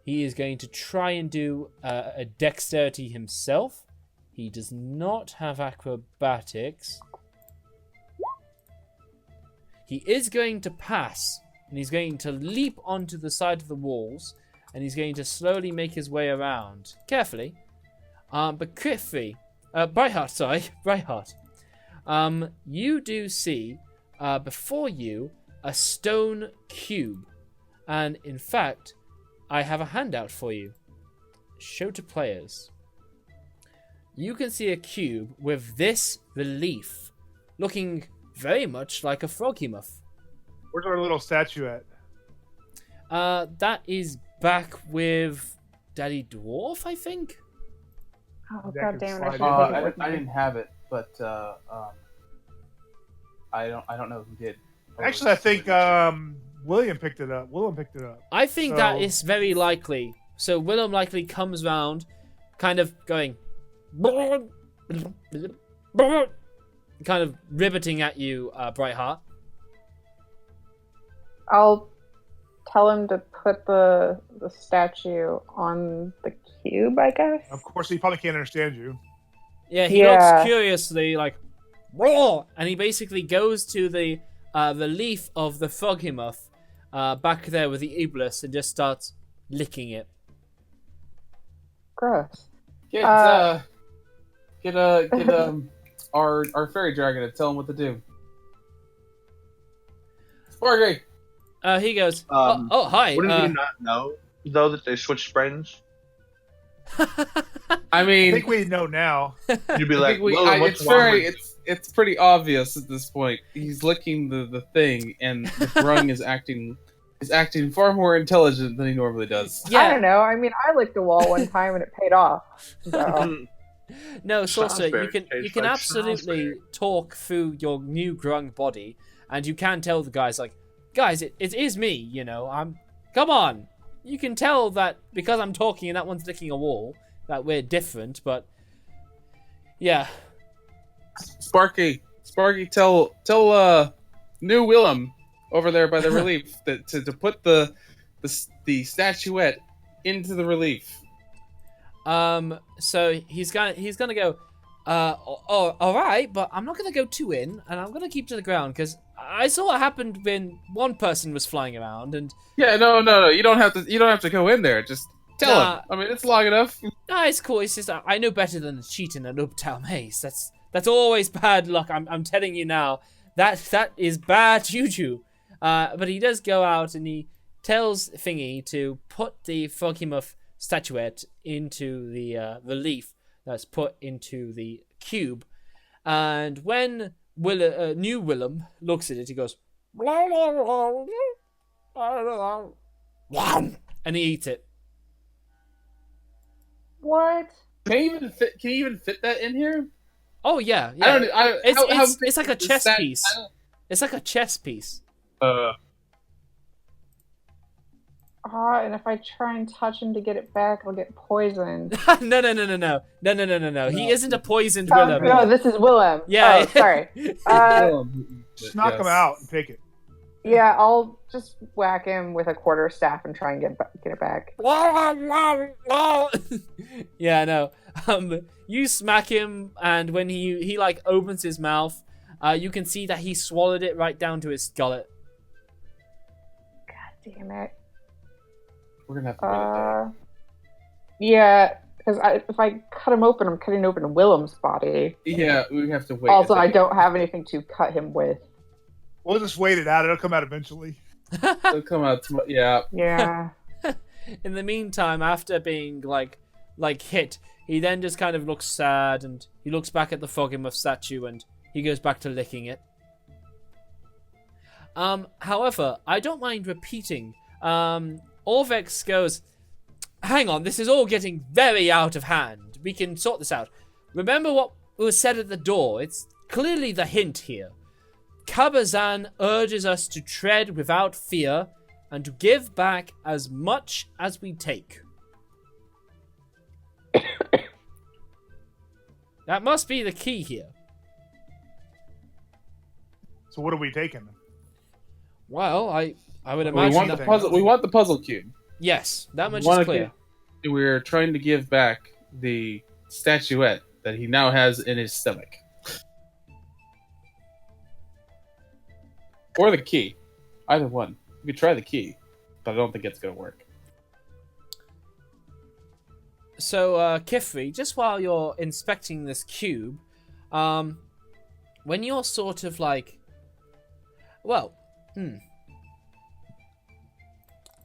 He is going to try and do a dexterity himself. He does not have acrobatics. He is going to pass, and he's going to leap onto the side of the walls, and he's going to slowly make his way around. Carefully. But Brightheart, you do see before you a stone cube. And in fact, I have a handout for you. Show to players. You can see a cube with this relief, looking very much like a froghemoth. Where's our little statuette? That is back with Daddy Dwarf, I think. Oh, That god could damn it. I slide should in. have taken it with I me. didn't have it, but I don't know who did. Actually, I think William picked it up. I think that So- is very likely. So Willem likely comes round, kind of going, kind of riveting at you, Brightheart. I'll tell him to put the statue on the cube, I guess. Of course, he probably can't understand you. Yeah, he Yeah. looks curiously like, "Roar!" And he basically goes to the relief of the froghemoth back there with the iblis and just starts licking it. Gross. Get our fairy dragon to tell him what to do. Sparky! He goes, Um, oh, hi. Wouldn't you not know, though, that they switched brains? I I mean, think we know now. You'd be I like, think we, "Whoa, I, what's it's wrong very, with it's pretty obvious at this point. He's licking the thing, and the grung is acting far more intelligent than he normally does. I Yeah, don't know. I mean, I licked a wall one time and it paid off. So. you?" no, Sorcerer, you Salisbury can tastes like like absolutely Salisbury. talk through your new grung body, and you can tell the guys like, guys, it is me. You know, come on. You can tell that because I'm talking and that one's licking a wall that we're different, but yeah. Sparky, tell new Willem over there by the relief that to put the statuette into the relief. So he's gonna go. All right, but I'm not gonna go too in, and I'm gonna keep to the ground because I saw what happened when one person was flying around, and Yeah, no. You don't have to go in there. Just tell Nah. him. I mean, it's long enough. it's cool. It's just I know better than cheating an uptown maze. That's always bad luck. I'm telling you now. That is bad juju. But he does go out and he tells Thingy to put the froghemoth statuette into the relief that's put into the cube. And when new Willem looks at it, he goes, and he eats it. What? Can you even fit that in here? Oh yeah. It's like a chess piece. It's like a chess piece. And if I try and touch him to get it back, I'll get poisoned. No. He isn't a poisoned Oh, Willem. no, this is Willem. Yeah. Oh, sorry. Just knock him out and take it. Yeah, I'll just whack him with a quarterstaff and try and get it back. Yeah, no. You smack him, and when he like opens his mouth, you can see that he swallowed it right down to his gullet. God damn it. We're gonna have to wait a day. Yeah, because if I cut him open, I'm cutting open Willem's body. Yeah, we have to wait. Also, I don't have anything to cut him with. We'll just wait it out. It'll come out eventually. It'll come out tomorrow. Yeah. Yeah. In the meantime, after being like hit, he then just kind of looks sad, and he looks back at the Fogamuff statue, and he goes back to licking it. However, I don't mind repeating. Orvex goes, hang on, this is all getting very out of hand. We can sort this out. Remember what was said at the door? It's clearly the hint here. Kabazan urges us to tread without fear and to give back as much as we take. That must be the key here. So what are we taking? Well, I would We imagine want that... the puzzle. We want the puzzle cube. Yes, that much is clear. We're trying to give back the statuette that he now has in his stomach, or the key. Either one. We could try the key, but I don't think it's gonna work. So, Kifri, just while you're inspecting this cube, when you're sort of like... Well,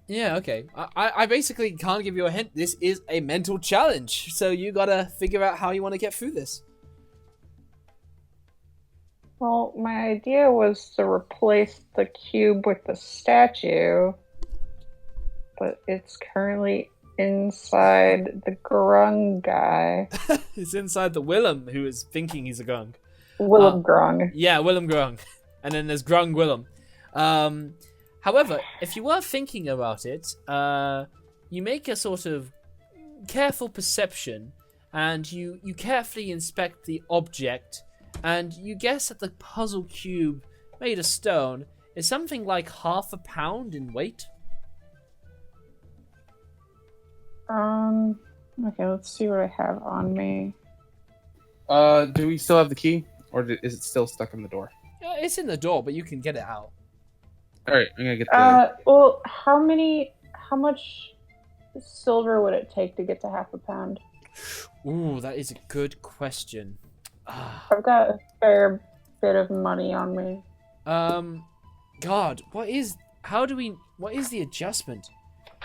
Yeah, okay. I basically can't give you a hint. This is a mental challenge, so you gotta figure out how you want to get through this. Well, my idea was to replace the cube with the statue, but it's currently inside the grung guy. It's inside the Willem, who is thinking he's a grung. Willem Grung. Yeah, Willem Grung. And then there's Grung Willem. However, if you were thinking about it, you make a sort of careful perception, and you carefully inspect the object, and you guess that the puzzle cube made of stone is something like 1/2 pound in weight. Okay, let's see what I have on me. Do we still have the key, or is it still stuck in the door? It's in the door, but you can get it out. All right, I'm gonna get the. Well, how much silver would it take to get to 1/2 pound? Ooh, that is a good question. I've got a fair bit of money on me. God, what is the adjustment?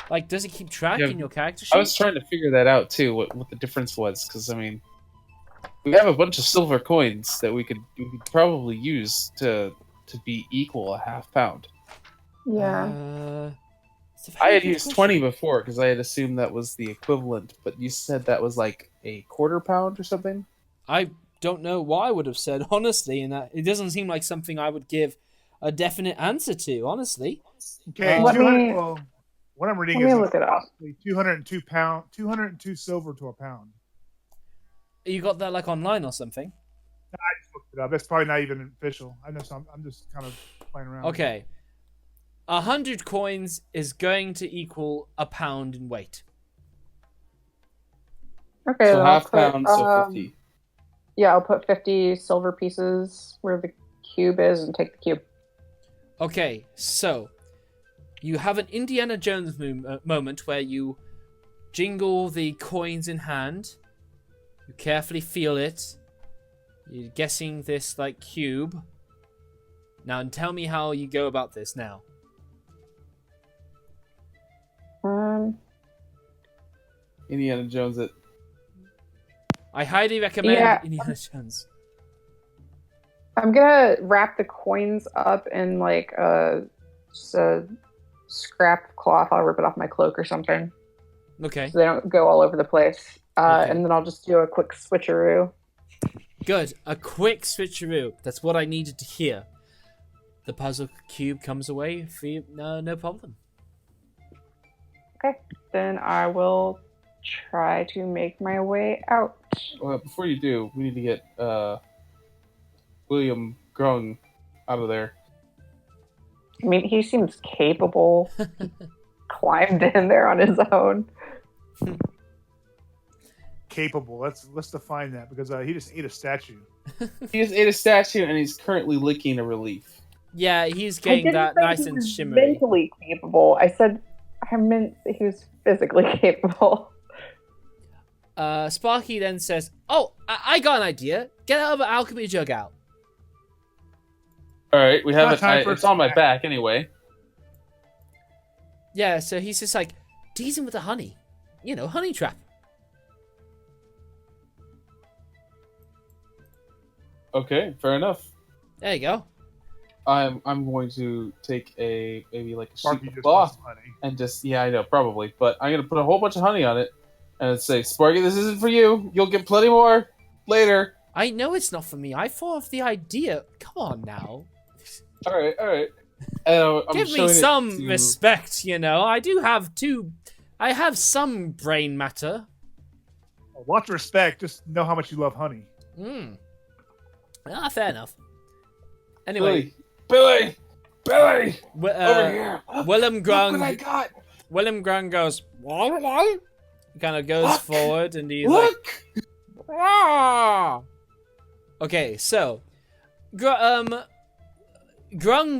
Like, does it keep track Yeah, in your character sheet? I was trying to figure that out too. What the difference was, because I mean, we have a bunch of silver coins that we could probably use to be equal 1/2 pound. Yeah. It's a I very had good used question. 20 before because I had assumed that was the equivalent, but you said that was like a 1/4 pound or something. I don't know what I would have said, honestly, in that it doesn't seem like something I would give a definite answer to, honestly. Okay, Let 200. me- Well, what I'm reading let me is look it up. possibly 202 silver to a pound. You got that like online or something? I just looked it up. That's probably not even official. I'm just kind of playing around. Okay. 100 coins is going to equal a pound in weight. Okay, So then I'll 1/2 pound, so 50. Yeah, I'll put 50 silver pieces where the cube is and take the cube. Okay, so you have an Indiana Jones moment where you jingle the coins in hand. You carefully feel it. You're guessing this like cube. Now tell me how you go about this now. Indiana Jones it. I highly recommend Yeah. Indiana Jones. I'm gonna wrap the coins up in like just a scrap cloth. I'll rip it off my cloak or something Okay, so they don't go all over the place. Okay. And then I'll just do a quick switcheroo. good. A quick switcheroo. That's what I needed to hear. The puzzle cube comes away free, no problem. Okay, then I will try to make my way out. Well, before you do, we need to get William Grung out of there. I mean, he seems capable. Climbed in there on his own. capable? Let's define that because he just ate a statue. He just ate a statue and he's currently licking a relief. Yeah, he's I getting didn't that say nice he and was shimmery. mentally capable. I meant that he was physically capable. Sparky then says, "Oh, I got an idea. Get another alchemy jug out." All right, we have it. time for It's on my snack. back anyway. Yeah, so he's just like, teasing with the honey. You know, honey trap. Okay, fair enough. There you go. I'm going to take maybe like a Sparky sheet of just cloth wants honey. and just I know probably, but I'm gonna put a whole bunch of honey on it and say, Sparky, this isn't for you. You'll get plenty more later. I know it's not for me. I thought of the idea. Come on now. All right. Give me some respect, you know. I have some brain matter. Lots of respect. Just know how much you love honey. Fair enough. Anyway, Billy, over uh, here. Willem Look what I Grung. got. Willem Grung goes. He kind of goes Look! forward and he's Look. like, "Rah!" Okay, so, Grung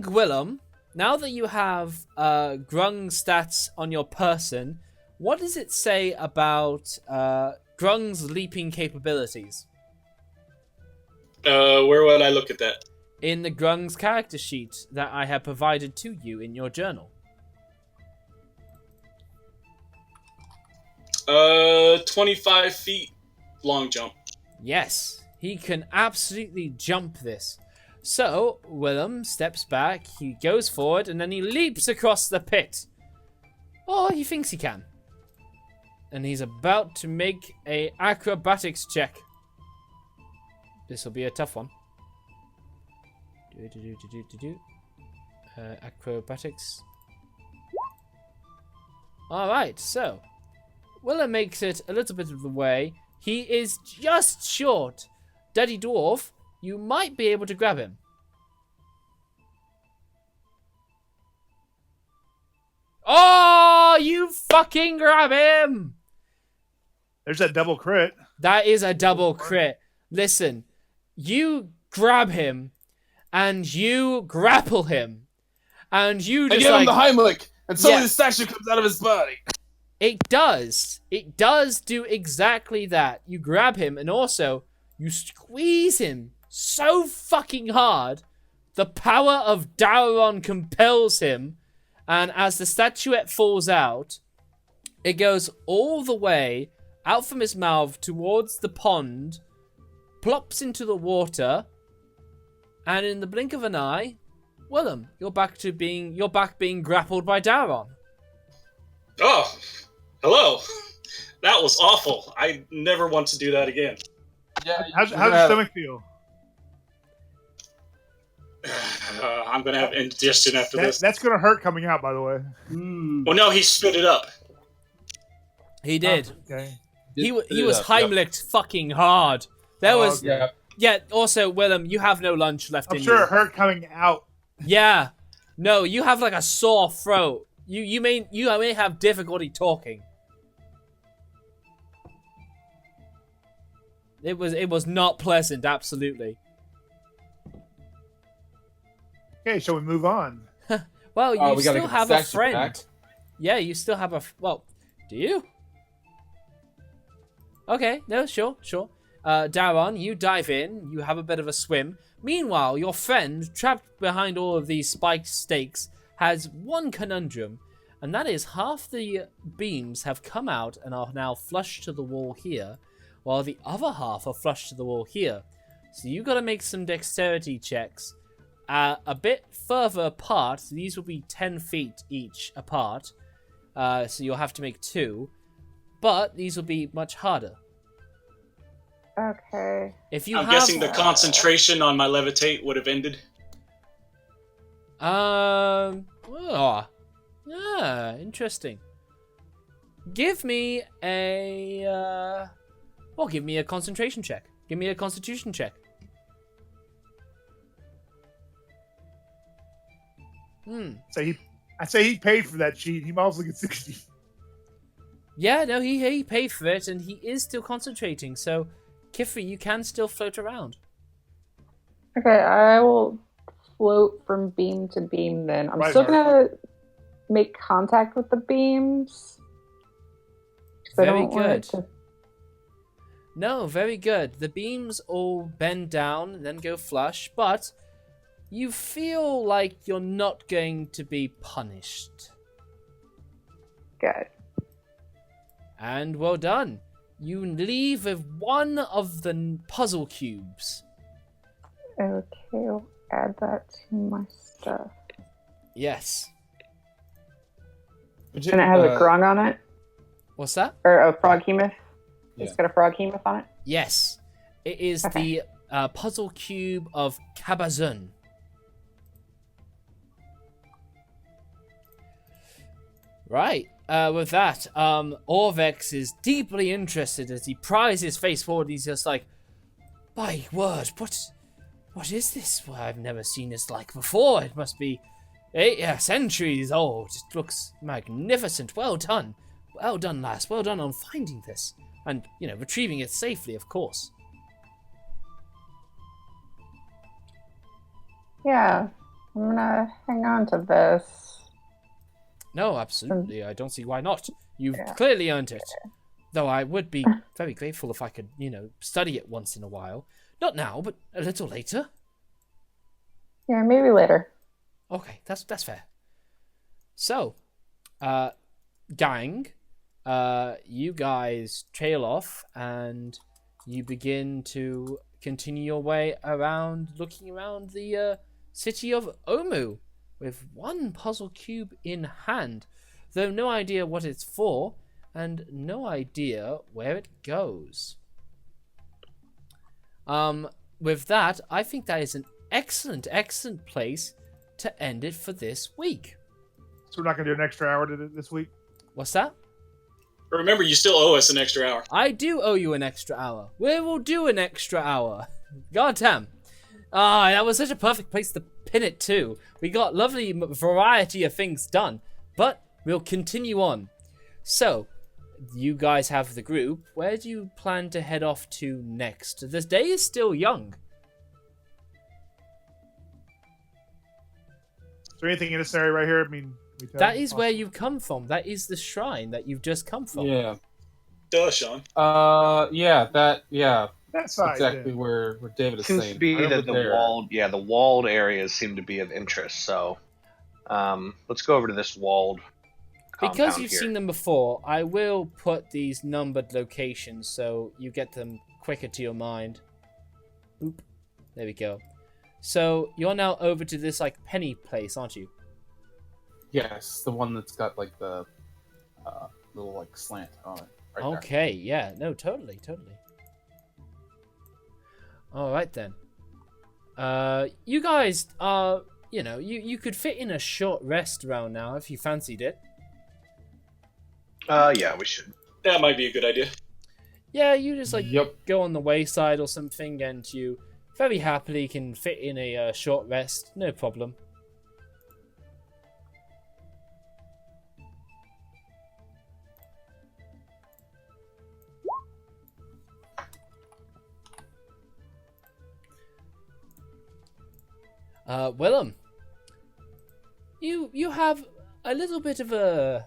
Willem. Now that you have Grung stats on your person, what does it say about Grung's leaping capabilities? Where would I look at that? In the Grung's character sheet that I have provided to you in your journal. 25 feet long jump. Yes, he can absolutely jump this. So, Willem steps back, he goes forward, and then he leaps across the pit. Or he thinks he can. And he's about to make a acrobatics check. This will be a tough one. Acrobatics. Alright, so Willem makes it a little bit of the way. He is just short. Daddy Dwarf, you might be able to grab him. Oh, you fucking grab him! There's that double crit. That is a double crit. Listen, you grab him, and you grapple him, and you I just give him like... the Heimlich, and suddenly Yeah. the statue comes out of his body. It does. It does do exactly that. You grab him, and also, you squeeze him so fucking hard, the power of Dauron compels him, and as the statuette falls out, it goes all the way out from his mouth towards the pond, plops into the water, and in the blink of an eye, Willem, you're back being grappled by Dauron. Oh, hello. That was awful. I never want to do that again. Yeah. How's your stomach feel? I'm going to have indigestion after this. That's gonna hurt coming out, by the way. Well, no, he spit it up. He did. Okay. He was Heimlicked fucking hard. There was... Okay. Yeah, also, Willem, you have no lunch left I'm in sure you. it hurt coming out. Yeah. No, you have like a sore throat. You may have difficulty talking. It was not pleasant, absolutely. Okay, shall we move on? Well, you we gotta still get the have a statue friend. back. Yeah, you still have a... Well, do you? Okay, no, sure. Dauron, you dive in. You have a bit of a swim. Meanwhile, your friend, trapped behind all of these spiked stakes, has one conundrum. And that is half the beams have come out and are now flush to the wall here, while the other half are flush to the wall here. So you got to make some dexterity checks. A bit further apart, these will be 10 feet each apart, so you'll have to make 2, but these will be much harder. Okay. If you I'm have, guessing the concentration on my levitate would have ended. Interesting. Give me a, give me a concentration check. Give me a constitution check. I say he paid for that cheat. He might also get 60. Yeah, no, he paid for it, and he is still concentrating. So, Kifri, you can still float around. Okay, I will float from beam to beam then. I'm Right, still Mark. gonna make contact with the beams. 'Cause I Very don't want it good. No, very good. The beams all bend down and then go flush, but you feel like you're not going to be punished. Good. And well done. You leave with one of the puzzle cubes. Okay, I'll add that to my stuff. Yes. Would And it has a grung on it? What's that? Or a frog hemoth? Yeah. It's got a frog hemoth on it? Yes. It is Okay. the puzzle cube of Kabazun. Right. With that, Orvex is deeply interested as he pries his face forward. He's just like, "My word, what is this? Well, I've never seen this like before. It must be centuries old. It looks magnificent. Well done. Well done, lass. Well done on finding this. And, retrieving it safely, of course." Yeah, I'm gonna hang on to this. No, absolutely. I don't see why not. You've Yeah. clearly earned it. Though I would be very grateful if I could, study it once in a while. Not now, but a little later. Yeah, maybe later. Okay, that's fair. So, gang, you guys trail off and you begin to continue your way around, looking around the city of Omu with one puzzle cube in hand, though no idea what it's for and no idea where it goes. With that, I think that is an excellent place to end it for this week. So we're not going to do an extra hour this week? What's that? Remember, you still owe us an extra hour. I do owe you an extra hour. We will do an extra hour. Goddamn. That was such a perfect place to pin it too. We got lovely variety of things done, but we'll continue on. So, you guys have the group. Where do you plan to head off to next? This day is still young. Is there anything in this area right here? I mean, That is where you come from. That is the shrine that you've just come from. Yeah. Duh, Sean. that side. Exactly then. where David is Seems saying. to be Right that over the there. walled areas seem to be of interest. So, let's go over to this walled Because compound you've here. seen them before, I will put these numbered locations so you get them quicker to your mind. Oop. There we go. So you're now over to this penny place, aren't you? Yes, the one that's got the little slant on it. Right there. Okay, yeah, no, totally. All right then. You guys are, you could fit in a short rest around now if you fancied it. Yeah, we should. That might be a good idea. Yeah, you just Yep. go on the wayside or something, and you very happily can fit in a short rest, no problem. Willem, you have a little bit of a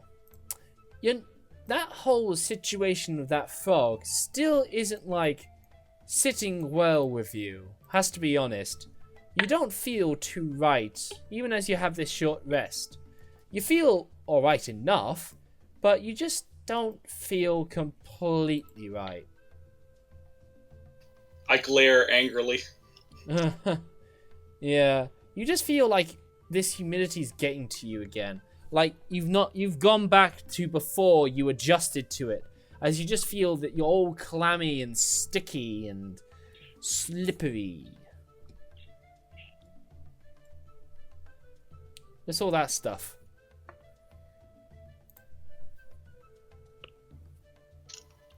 that whole situation with that frog still isn't sitting well with you. Has to be honest. You don't feel too right, even as you have this short rest. You feel alright enough, but you just don't feel completely right. I glare angrily. Yeah, you just feel like this humidity's getting to you again. Like you've gone back to before you adjusted to it, as you just feel that you're all clammy and sticky and slippery. It's all that stuff.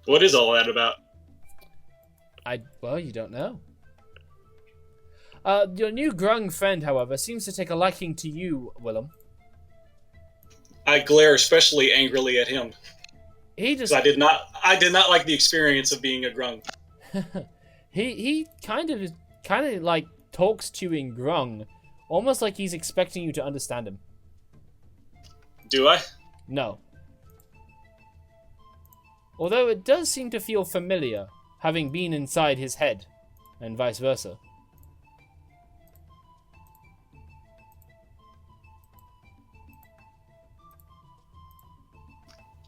What is all that about? Well, you don't know. Your new grung friend, however, seems to take a liking to you, Willem. I glare especially angrily at him. he just I did not like the experience of being a grung. he kind of like talks to you in grung, almost like he's expecting you to understand him. Do I? No. Although it does seem to feel familiar, having been inside his head, and vice versa.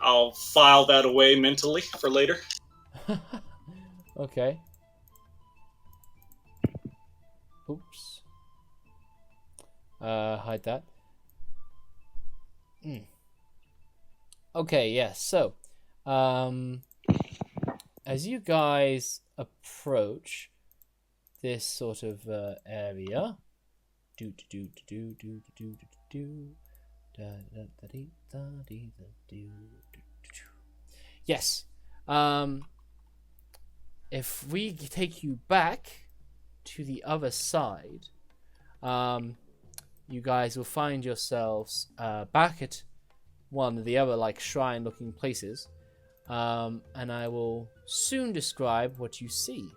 I'll file that away mentally for later. Okay. Oops. Hide that. Okay, yes, so, as you guys approach this sort of area, yes, if we take you back to the other side, you guys will find yourselves back at one of the other like shrine looking places, and I will soon describe what you see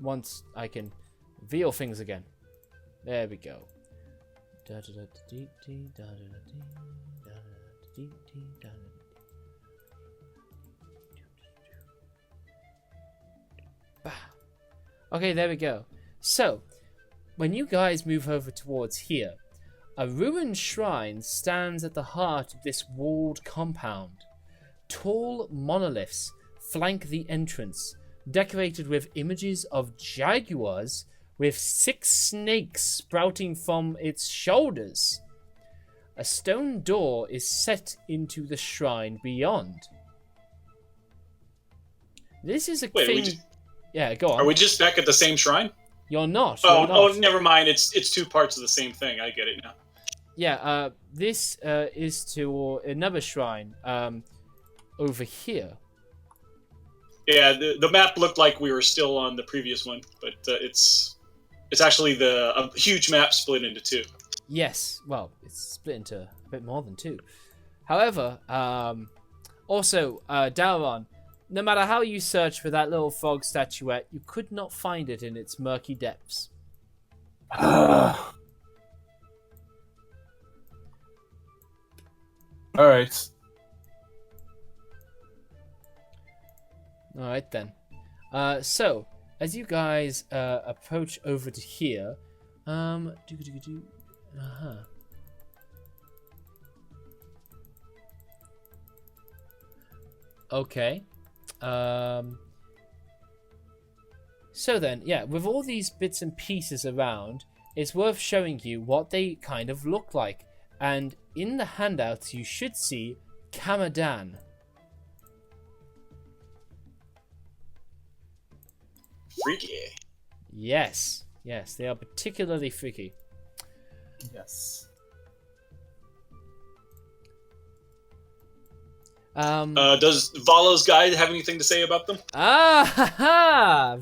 once I can reveal things again. There we go. Okay, there we go. So, when you guys move over towards here, a ruined shrine stands at the heart of this walled compound. Tall monoliths flank the entrance, decorated with images of jaguars with 6 snakes sprouting from its shoulders. A stone door is set into the shrine beyond. This is a thing... Yeah, go on. Are we just back at the same shrine? You're not. Oh, never mind. It's 2 parts of the same thing. I get it now. Yeah, this is to another shrine over here. Yeah, the map looked like we were still on the previous one, but it's actually a huge map split into 2. Yes, well, it's split into a bit more than 2. However, also, Dauron, no matter how you search for that little frog statuette, you could not find it in its murky depths. Alright. Alright then. So, as you guys approach over to here, okay. So then, yeah, with all these bits and pieces around, it's worth showing you what they kind of look like. And in the handouts, you should see Kamadan. Freaky. Yes, they are particularly freaky. Yes. Does Valo's guide have anything to say about them?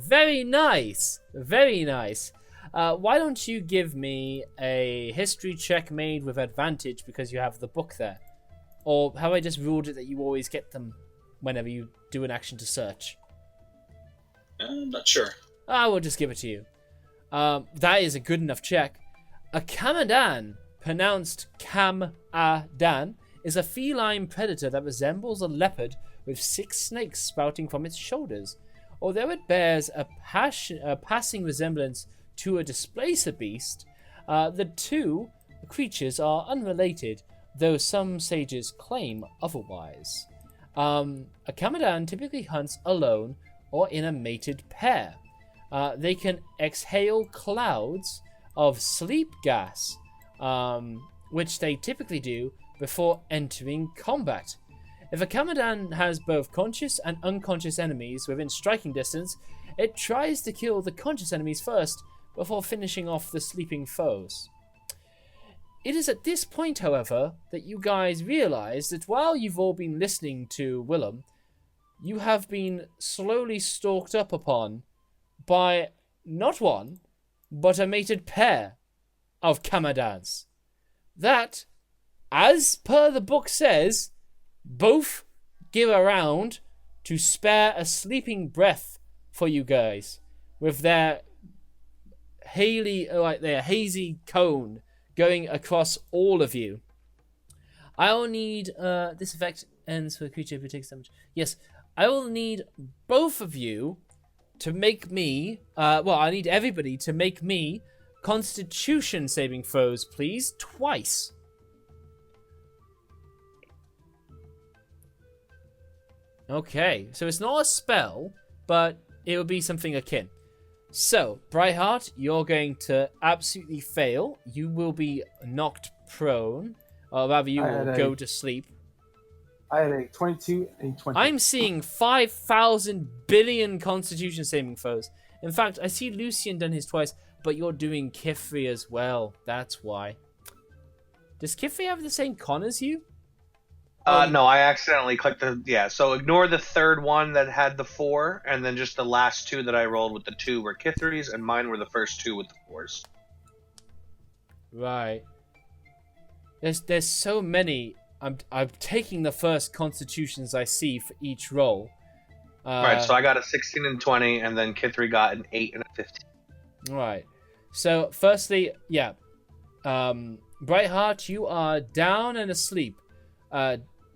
Very nice. Very nice. Why don't you give me a history check made with advantage because you have the book there? Or have I just ruled it that you always get them whenever you do an action to search? I'm not sure. I will just give it to you. That is a good enough check. A Kamadan, pronounced Kam-a-dan, is a feline predator that resembles a leopard with 6 snakes sprouting from its shoulders. Although it bears a passing resemblance to a displacer beast, the 2 creatures are unrelated, though some sages claim otherwise. A Kamadan typically hunts alone or in a mated pair. They can exhale clouds of sleep gas, which they typically do before entering combat. If a Kamadan has both conscious and unconscious enemies within striking distance, it tries to kill the conscious enemies first before finishing off the sleeping foes. It is at this point, however, that you guys realize that while you've all been listening to Willem, you have been slowly stalked up upon by not one, but a mated pair of Kamadans. That, as per the book says, both give a round to spare a sleeping breath for you guys with their hazy cone going across all of you. I will need this effect ends for a creature who takes damage. Yes, I will need both of you to make me. I need everybody to make me Constitution saving throws, please, twice. Okay, so it's not a spell, but it will be something akin. So, Brightheart, you're going to absolutely fail. You will be knocked prone, or rather, you will go to sleep. I had a 22 and a 20. I'm seeing 5,000 billion Constitution saving throws. In fact, I see Lucian done his twice, but you're doing Kithri as well. That's why. Does Kithri have the same con as you? No, I accidentally clicked the... Yeah, so ignore the third one that had the 4, and then just the last 2 that I rolled with the 2 were Kithri's, and mine were the first 2 with the 4s. Right. There's so many. I'm taking the first Constitutions I see for each roll. Right, so I got a 16 and 20, and then Kithri got an 8 and a 15. Right. So, firstly, yeah. Brightheart, you are down and asleep.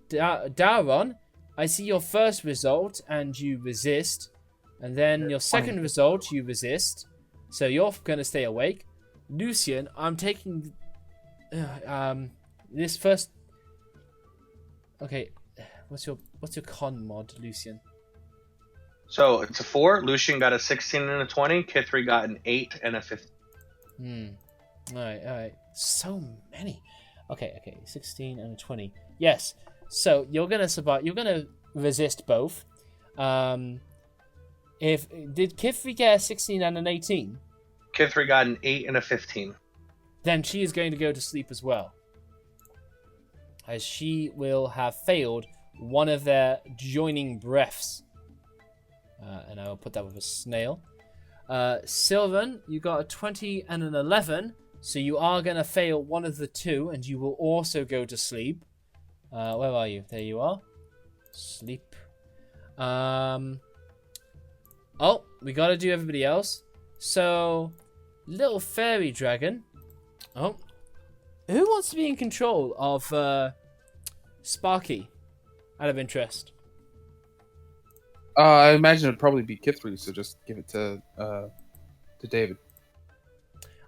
Daron, I see your first result and you resist, and then your second result you resist, so you're gonna stay awake. Lucian, I'm taking this first. Okay, what's your con mod, Lucian? So it's a 4. Lucian got a 16 and a 20. Kithri got an 8 and a 15. All right. So many. Okay. 16 and a 20. Yes. So you're gonna survive. You're gonna resist both. Did Kithri get a 16 and an 18? Kithri got an 8 and a 15. Then she is going to go to sleep as well, as she will have failed one of their joining breaths. And I will put that with a snail. Sylvan, you got a 20 and an 11, so you are going to fail one of the 2, and you will also go to sleep. Where are you? There you are. Sleep. Oh, we got to do everybody else. So, little fairy dragon. Oh. Who wants to be in control of Sparky? Out of interest. I imagine it'd probably be Kithri, so just give it to David.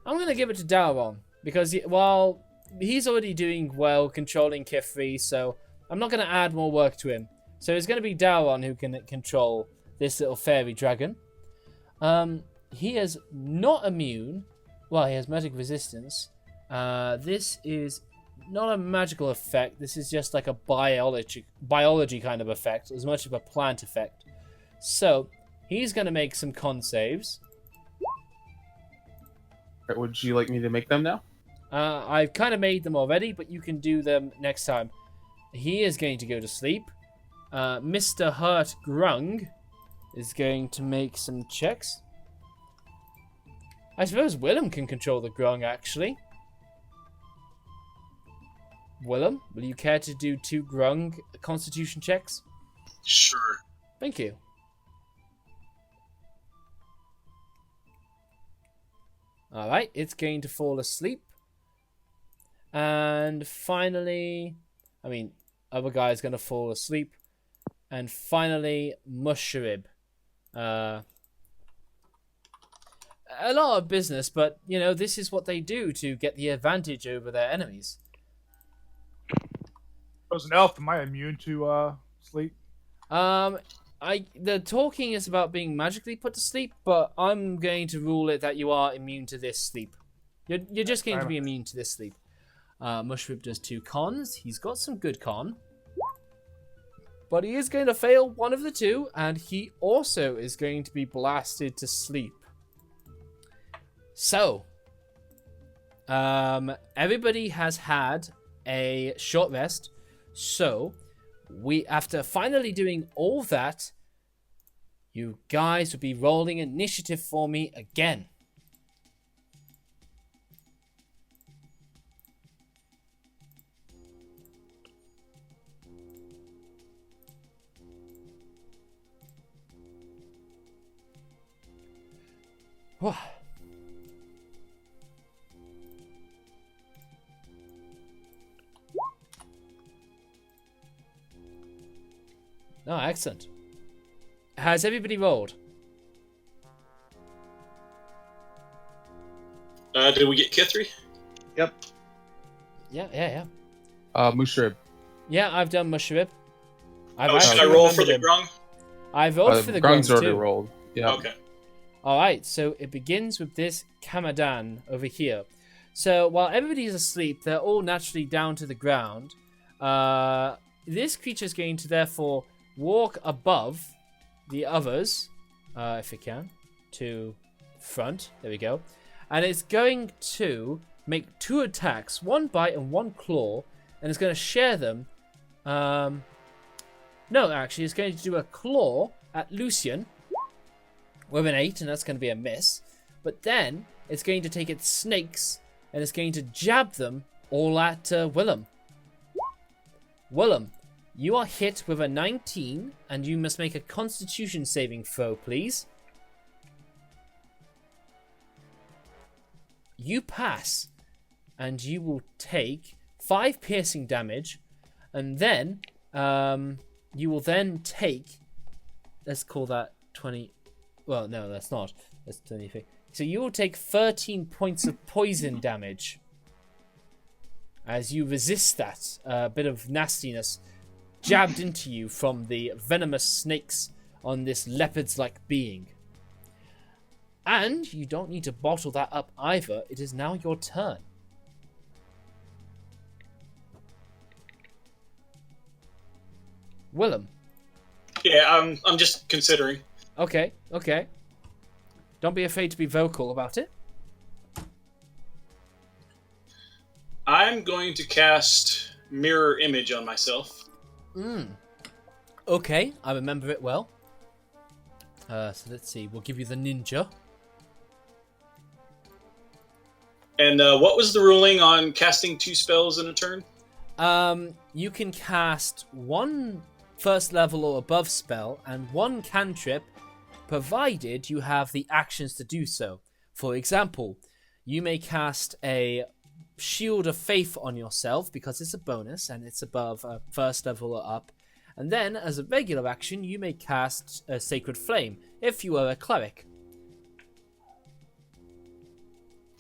I'm going to give it to Daron, because while he's already doing well controlling Kithri, so I'm not going to add more work to him. So it's going to be Daron who can control this little fairy dragon. He is not immune. Well, he has magic resistance. This is not a magical effect. This is just like a biology kind of effect, as much of a plant effect. So, he's going to make some con saves. Would you like me to make them now? I've kind of made them already, but you can do them next time. He is going to go to sleep. Mr. Hurt Grung is going to make some checks. I suppose Willem can control the Grung, actually. Willem, will you care to do 2 Grung constitution checks? Sure. Thank you. Alright, it's going to fall asleep. And finally, other guy's going to fall asleep. And finally, Mushrib. A lot of business, but, this is what they do to get the advantage over their enemies. As an elf, am I immune to sleep? The talking is about being magically put to sleep, but I'm going to rule it that you are immune to this sleep. You're just going to be immune to this sleep. Mushrib does 2 cons. He's got some good con. But he is going to fail one of the 2, and he also is going to be blasted to sleep. So, everybody has had a short rest. So, after finally doing all that, you guys will be rolling initiative for me again. Oh, excellent. Has everybody rolled? Did we get Kithri? Yep. Yeah. Mushrib. Yeah, I've done Mushrib. Should I roll for the grung? I've rolled for the Grung's grungs already too. rolled. Yeah. Okay. Alright, so it begins with this Kamadan over here. So while everybody's asleep, they're all naturally down to the ground. This creature is going to therefore walk above the others, if it can, to front. There we go. And it's going to make 2 attacks, 1 bite and 1 claw, and it's going to share them. No, actually, it's going to do a claw at Lucian with an 8, and that's going to be a miss. But then it's going to take its snakes and it's going to jab them all at Willem. Willem, you are hit with a 19, and you must make a Constitution saving throw, please. You pass, and you will take 5 piercing damage, and then you will then take, let's call that 20, well, no, that's not, that's 23. So you will take 13 points of poison damage as you resist that bit of nastiness jabbed into you from the venomous snakes on this leopard's-like being. And you don't need to bottle that up either. It is now your turn. Willem. Yeah, I'm just considering. Okay. Don't be afraid to be vocal about it. I'm going to cast Mirror Image on myself. Okay, I remember it well. So let's see. We'll give you the ninja. And what was the ruling on casting 2 spells in a turn? You can cast 1 first level or above spell and 1 cantrip, provided you have the actions to do so. For example, you may cast a Shield of Faith on yourself because it's a bonus and it's above first level or up. And then, as a regular action, you may cast a Sacred Flame if you are a cleric.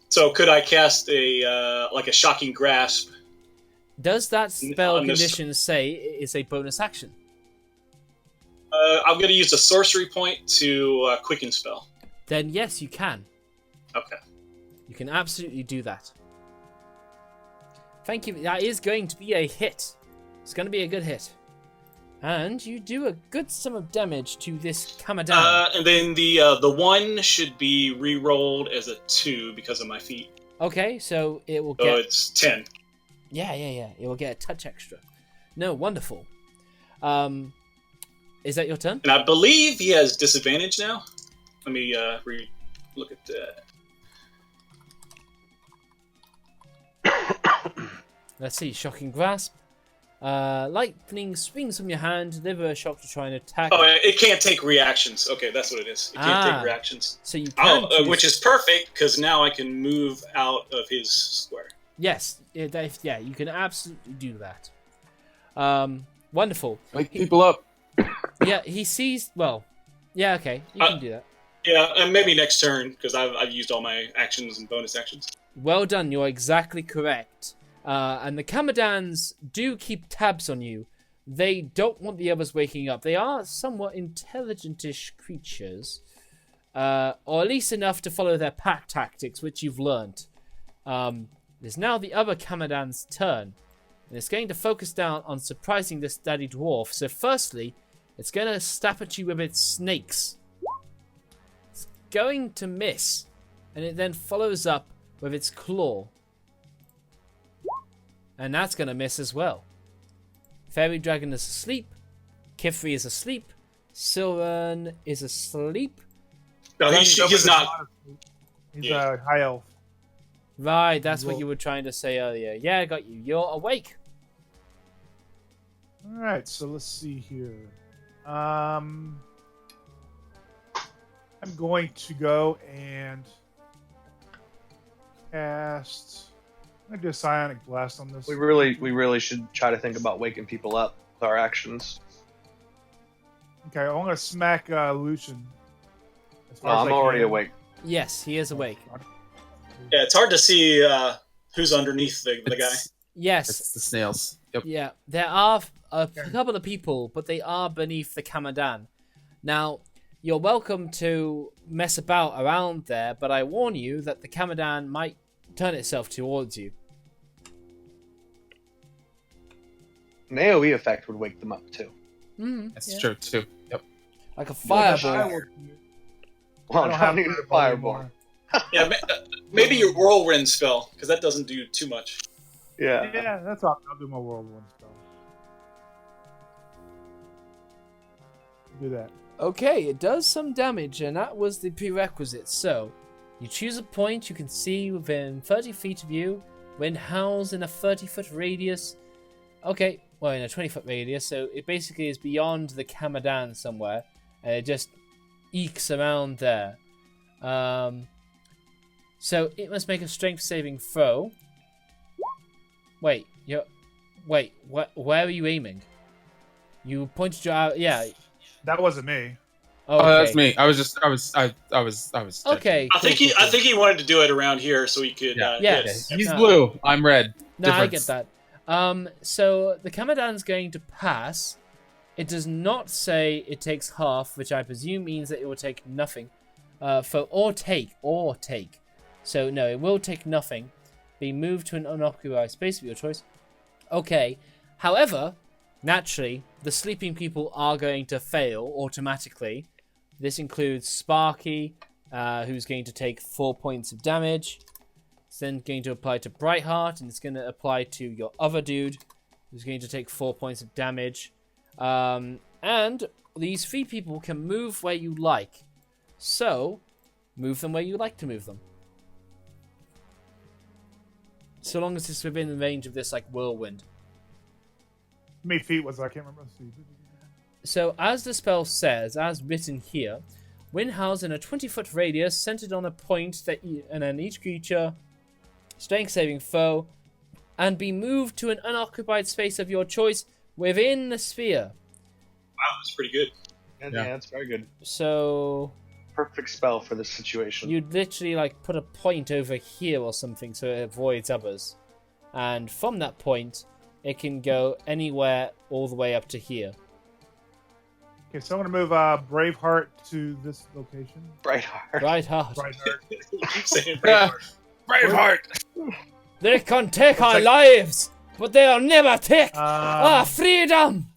So could I cast a like a Shocking Grasp? Does that spell On this- condition say it is a bonus action? I'm going to use a sorcery point to quicken spell. Then yes, you can. Okay. You can absolutely do that. Thank you. That is going to be a hit. It's going to be a good hit. And you do a good sum of damage to this Kamadan. And then the 1 should be re-rolled as a 2 because of my feet. Okay, so it will So get... it's 10. Yeah. It will get a touch extra. No, wonderful. Is that your turn? And I believe he has disadvantage now. Let me look at that. Let's see. Shocking Grasp. Lightning swings from your hand. Deliver a shock to try and attack. Oh, it can't take reactions. Okay, that's what it is. It can't take reactions. So you can which is perfect, because now I can move out of his square. Yes. Yeah, you can absolutely do that. Wonderful. Wake people up. Yeah, he sees... Well, yeah, okay. You can do that. Yeah, and maybe next turn, because I've used all my actions and bonus actions. Well done. You're exactly correct. And the Kamadans do keep tabs on you. They don't want the others waking up. They are somewhat intelligent-ish creatures. Or at least enough to follow their pack tactics, which you've learned. It's now the other Kamadan's turn. And it's going to focus down on surprising this daddy dwarf. So firstly, it's going to stab at you with its snakes. It's going to miss. And it then follows up with its claw. And that's going to miss as well. Fairy Dragon is asleep. Kithri is asleep. Sylvan is asleep. No, he's not. He's a high elf. Right, that's what you were trying to say earlier. Yeah, I got you. You're awake. All right, so let's see here. I'm going to go and cast. I'm gonna do a psionic blast on this. We really should try to think about waking people up with our actions. Okay, I'm gonna smack Lucian. As No, far as I'm I already can. awake. Yes, he is awake. Yeah, it's hard to see who's underneath the guy. It's Yes. the snails. Yep. Yeah, there are a couple of people, but they are beneath the Kamadan. Now, you're welcome to mess about around there, but I warn you that the Kamadan might turn itself towards you. An AoE effect would wake them up too. That's true too. Yep. Like a I fireball. will- Well, I don't not have even fireball fireball. anymore. Yeah, maybe your whirlwind spell, because that doesn't do too much. Yeah. Yeah, that's all. I'll do my whirlwind spell. Do that. Okay, it does some damage, and that was the prerequisite. So, you choose a point you can see within 30 feet of you, when housed in a 30-foot radius. Okay, well, in a 20-foot radius, so it basically is beyond the Kamadan somewhere, and it just ekes around there. So it must make a strength saving throw. Wait, where are you aiming? You pointed your yeah. That wasn't me. Oh, Oh, that's okay. me. I was. Okay. I think he wanted to do it around here so he could. Yeah. Yeah. hit. He's No. blue. I'm red. No, I get Difference. that. So the Kamadan's going to pass. It does not say it takes half, which I presume means that it will take nothing. Or take. So no, it will take nothing. Be moved to an unoccupied space of your choice. Okay. However, naturally, the sleeping people are going to fail automatically. This includes Sparky, who's going to take 4 points of damage. It's then going to apply to Brightheart, and it's going to apply to your other dude, who's going to take 4 points of damage. And these 3 people can move where you like. So, move them where you like to move them. So long as it's within the range of this, like, whirlwind. How many feet was that? I can't remember. So, as the spell says, as written here, when housed in a 20-foot radius centered on a point that and then each creature, strength saving throw, and be moved to an unoccupied space of your choice within the sphere. Wow, that's pretty good. Yeah, Yeah. that's very good. So, Perfect spell for this situation. you'd literally like put a point over here or something so it avoids others. And from that point, it can go anywhere all the way up to here. Okay, so I'm gonna move Braveheart to this location. Brightheart. Right hard. Braveheart. You keep saying Braveheart. Braveheart. They can take our like- lives, but they'll never take our And freedom!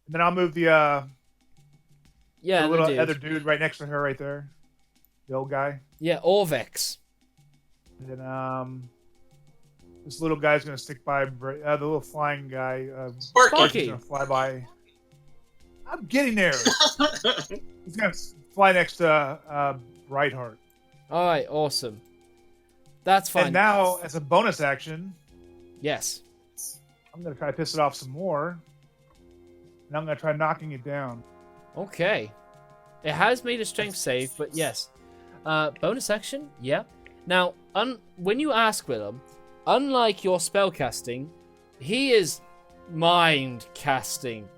then I'll move the Yeah, little the dude. other dude right next to her, right there, the old guy. Yeah, Orvex. And then this little guy's gonna stick by the little flying guy. Sparky. Sparky. He's gonna fly by. I'm getting there. He's gonna fly next to Brightheart. Alright, awesome. That's fine. And now, as a bonus action, Yes. I'm gonna try to piss it off some more, and I'm gonna try knocking it down. Okay. It has made a strength save, but yes. Bonus action? Yeah. Now, when you ask Willem, unlike your spell casting, he is mind casting.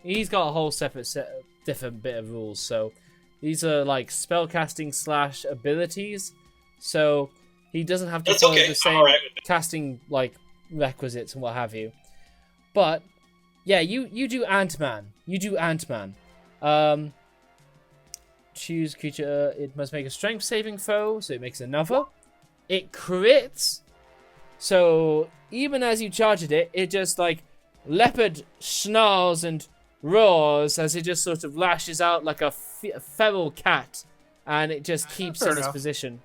He's got a whole different bit of rules. So these are like spell casting / abilities. So he doesn't have to That's follow okay. the I'm same alright with it. casting like requisites and what have you. But yeah, you do Ant-Man. Choose creature. It must make a strength saving throw, so it makes another. It crits. So even as you charge at it, it just like leopard snarls and roars as it just sort of lashes out like a feral cat, and it just keeps Fair in its enough. position.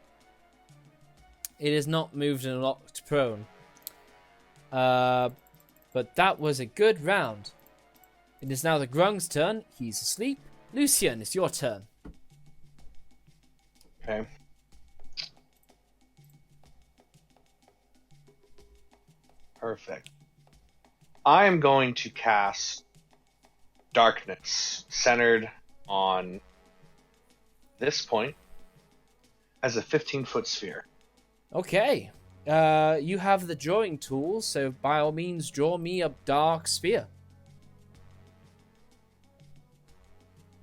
It is not moved and locked prone. But that was a good round. It is now the Grung's turn. He's asleep. Lucian, it's your turn. Okay. Perfect. I am going to cast Darkness, centered on this point as a 15-foot sphere. Okay. You have the drawing tools, so by all means, draw me a dark sphere.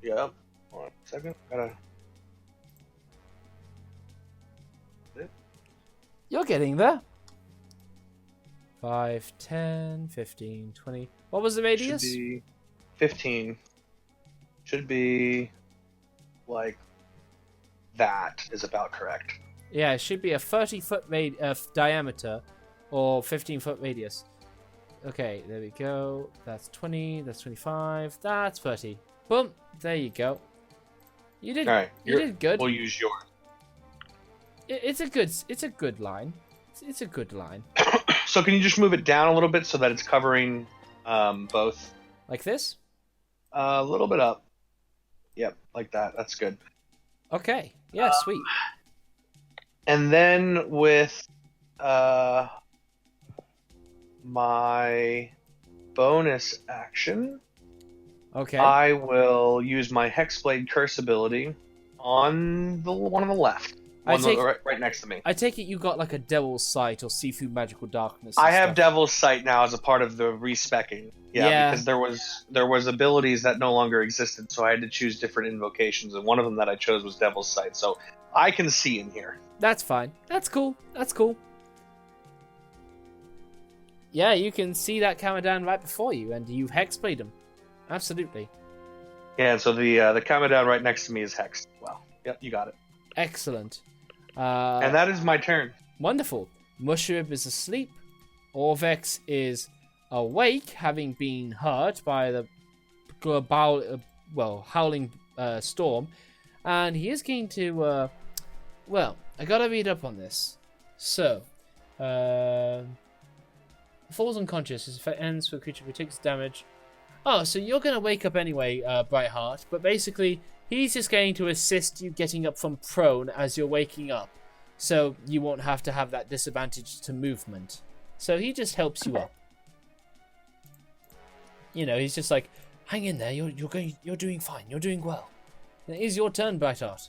Yeah. Hold on a second. You're getting there. 5, 10, 15, 20. What was the radius? Should be 15. Should be like that is about correct. Yeah, it should be a 30-foot diameter or 15-foot radius. Okay, there we go. That's 20, that's 25, that's 30. Boom, there you go. You did, All right, you did good. We'll use yours. It's a good line. It's a good line. So can you just move it down a little bit so that it's covering both? Like this? A little bit up. Yep, like that. That's good. Okay. Yeah, sweet. And then with my bonus action, Okay. I will use my Hexblade Curse ability on the one on the left. Right next to me. I take it you got like a Devil's Sight or Seafood Magical Darkness. I have stuff. Devil's Sight now as a part of the respecking. Yeah, because there was abilities that no longer existed, so I had to choose different invocations, and one of them that I chose was Devil's Sight. So I can see in here. That's fine. That's cool. That's cool. Yeah, you can see that Kamadan right before you, and you've hexbladed him. Absolutely. Yeah, and so the Kamadan right next to me is hexed. Well, yep, you got it. Excellent. And that is my turn. Wonderful. Mushrib is asleep. Orvex is awake, having been hurt by the howling storm, and he is going to. I gotta read up on this. So, falls unconscious. His effect ends for a creature who takes damage. Oh, so you're gonna wake up anyway, Brightheart. But basically, he's just going to assist you getting up from prone as you're waking up, so you won't have to have that disadvantage to movement. So he just helps you up. You know, he's just like, hang in there. You're doing fine. You're doing well. It is your turn, Brightheart.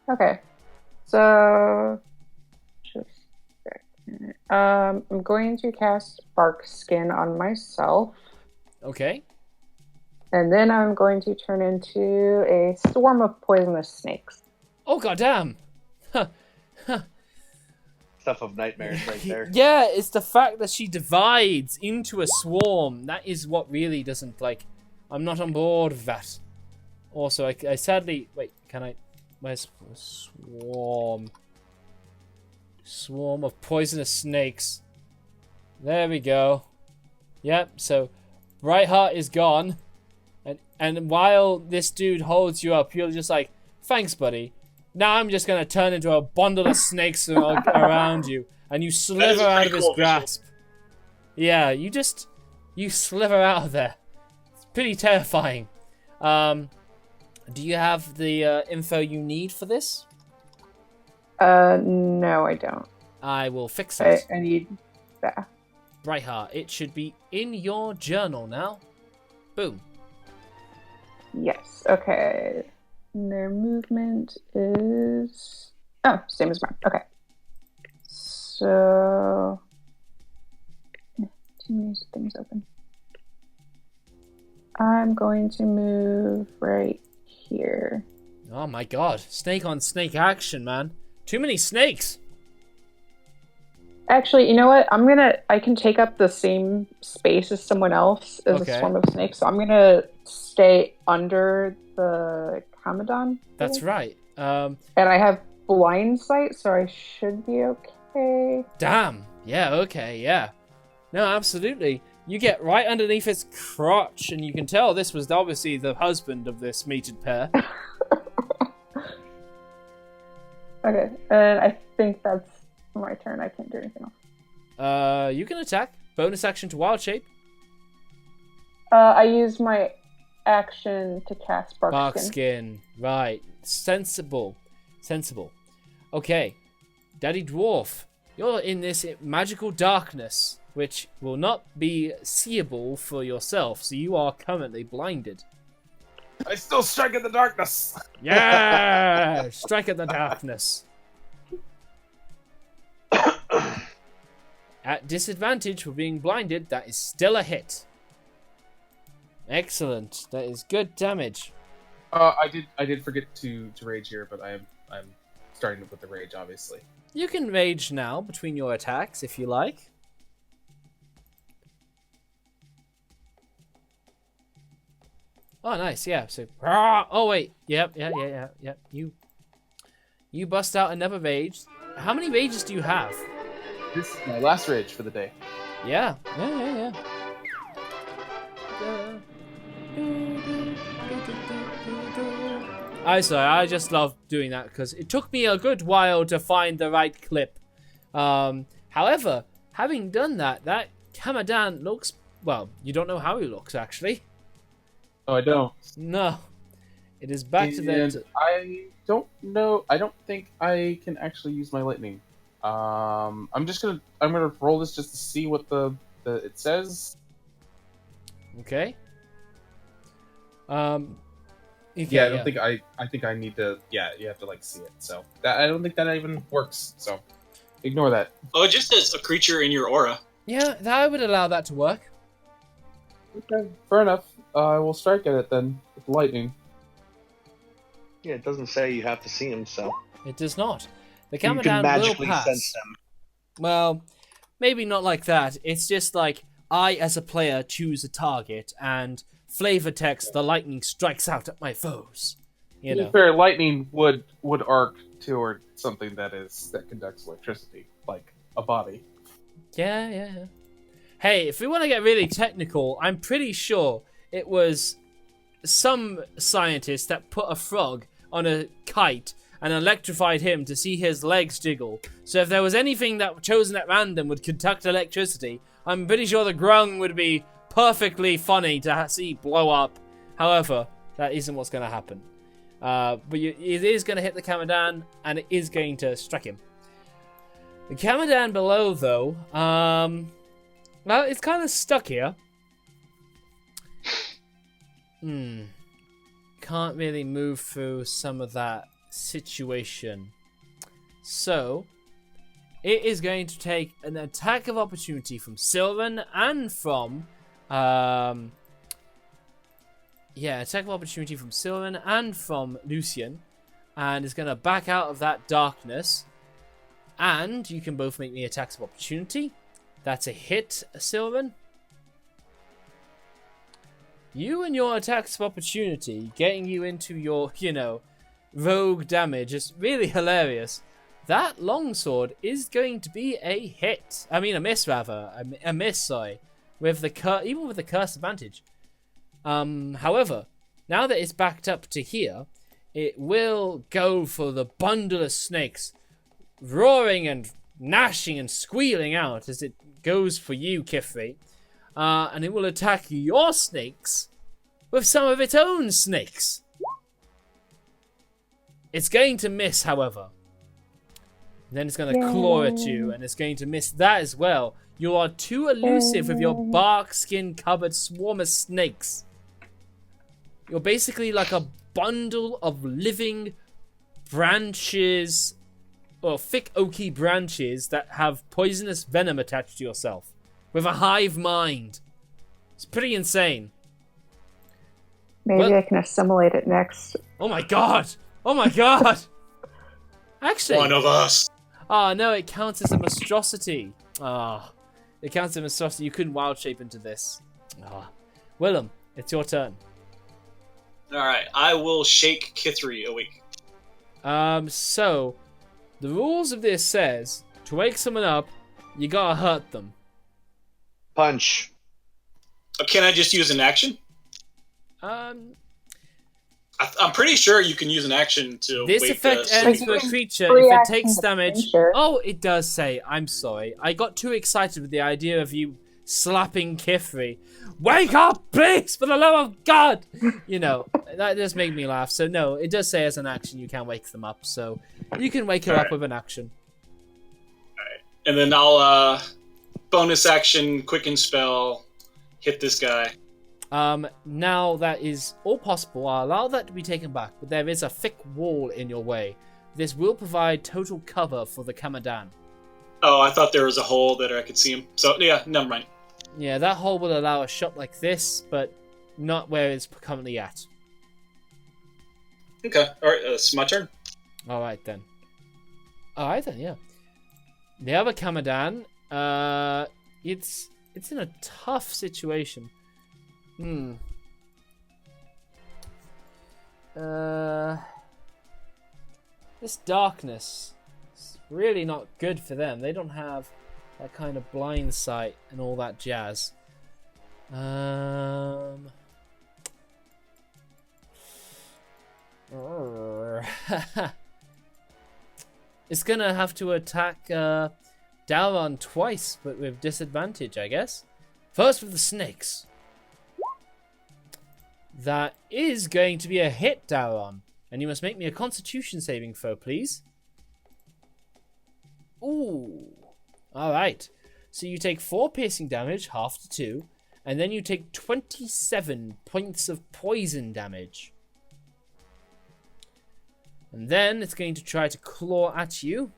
Okay. So, just a second. I'm going to cast Bark Skin on myself. Okay. And then I'm going to turn into a swarm of poisonous snakes. Oh, goddamn. Stuff of nightmares right there. Yeah, it's the fact that she divides into a swarm. That is what really doesn't, like... I'm not on board with that. Also, I sadly... Wait, can I... Where's swarm? Swarm of poisonous snakes. There we go. Yep, so Brightheart is gone. And while this dude holds you up, you're just like, thanks, buddy. Now I'm just going to turn into a bundle of snakes around you. And you slither out of his grasp. Yeah, you slither out of there. It's pretty terrifying. Do you have the info you need for this? No, I don't. I will fix it. I need that. Brightheart, it should be in your journal now. Boom. Yes, okay. Their movement is... Oh, same as mine. Okay. So... Too many things open. I'm going to move right here. Oh my god. Snake on snake action, man. Too many snakes. Actually, you know what? I can take up the same space as someone else as a swarm of snakes, so I'm gonna stay under the Kamadan. That's right. And I have blind sight, so I should be okay. Damn. Yeah, okay, yeah. No, absolutely. You get right underneath its crotch, and you can tell this was obviously the husband of this mated pair. Okay, and I think that's my turn. I can't do anything else. You can attack. Bonus action to wild shape. I use my action to cast Bark Skin. Right. Sensible. Okay. Daddy Dwarf, you're in this magical darkness, which will not be seeable for yourself, so you are currently blinded. I still strike in the darkness. Yeah! Strike at the darkness. At disadvantage for being blinded, that is still a hit. Excellent. That is good damage. I did forget to rage here, but I'm starting with the rage, obviously. You can rage now between your attacks if you like. Oh, nice. Yeah. So, oh wait. Yep. Yeah. You bust out another rage. How many rages do you have? This is my last rage for the day. Yeah. I just love doing that because it took me a good while to find the right clip. However, having done that Kamadan looks, well, you don't know how he looks actually. Oh, I don't. No. It is back to the... I don't know. I don't think I can actually use my lightning. I'm gonna roll this just to see what it says. Okay. I think I need to. Yeah, you have to like see it. So I don't think that even works. So ignore that. Oh, it just says a creature in your aura. Yeah, I would allow that to work. Okay, fair enough. I will strike at it then with lightning. Yeah, it doesn't say you have to see him, so It does not. The you can Kamadan will magically pass. sense them. Well, maybe not like that. It's just like I, as a player, choose a target, and flavor text, the lightning strikes out at my foes. You To know. be fair, lightning would arc toward something that conducts electricity, like a body. Yeah. Hey, if we want to get really technical, I'm pretty sure it was some scientist that put a frog on a kite and electrified him to see his legs jiggle. So if there was anything that chosen at random would conduct electricity, I'm pretty sure the grung would be perfectly funny to see blow up. However, that isn't what's going to happen. But it is going to hit the Kamadan, and it is going to strike him. The Kamadan below, though, well, it's kind of stuck here. Can't really move through some of that situation. So, it is going to take an attack of opportunity from Sylvan and from... attack of opportunity from Sylvan and from Lucian. And is going to back out of that darkness. And you can both make me attacks of opportunity. That's a hit, Sylvan. You and your attacks of opportunity, getting you into your, rogue damage is really hilarious. That longsword is going to be a hit. I mean, a miss, rather. A miss, sorry. With the even with the curse advantage. However, now that it's backed up to here, it will go for the bundle of snakes, roaring and gnashing and squealing out as it goes for you, Kithri. And it will attack your snakes with some of its own snakes. It's going to miss, however. Then it's going to claw at you, and it's going to miss that as well. You are too elusive with your bark skin covered swarm of snakes. You're basically like a bundle of living branches, or thick oaky branches that have poisonous venom attached to yourself. With a hive mind. It's pretty insane. Maybe I can assimilate it next. Oh my god! Oh my god! Actually... One of us. Oh no, it counts as a monstrosity. It counts as a monstrosity. You couldn't wild shape into this. Willem, it's your turn. Alright, I will shake Kithri awake. So, the rules of this says, to wake someone up, you gotta hurt them. Punch. Can I just use an action? I'm pretty sure you can use an action to This wake effect the ends sleeping for a person. creature if it Reaction takes to damage. adventure. Oh, it does say. I'm sorry. I got too excited with the idea of you slapping Kithri. Wake up, please, for the love of God! That just made me laugh. So no, it does say as an action you can wake them up. So you can wake her up Alright. with an action. And then I'll bonus action, quicken spell, hit this guy. Now that is all possible. I'll allow that to be taken back, but there is a thick wall in your way. This will provide total cover for the Kamadan. Oh, I thought there was a hole that I could see him. So, yeah, never mind. Yeah, that hole will allow a shot like this, but not where it's currently at. Okay, alright, it's my turn. Alright then, yeah. The other Kamadan, it's in a tough situation. This darkness is really not good for them. They don't have that kind of blind sight and all that jazz. It's gonna have to attack Dauron twice, but with disadvantage, I guess. First with the snakes. That is going to be a hit, Dauron. And you must make me a constitution saving throw, please. Ooh. Alright. So you take 4 piercing damage, half to 2. And then you take 27 points of poison damage. And then it's going to try to claw at you.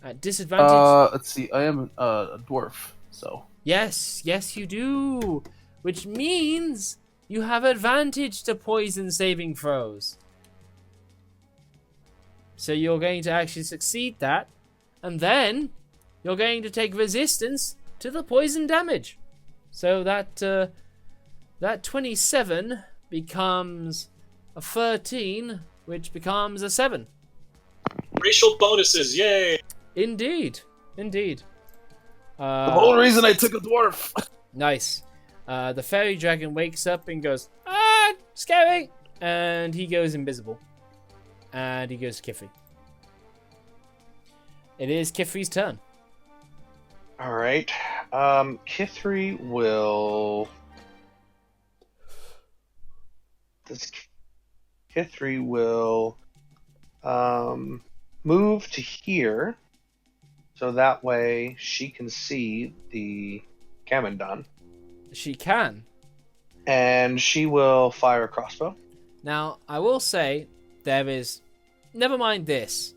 At disadvantage. Let's see. I am a dwarf, so. Yes, you do. Which means you have advantage to poison saving throws. So you're going to actually succeed that. And then you're going to take resistance to the poison damage. So that 27 becomes a 13, which becomes a 7. Racial bonuses, yay! Indeed. The whole reason I took a dwarf. Nice. The fairy dragon wakes up and goes, "Ah, scary!" And he goes invisible. And he goes to Kifri. It is Kifri's turn. All right. Kithri will. Kithri will move to here, so that way she can see the Kamadan. She can. And she will fire a crossbow. Now, I will say, there is... Never mind this.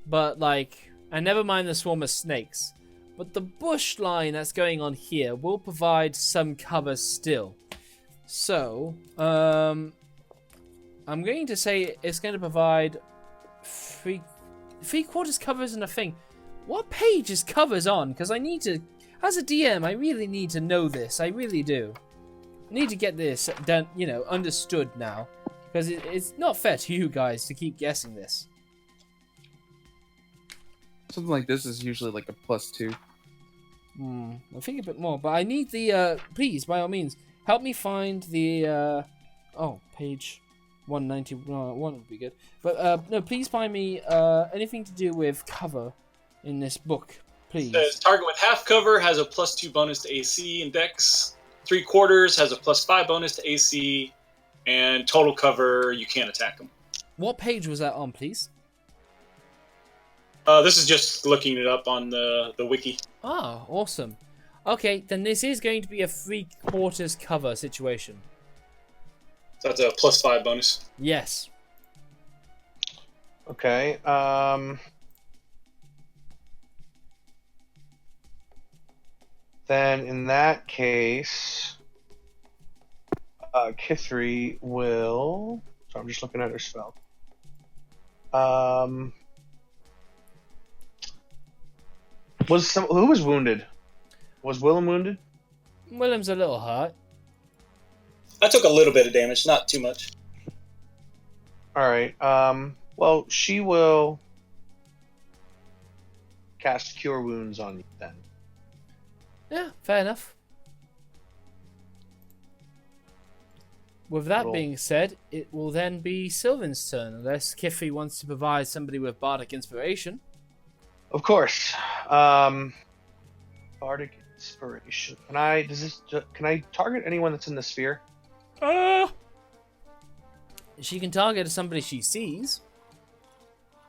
But, and never mind the swarm of snakes. But the bush line that's going on here will provide some cover still. So, I'm going to say it's going to provide three-quarters cover isn't a thing. What page is covers on? Because I need to... As a DM, I really need to know this. I really do. I need to get this done, understood now. Because it's not fair to you guys to keep guessing this. Something like this is usually like a +2. I think a bit more. But I need the... please, by all means, help me find the... page 191 would be good. But, no, please find me anything to do with cover in this book. Please. It says target with half cover has a +2 bonus to AC and Dex. 3/4 has a +5 bonus to AC, and total cover you can't attack them. What page was that on, please? This is just looking it up on the wiki. Ah, awesome. Okay, then this is going to be a 3/4 cover situation. So that's a +5 bonus. Yes. Okay. Then in that case, Kithri will. So I'm just looking at her spell. Who was wounded? Was Willem wounded? Willem's a little hurt. I took a little bit of damage, not too much. All right. Well, she will cast Cure Wounds on you then. Yeah, fair enough. With that Roll. being said, it will then be Sylvan's turn, unless Kifri wants to provide somebody with bardic inspiration. Of course. Bardic Inspiration. Can I target anyone that's in the sphere? She can target somebody she sees.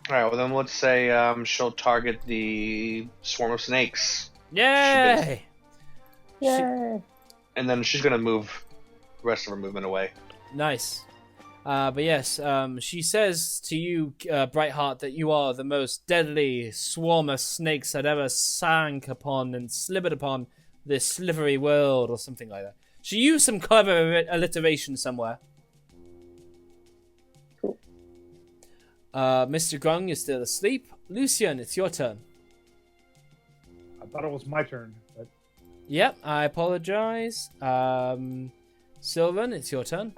All right. Well, then let's say she'll target the swarm of snakes. Yay! Yay! And then she's gonna move rest of her movement away. Nice. But yes, she says to you, Brightheart, that you are the most deadly swarm of snakes that ever sank upon and slivered upon this slivery world, or something like that. She used some clever alliteration somewhere. Cool. Mr. Grung is still asleep. Lucian, it's your turn. I thought it was my turn, but Yep, I apologize. Sylvan, it's your turn.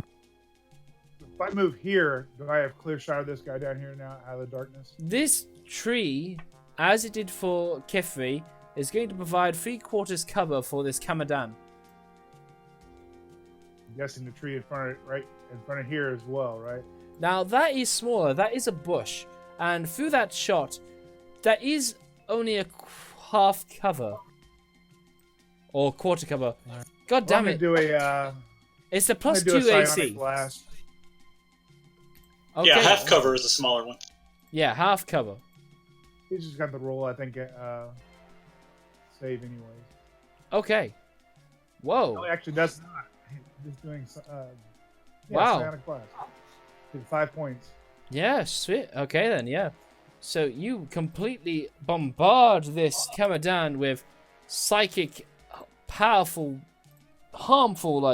if I move here, do I have clear shot of this guy down here now out of the darkness? This tree, as it did for Kefri, is going to provide 3/4 cover for this Kamadan. I'm guessing the tree in front of here as well, right? Now, that is smaller. That is a bush. And through that shot, that is only a half cover. Or quarter cover. God damn it. I'm gonna It's the plus do a 2 psionic AC. blast. Okay. Yeah, half cover is a smaller one. Yeah, half cover. He's just got the roll, I think, save anyways. Okay. No, Whoa. actually, that's not. He's doing Wow. psionic blast. Did 5 points. Yeah, sweet. Okay then, yeah. So you completely bombard this Kamadan with psychic, powerful, harmful,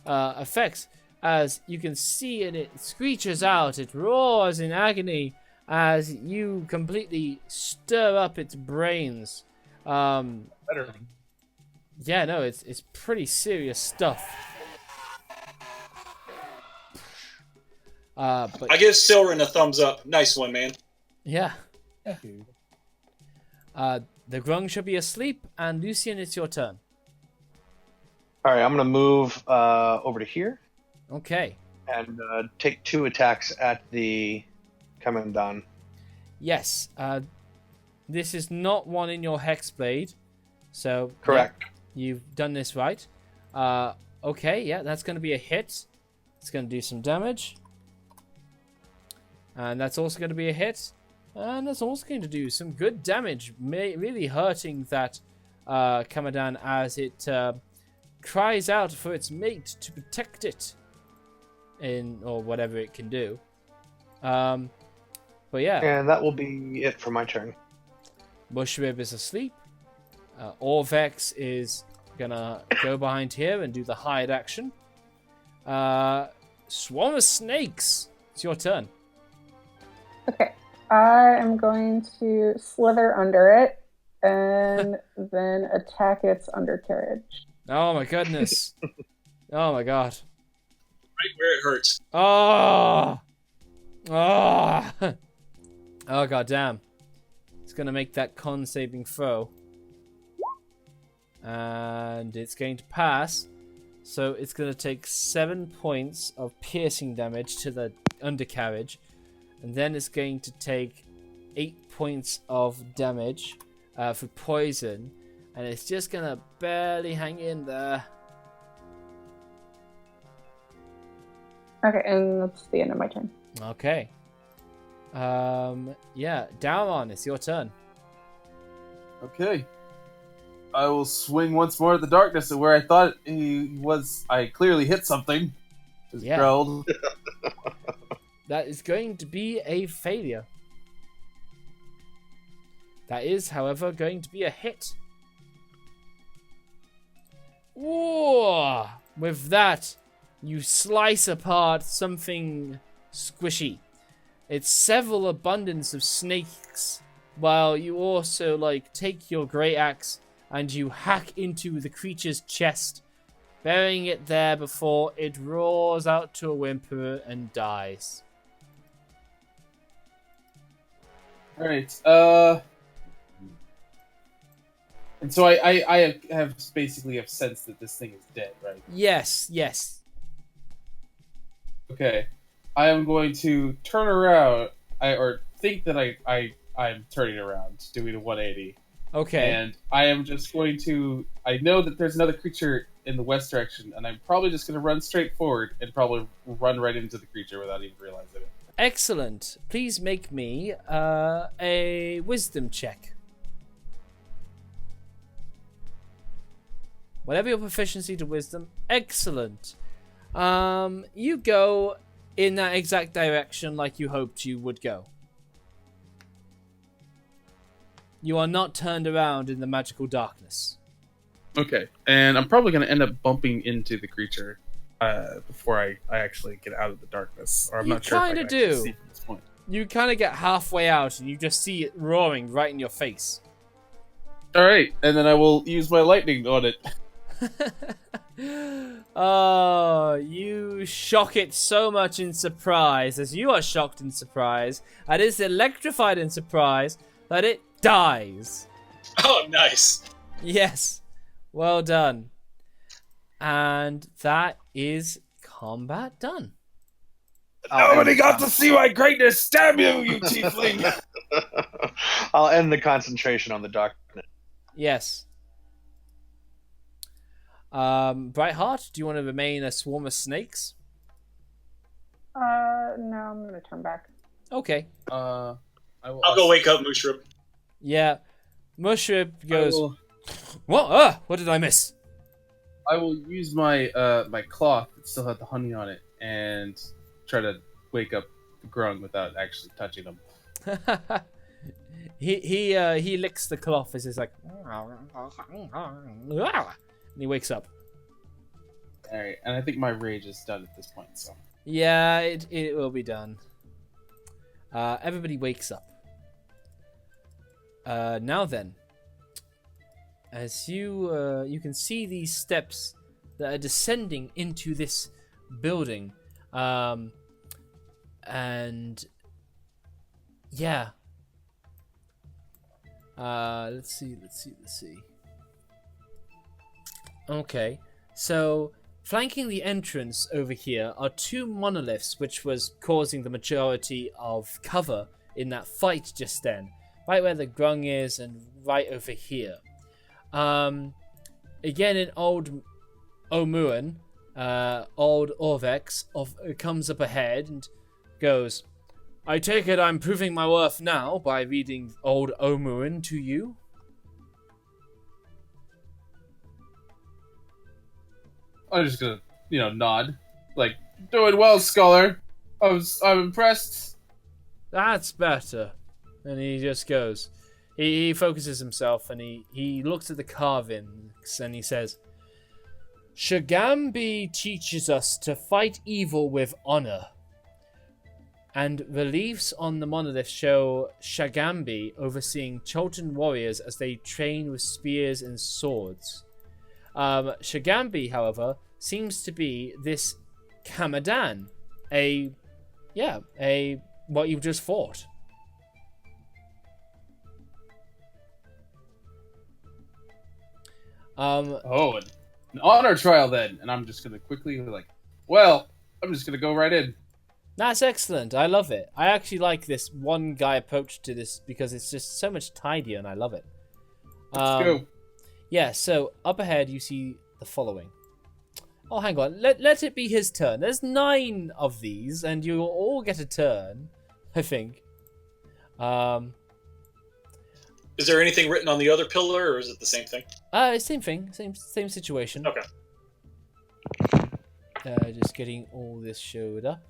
effects. As you can see, and it screeches out, it roars in agony as you completely stir up its brains. Better. Yeah, no, it's pretty serious stuff. But I give Silrin a thumbs up. Nice one, man. yeah, Thank you. the Grung should be asleep, and Lucian, it's your turn. All right, I'm gonna move over to here Okay. and take 2 attacks at the Commandant. Yes. This is not one in your Hexblade, so Correct. yeah, you've done this right. Okay, yeah, that's going to be a hit. It's going to do some damage. And that's also going to be a hit. And that's also going to do some good damage, really hurting that Kamadan as it cries out for its mate to protect it, or whatever it can do. But yeah, And that will be it for my turn. Bushrib is asleep. Orvex is gonna go behind here and do the hide action. Swarm of snakes. It's your turn. Okay. I am going to slither under it and then attack its undercarriage. Oh my goodness. Oh my god. Right where it hurts. Oh. Oh. Oh god damn. It's gonna make that con saving throw. And it's going to pass. So it's gonna take 7 points of piercing damage to the undercarriage. And then it's going to take 8 points of damage for poison. And it's just gonna barely hang in there. Okay, and that's the end of my turn. Okay. Yeah, Daron, it's your turn. Okay. I will swing once more at the darkness, and where I thought he was, I clearly hit something. Just Yeah. growled. That is going to be a failure. That is, however, going to be a hit. Ooh, with that, you slice apart something squishy. It's several abundance of snakes, while you also take your great axe and you hack into the creature's chest, burying it there before it roars out to a whimper and dies. Alright, and so I have basically have sensed that this thing is dead, right? Yes, yes. Okay. I am going to turn around, or think that I'm turning around, doing a 180. Okay. And I am just going to... I know that there's another creature in the west direction, and I'm probably just going to run straight forward and probably run right into the creature without even realizing it. Excellent. Please make me a wisdom check. Whatever your proficiency to wisdom, excellent. You go in that exact direction like you hoped you would go. You are not turned around in the magical darkness. Okay, and I'm probably going to end up bumping into the creature before I actually get out of the darkness. Or I'm You not sure if I kinda can actually do. see from this point. You kind of get halfway out and you just see it roaring right in your face. All right, and then I will use my lightning on it. Oh, you shock it so much in surprise, as you are shocked in surprise, and is electrified in surprise that it dies. Oh, nice. Yes, well done. And that is combat done. Nobody got to see my greatness! Damn you, you tiefling! I'll end the concentration on the darkness. Yes. Brightheart, do you want to remain a swarm of snakes? No, I'm gonna turn back. Okay. I'll go wake up Mushroob. Yeah. Mushroom goes, What? What did I miss? I will use my my cloth that still had the honey on it and try to wake up the grung without actually touching him. he licks the cloth as he's like, and he wakes up. All right, and I think my rage is done at this point. So Yeah, it will be done. Everybody wakes up. Now then, as you can see these steps that are descending into this building, and yeah. Let's see. Okay, so flanking the entrance over here are two monoliths, which was causing the majority of cover in that fight just then. Right where the grung is and right over here. Again in old Omuan, old Orvex comes up ahead and goes, I take it I'm proving my worth now by reading old Omuan to you? I'm just gonna, nod, like, doing well, scholar. I'm impressed. That's better. And he just goes. He focuses himself and he looks at the carvings and he says, Shagambi teaches us to fight evil with honor. And reliefs on the monolith show Shagambi overseeing Cholton warriors as they train with spears and swords. Shagambi, however, seems to be this Kamadan, what you've just fought. An honor trial then, and I'm just gonna quickly I'm just gonna go right in. That's excellent. I love it. I actually like this one guy approach to this because it's just so much tidier, and I love it. Let's go. Yeah. So up ahead, you see the following. Oh, hang on. Let it be his turn. There's 9 of these, and you'll all get a turn, I think. Is there anything written on the other pillar, or is it the same thing? Same thing. Same situation. Okay. Just getting all this showed up.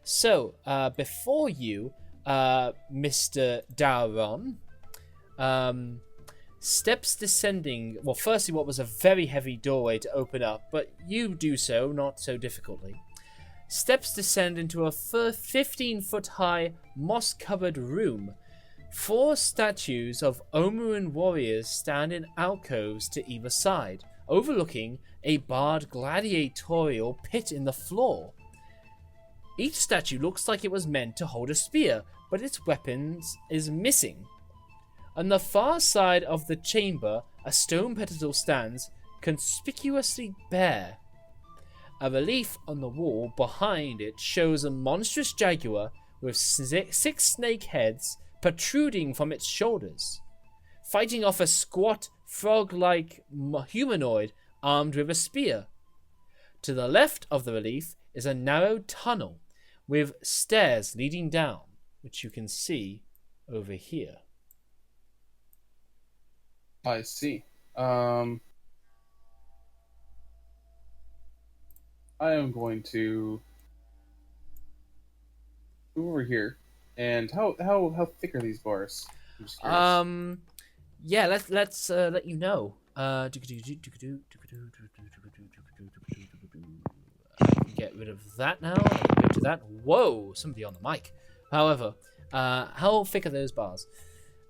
So, before you, Mr. Dauron, steps descending. Well, firstly, what was a very heavy doorway to open up, but you do so not so difficultly. Steps descend into a 15-foot high, moss-covered room. 4 statues of Omuan warriors stand in alcoves to either side, overlooking a barred gladiatorial pit in the floor. Each statue looks like it was meant to hold a spear, but its weapons is missing. On the far side of the chamber, a stone pedestal stands, conspicuously bare. A relief on the wall behind it shows a monstrous jaguar with 6 snake heads protruding from its shoulders, fighting off a squat, frog-like humanoid armed with a spear. To the left of the relief is a narrow tunnel with stairs leading down, which you can see over here. I see. I am going to move over here. And how thick are these bars? I'm just curious. Yeah, let's let you know. Get rid of that now. I can go to that. Whoa, somebody on the mic. However, how thick are those bars?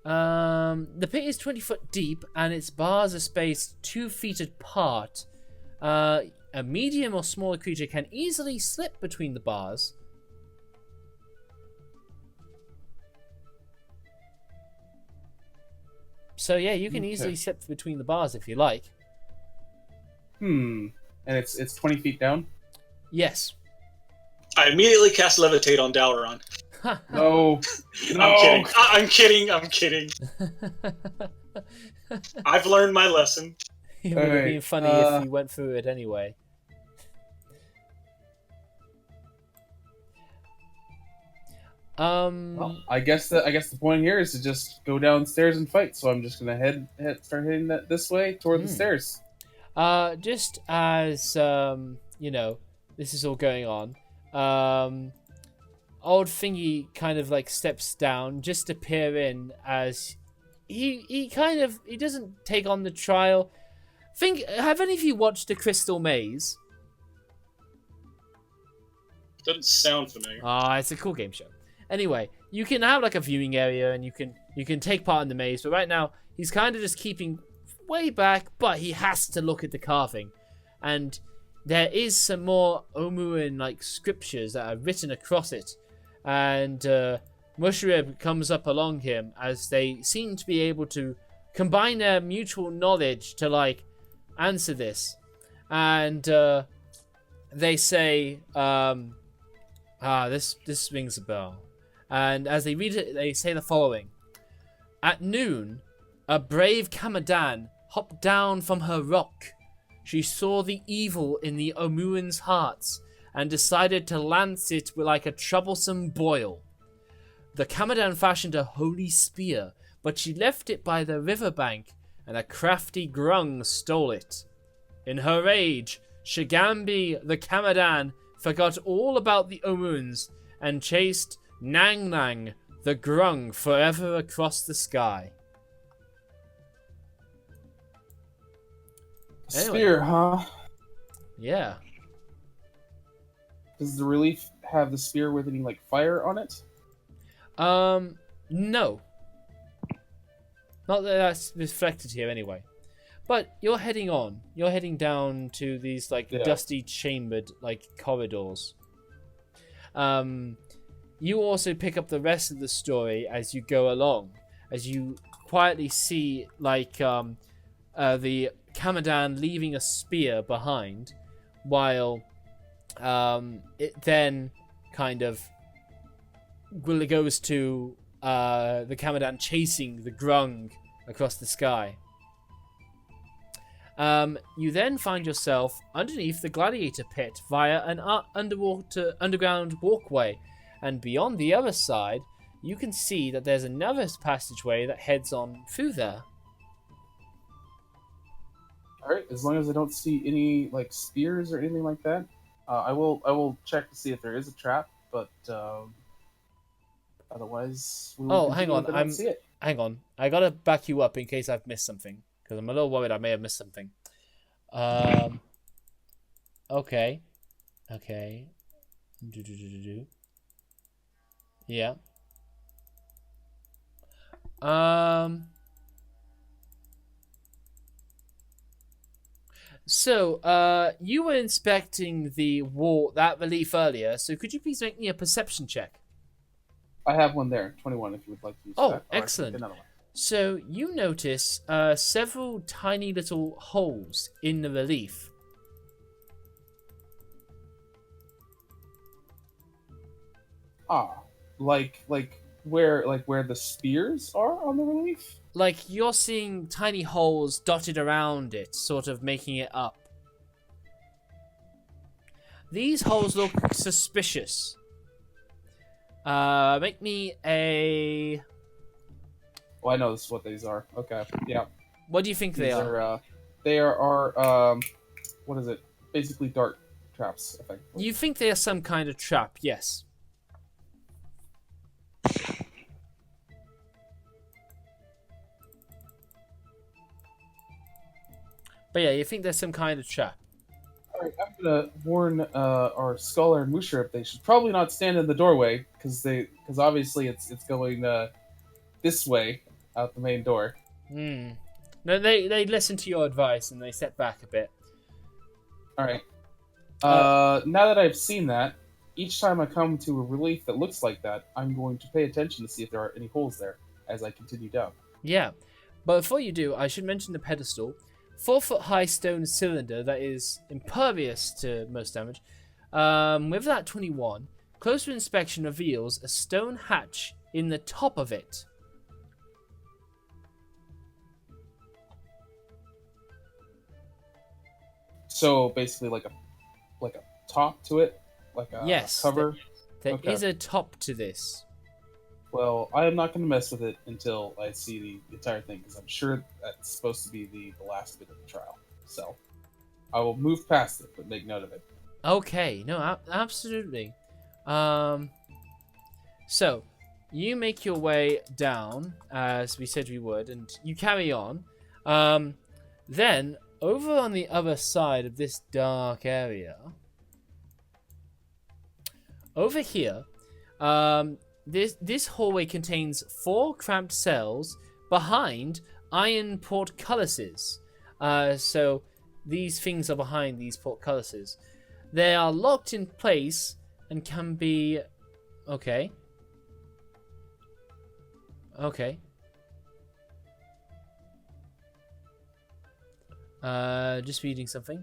The pit is 20 foot deep, and its bars are spaced 2 feet apart. A medium or smaller creature can easily slip between the bars. So yeah, you can easily slip between the bars if you like. And it's 20 feet down? Yes. I immediately cast Levitate on Dalaran. No. I'm kidding. I've learned my lesson. It would have been funny if you went through it anyway. Well, I guess the point here is to just go downstairs and fight. So I'm just gonna start heading this way toward the stairs. Just as this is all going on, old Thingy kind of like steps down just to peer in as he doesn't take on the trial. Have any of you watched The Crystal Maze? Doesn't sound familiar. It's a cool game show. Anyway, you can have like a viewing area and you can take part in the maze, but right now he's kind of just keeping way back, but he has to look at the carving. And there is some more Omuan like scriptures that are written across it. And Mushrib comes up along him as they seem to be able to combine their mutual knowledge to like answer this. And they say, this rings a bell. And as they read it, they say the following. At noon, a brave Kamadan hopped down from her rock. She saw the evil in the Omuans' hearts and decided to lance it like a troublesome boil. The Kamadan fashioned a holy spear, but she left it by the riverbank, and a crafty grung stole it. In her rage, Shigambi the Kamadan forgot all about the Omuans and chased Nang Nang the grung forever across the sky. Anyway. Spear, huh? Yeah. Does the relief have the spear with any like fire on it? No. Not that that's reflected here anyway. But you're heading on. You're heading down to these like dusty chambered like corridors. You also pick up the rest of the story as you go along, as you quietly see like the Kamadan leaving a spear behind, while it then kind of goes to the Kamadan chasing the grung across the sky. You then find yourself underneath the gladiator pit via an underground walkway, and beyond the other side, you can see that there's another passageway that heads on through there. All right, as long as I don't see any like spears or anything like that, I will check to see if there is a trap. But otherwise, we will hang on, see it. Hang on, I gotta back you up in case I've missed something, because I'm a little worried I may have missed something. Okay. Yeah. So, you were inspecting the wall, that relief earlier, so could you please make me a perception check? I have one there, 21 if you would like to use that. Oh, Or I can excellent. get another one. So, you notice several tiny little holes in the relief. Like where the spears are on the relief? Like, you're seeing tiny holes dotted around it, sort of making it up. These holes look suspicious. Make me a... Oh, I know this is what these are. Okay, yeah. What do you think they are? They are what is it? Basically dart traps, effectively. You think they are some kind of trap, yes. But yeah, you think there's some kind of trap. Alright, I'm gonna warn our scholar and Mushrip they should probably not stand in the doorway, because obviously it's going this way, out the main door. Hmm. No, they listen to your advice and they step back a bit. Alright. Now that I've seen that, each time I come to a relief that looks like that, I'm going to pay attention to see if there are any holes there as I continue down. Yeah, but before you do, I should mention the pedestal. 4-foot-high stone cylinder that is impervious to most damage. With that 21, closer inspection reveals a stone hatch in the top of it. So basically, like a top to it, like a Yes, cover. There Okay. is a top to this. Well, I am not going to mess with it until I see the entire thing, because I'm sure that's supposed to be the last bit of the trial. So, I will move past it, but make note of it. Okay, no, absolutely. So, you make your way down, as we said we would, and you carry on. Then, over on the other side of this dark area, over here, this hallway contains 4 cramped cells behind iron portcullises. So these things are behind these portcullises. They are locked in place and can be... Okay. Okay. Just reading something.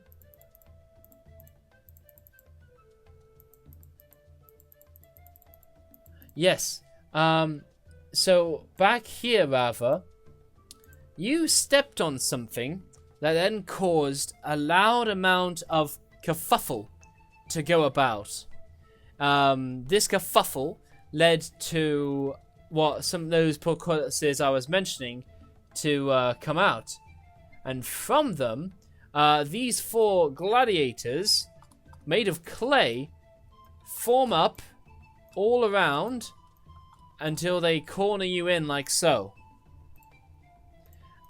Yes. So back here, rather, you stepped on something that then caused a loud amount of kerfuffle to go about. This kerfuffle led to what some of those portcullises I was mentioning to come out. And from them, these 4 gladiators, made of clay, form up all around until they corner you in like so.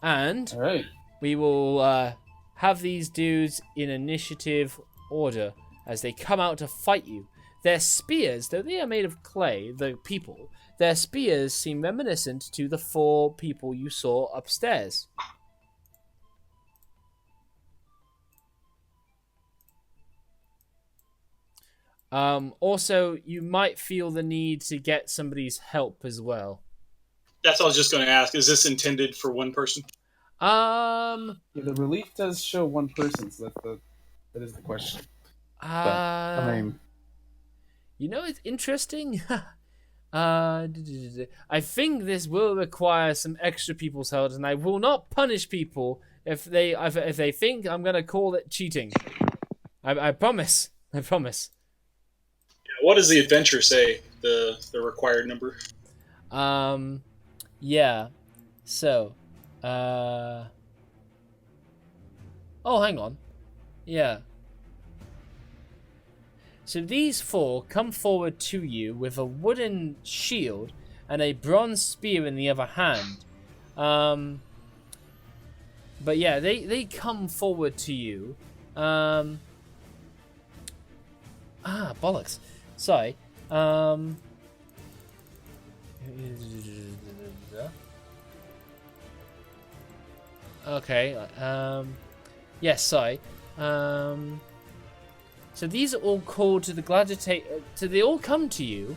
And Alright. we will have these dudes in initiative order as they come out to fight you. Their spears, though they are made of clay, the people, their spears seem reminiscent to the 4 people you saw upstairs. Also, you might feel the need to get somebody's help as well. That's what I was just going to ask. Is this intended for one person? Yeah, the relief does show one person, so that is the question. I mean, you know, it's interesting. I think this will require some extra people's help, and I will not punish people if they think I'm gonna call it cheating. I promise. I promise. What does the adventure say? The required number? Yeah. So, oh, hang on. Yeah. So these 4 come forward to you with a wooden shield and a bronze spear in the other hand. But yeah, they come forward to you. Bollocks. Sorry. Okay. Yes, sorry. So these are all called to the gladiator. So they all come to you.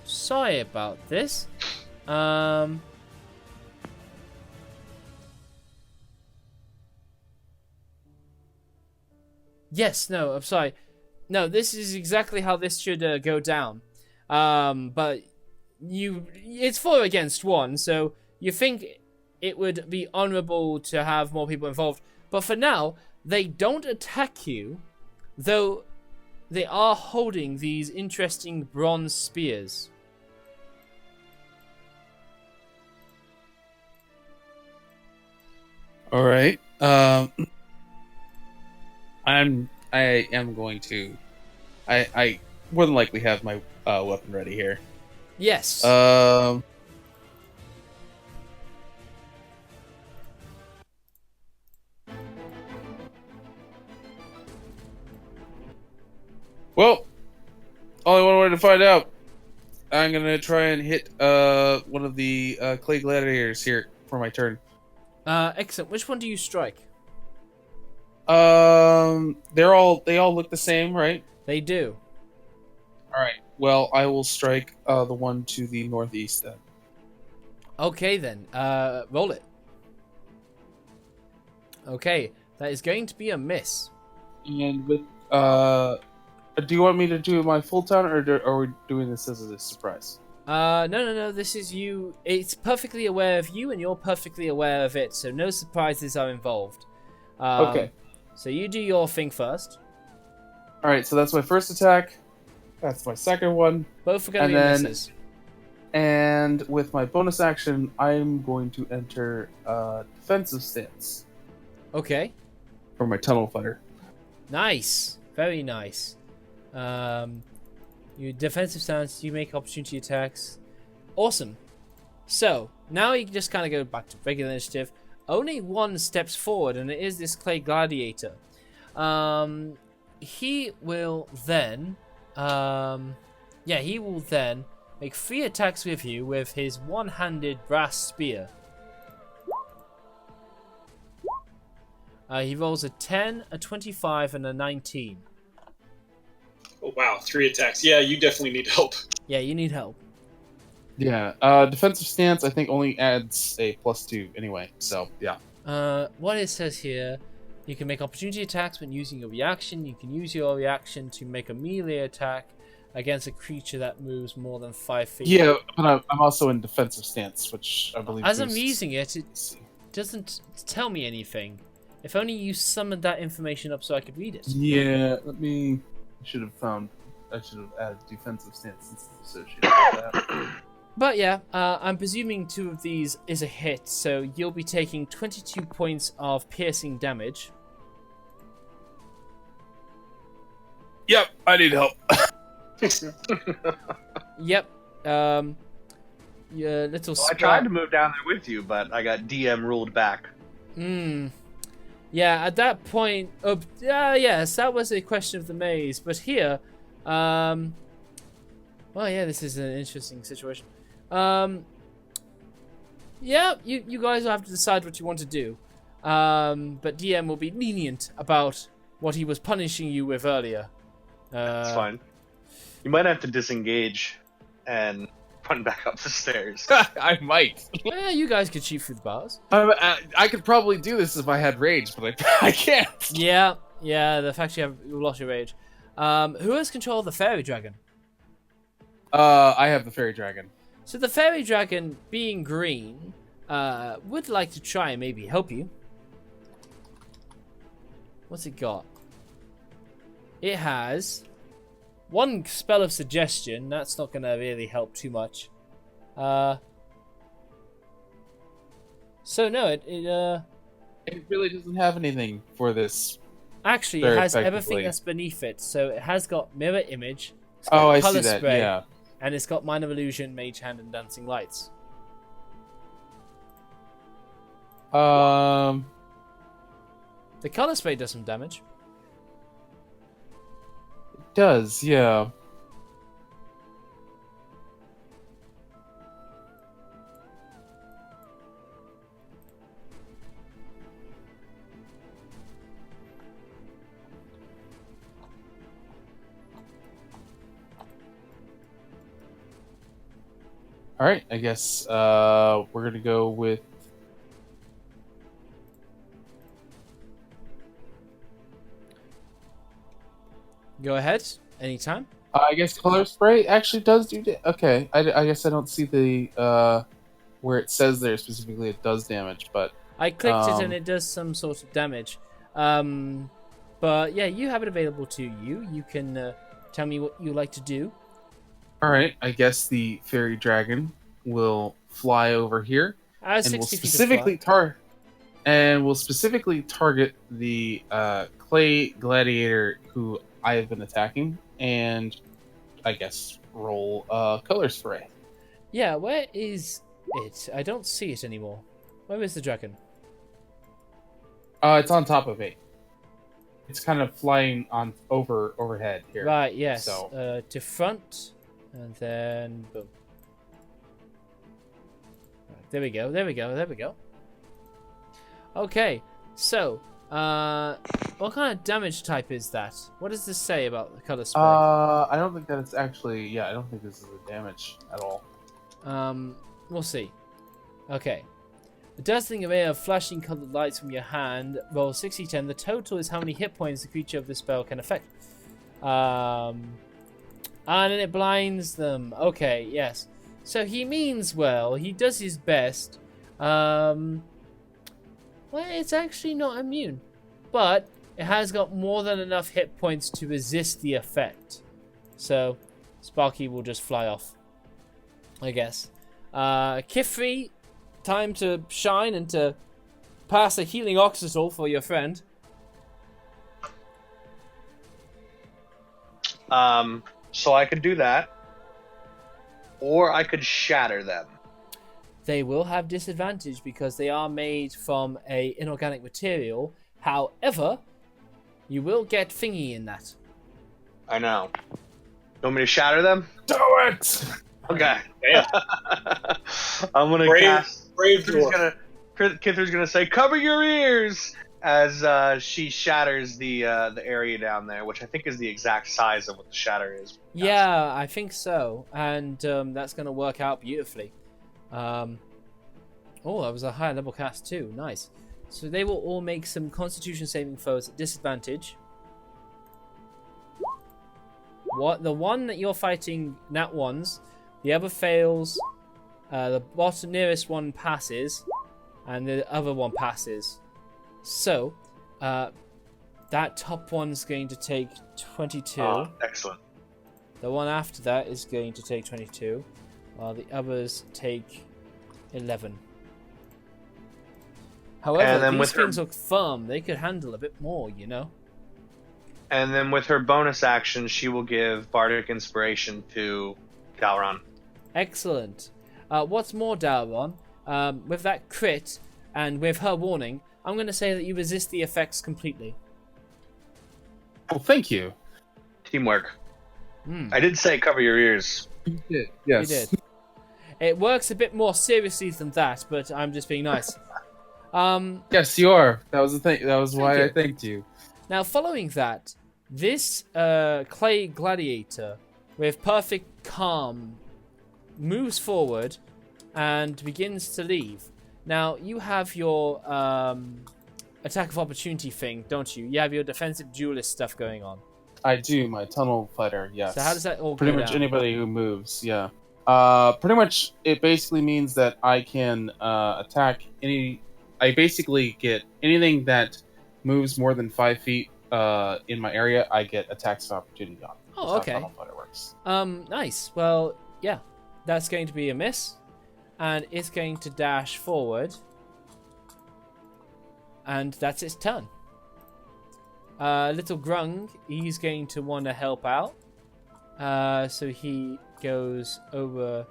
Sorry about this. Yes, no, I'm sorry. No, this is exactly how this should go down. But it's 4 against 1, so you think it would be honorable to have more people involved. But for now, They don't attack you, though they are holding these interesting bronze spears. All right. I am going to. I more than likely have my weapon ready here. Yes. Well, only one way to find out. I'm gonna try and hit one of the clay gladiators here for my turn. Excellent. Which one do you strike? They all look the same, right? They do. All right. Well, I will strike the one to the northeast then. Okay then. Roll it. Okay, that is going to be a miss. And with do you want me to do my full turn, or are we doing this as a surprise? No. This is you. It's perfectly aware of you, and you're perfectly aware of it. So no surprises are involved. Okay. So you do your thing first. All right. So that's my first attack. That's my second one. Both are going to be misses. And with my bonus action, I'm going to enter defensive stance. Okay. For my tunnel fighter. Nice. Very nice. You defensive stance, you make opportunity attacks. Awesome. So, now you can just kind of go back to regular initiative. Only one steps forward, and it is this clay gladiator. He will then... he will then make 3 attacks with you with his one-handed brass spear. He rolls a 10, a 25, and a 19. Oh, wow, 3 attacks. Yeah, you definitely need help. Yeah, you need help. Yeah, defensive stance I think only adds a +2 anyway, so yeah. What it says here, you can make opportunity attacks when using your reaction. You can use your reaction to make a melee attack against a creature that moves more than 5 feet. Yeah, but I'm also in defensive stance, which I believe... As I'm using it, it doesn't tell me anything. If only you summoned that information up so I could read it. Yeah, I should have added defensive stance since it's associated with that. But yeah, I'm presuming 2 of these is a hit, so you'll be taking 22 points of piercing damage. Yep, I need help. Yep. Your little I tried to move down there with you, but I got DM ruled back. Yeah, at that point, yes, that was a question of the maze. But here, well, yeah, this is an interesting situation. Yeah, you guys will have to decide what you want to do. But DM will be lenient about what he was punishing you with earlier. That's fine. You might have to disengage and run back up the stairs. I might. Yeah, you guys could shoot through the bars. I could probably do this if I had rage, but I can't. Yeah, the fact you lost your rage. Who has control of the fairy dragon? I have the fairy dragon. So the fairy dragon, being green, would like to try and maybe help you. What's it got? It has 1 spell of suggestion. That's not going to really help too much. So no, it really doesn't have anything for this. Actually, it has everything that's beneath it. So it has got mirror image. I color see that. spray, yeah. And it's got minor illusion, mage hand, and dancing lights. The color spray does some damage. It does, yeah. All right, I guess we're gonna go with. Go ahead, anytime. I guess color spray actually does do. Okay, I guess I don't see the where it says there specifically it does damage, but I clicked it and it does some sort of damage. But yeah, you have it available to you. You can tell me what you like to do. All right, I guess the fairy dragon will fly over here and 60 feet of fly. will specifically target the clay gladiator who I have been attacking, and I guess roll color spray. Yeah, where is it? I don't see it anymore. Where is the dragon? It's on top of it. It's kind of flying on overhead here. Right, yes. So To front, and then boom. Right, there we go. There we go. There we go. Okay, so what kind of damage type is that? What does this say about the color spray? I don't think that it's actually. Yeah, I don't think this is a damage at all. We'll see. Okay. A dazzling array of flashing colored lights from your hand. Roll 60-10. The total is how many hit points the creature of the spell can affect. And then it blinds them. Okay, yes. So he means well. He does his best. Well, it's actually not immune. But it has got more than enough hit points to resist the effect. So Sparky will just fly off, I guess. Kifri, time to shine and to pass a healing oxysol for your friend. So I could do that, or I could shatter them. They will have disadvantage because they are made from a inorganic material. However, you will get thingy in that. I know. You want me to shatter them? Do it! Okay. Damn. I'm gonna cast. Brave dwarf. Kither's gonna say, "Cover your ears," as she shatters the area down there, which I think is the exact size of what the shatter is. Yeah, I think so, and that's going to work out beautifully. Oh, that was a higher level cast too. Nice. So they will all make some Constitution saving throws at disadvantage. What the one that you're fighting, nat ones, the other fails. The bottom nearest one passes, and the other one passes. So, that top one's going to take 22. Oh, excellent. The one after that is going to take 22, while the others take 11. However, these things look firm. They could handle a bit more, you know? And then with her bonus action, she will give Bardic Inspiration to Galron. Excellent. What's more, Dalron, with that crit and with her warning, I'm going to say that you resist the effects completely. Well, thank you. Teamwork. I did say cover your ears. You did. Yes. You did. It works a bit more seriously than that, but I'm just being nice. Yes, you are. That was the thing. That was why you. I thanked you. Now, following that, this clay gladiator, with perfect calm, moves forward and begins to leave. Now, you have your attack of opportunity thing, don't you? You have your defensive duelist stuff going on. I do, my tunnel fighter, yes. So how does that all Pretty go much down? anybody who moves, yeah. Pretty much, it basically means that I can attack any... I basically get anything that moves more than 5 feet in my area, I get attacks of opportunity on. Oh, okay. That's how tunnel fighter works. Nice. Well, yeah. That's going to be a miss. And it's going to dash forward. And that's its turn. Little Grung, he's going to want to help out. So he goes over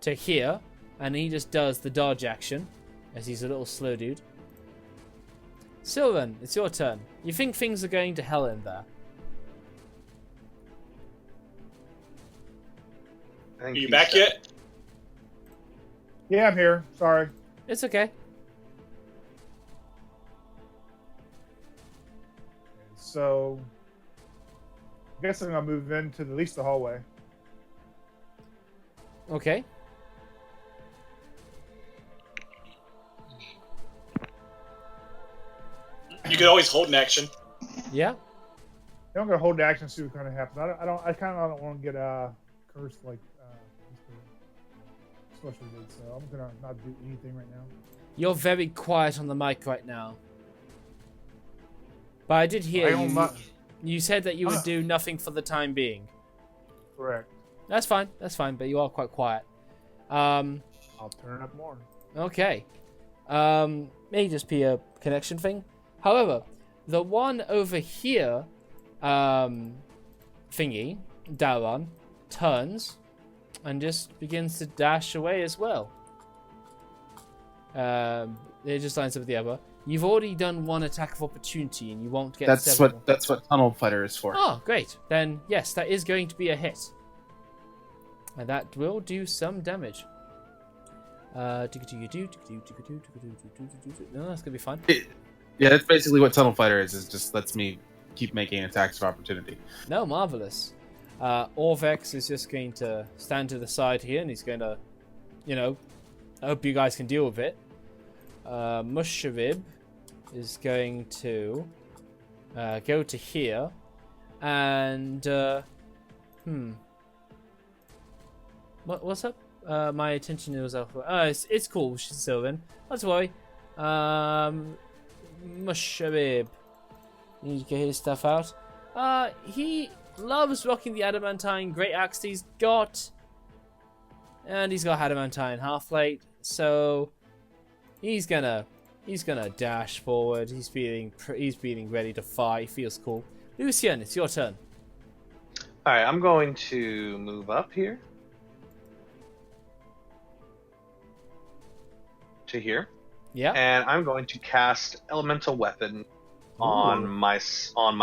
to here. And he just does the dodge action. As he's a little slow dude. Sylvan, it's your turn. You think things are going to hell in there? Are you back yet? Yeah, I'm here. Sorry. It's okay. So, I guess I'm gonna move into at least the hallway. Okay. You could always hold an action. Yeah. I'm gonna hold the action, see what kind of happens. I kind of don't want to get cursed like Sorcerer did. So I'm gonna not do anything right now. You're very quiet on the mic right now. But I did hear I don't you. not You said that you would do nothing for the time being. correct. That's fine. That's fine. But you are quite quiet. I'll turn up more. Okay. May just be a connection thing. However, the one over here, thingy, Daron, turns and just begins to dash away as well. It just lines up with the other. You've already done one attack of opportunity, and you won't get. That's what Tunnel Fighter is for. Oh, great! Then yes, that is going to be a hit, and that will do some damage. No, that's gonna be fun. Yeah, that's basically what Tunnel Fighter is. It just lets me keep making attacks of opportunity. No, marvelous. Orvex is just going to stand to the side here, and he's going to, I hope you guys can deal with it. Mushavib is going to go to here, and what's up? My attention is elsewhere. It's cool, Sylvan. Not to worry. Mushabib. You need to get his stuff out. He loves rocking the adamantine great axe he's got. And he's got adamantine half-plate, so he's gonna dash forward. He's feeling ready to fight. He feels cool. Lucian, it's your turn. Alright, I'm going to move up here. To here. Yeah. And I'm going to cast Elemental Weapon on my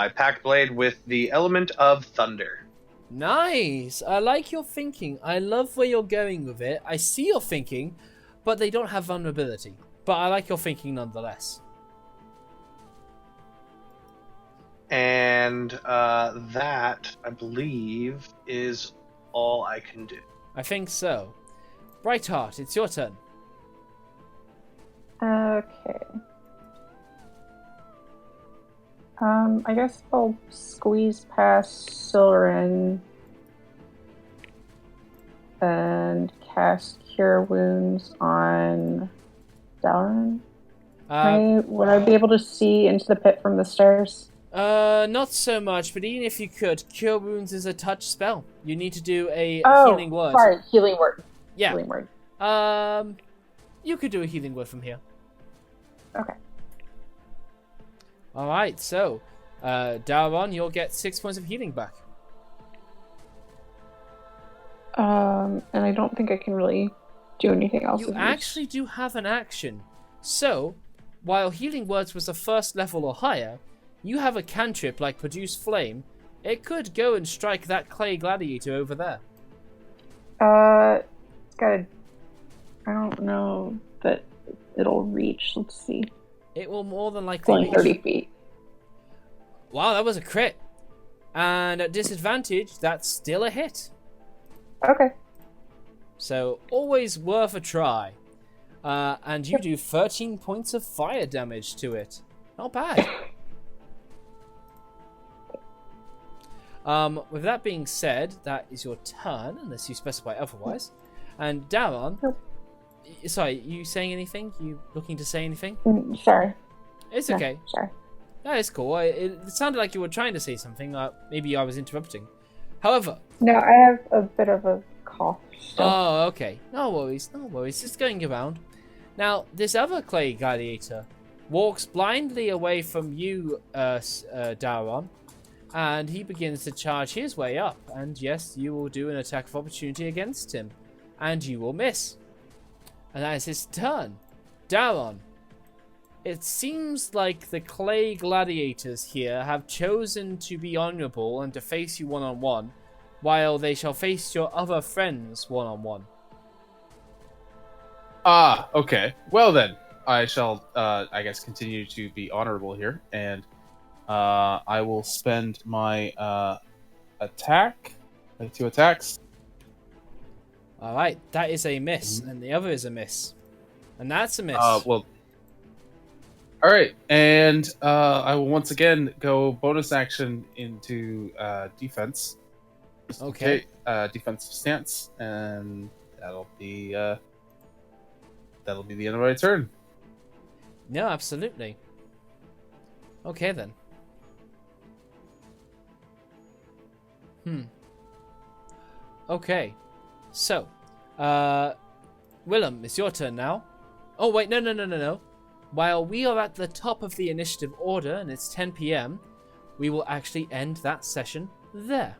Pact Blade with the element of Thunder. Nice. I like your thinking. I love where you're going with it. I see your thinking, but they don't have vulnerability. But I like your thinking nonetheless. And that, I believe, is all I can do. I think so. Brightheart, it's your turn. Okay. I guess I'll squeeze past Silrin and cast Cure Wounds on Dalrin. Would I be able to see into the pit from the stairs? Not so much, but even if you could, Cure Wounds is a touch spell. You need to do a healing word. Sorry, healing word. Yeah. Healing word. You could do a healing word from here. Okay. Alright, so, Daron, you'll get 6 points of healing back. And I don't think I can really do anything else. You actually do have an action. So, while healing words was the first level or higher, you have a cantrip like Produce Flame. It could go and strike that clay gladiator over there. It's got I don't know that it'll reach. Let's see. It will more than It's likely only reach. 30 feet. Wow, that was a crit. And at disadvantage, that's still a hit. Okay. So, always worth a try. And you do 13 points of fire damage to it. Not bad. With that being said, that is your turn, unless you specify otherwise. And Daron, sorry, you saying anything? You looking to say anything? Sorry. It's No, okay. sorry. That is cool. It sounded like you were trying to say something. Maybe I was interrupting. However... No, I have a bit of a cough still. Oh, okay. No worries, no worries. Just going around. Now, this other clay gladiator walks blindly away from you, Daron, and he begins to charge his way up. And yes, you will do an attack of opportunity against him, and you will miss. And that is his turn. Daron, it seems like the clay gladiators here have chosen to be honorable and to face you one-on-one, while they shall face your other friends one-on-one. Ah, okay. Well then, I shall, I guess, continue to be honorable here, and I will spend my attack, my 2 attacks. Alright, that is a miss, and the other is a miss. And that's a miss. Well, alright, and I will once again go bonus action into defense. Okay. Defensive stance, and that'll be the end of my turn. No, absolutely. Okay then. Okay. So, Willem, it's your turn now. Oh, wait, no. While we are at the top of the initiative order and it's 10 p.m., we will actually end that session there.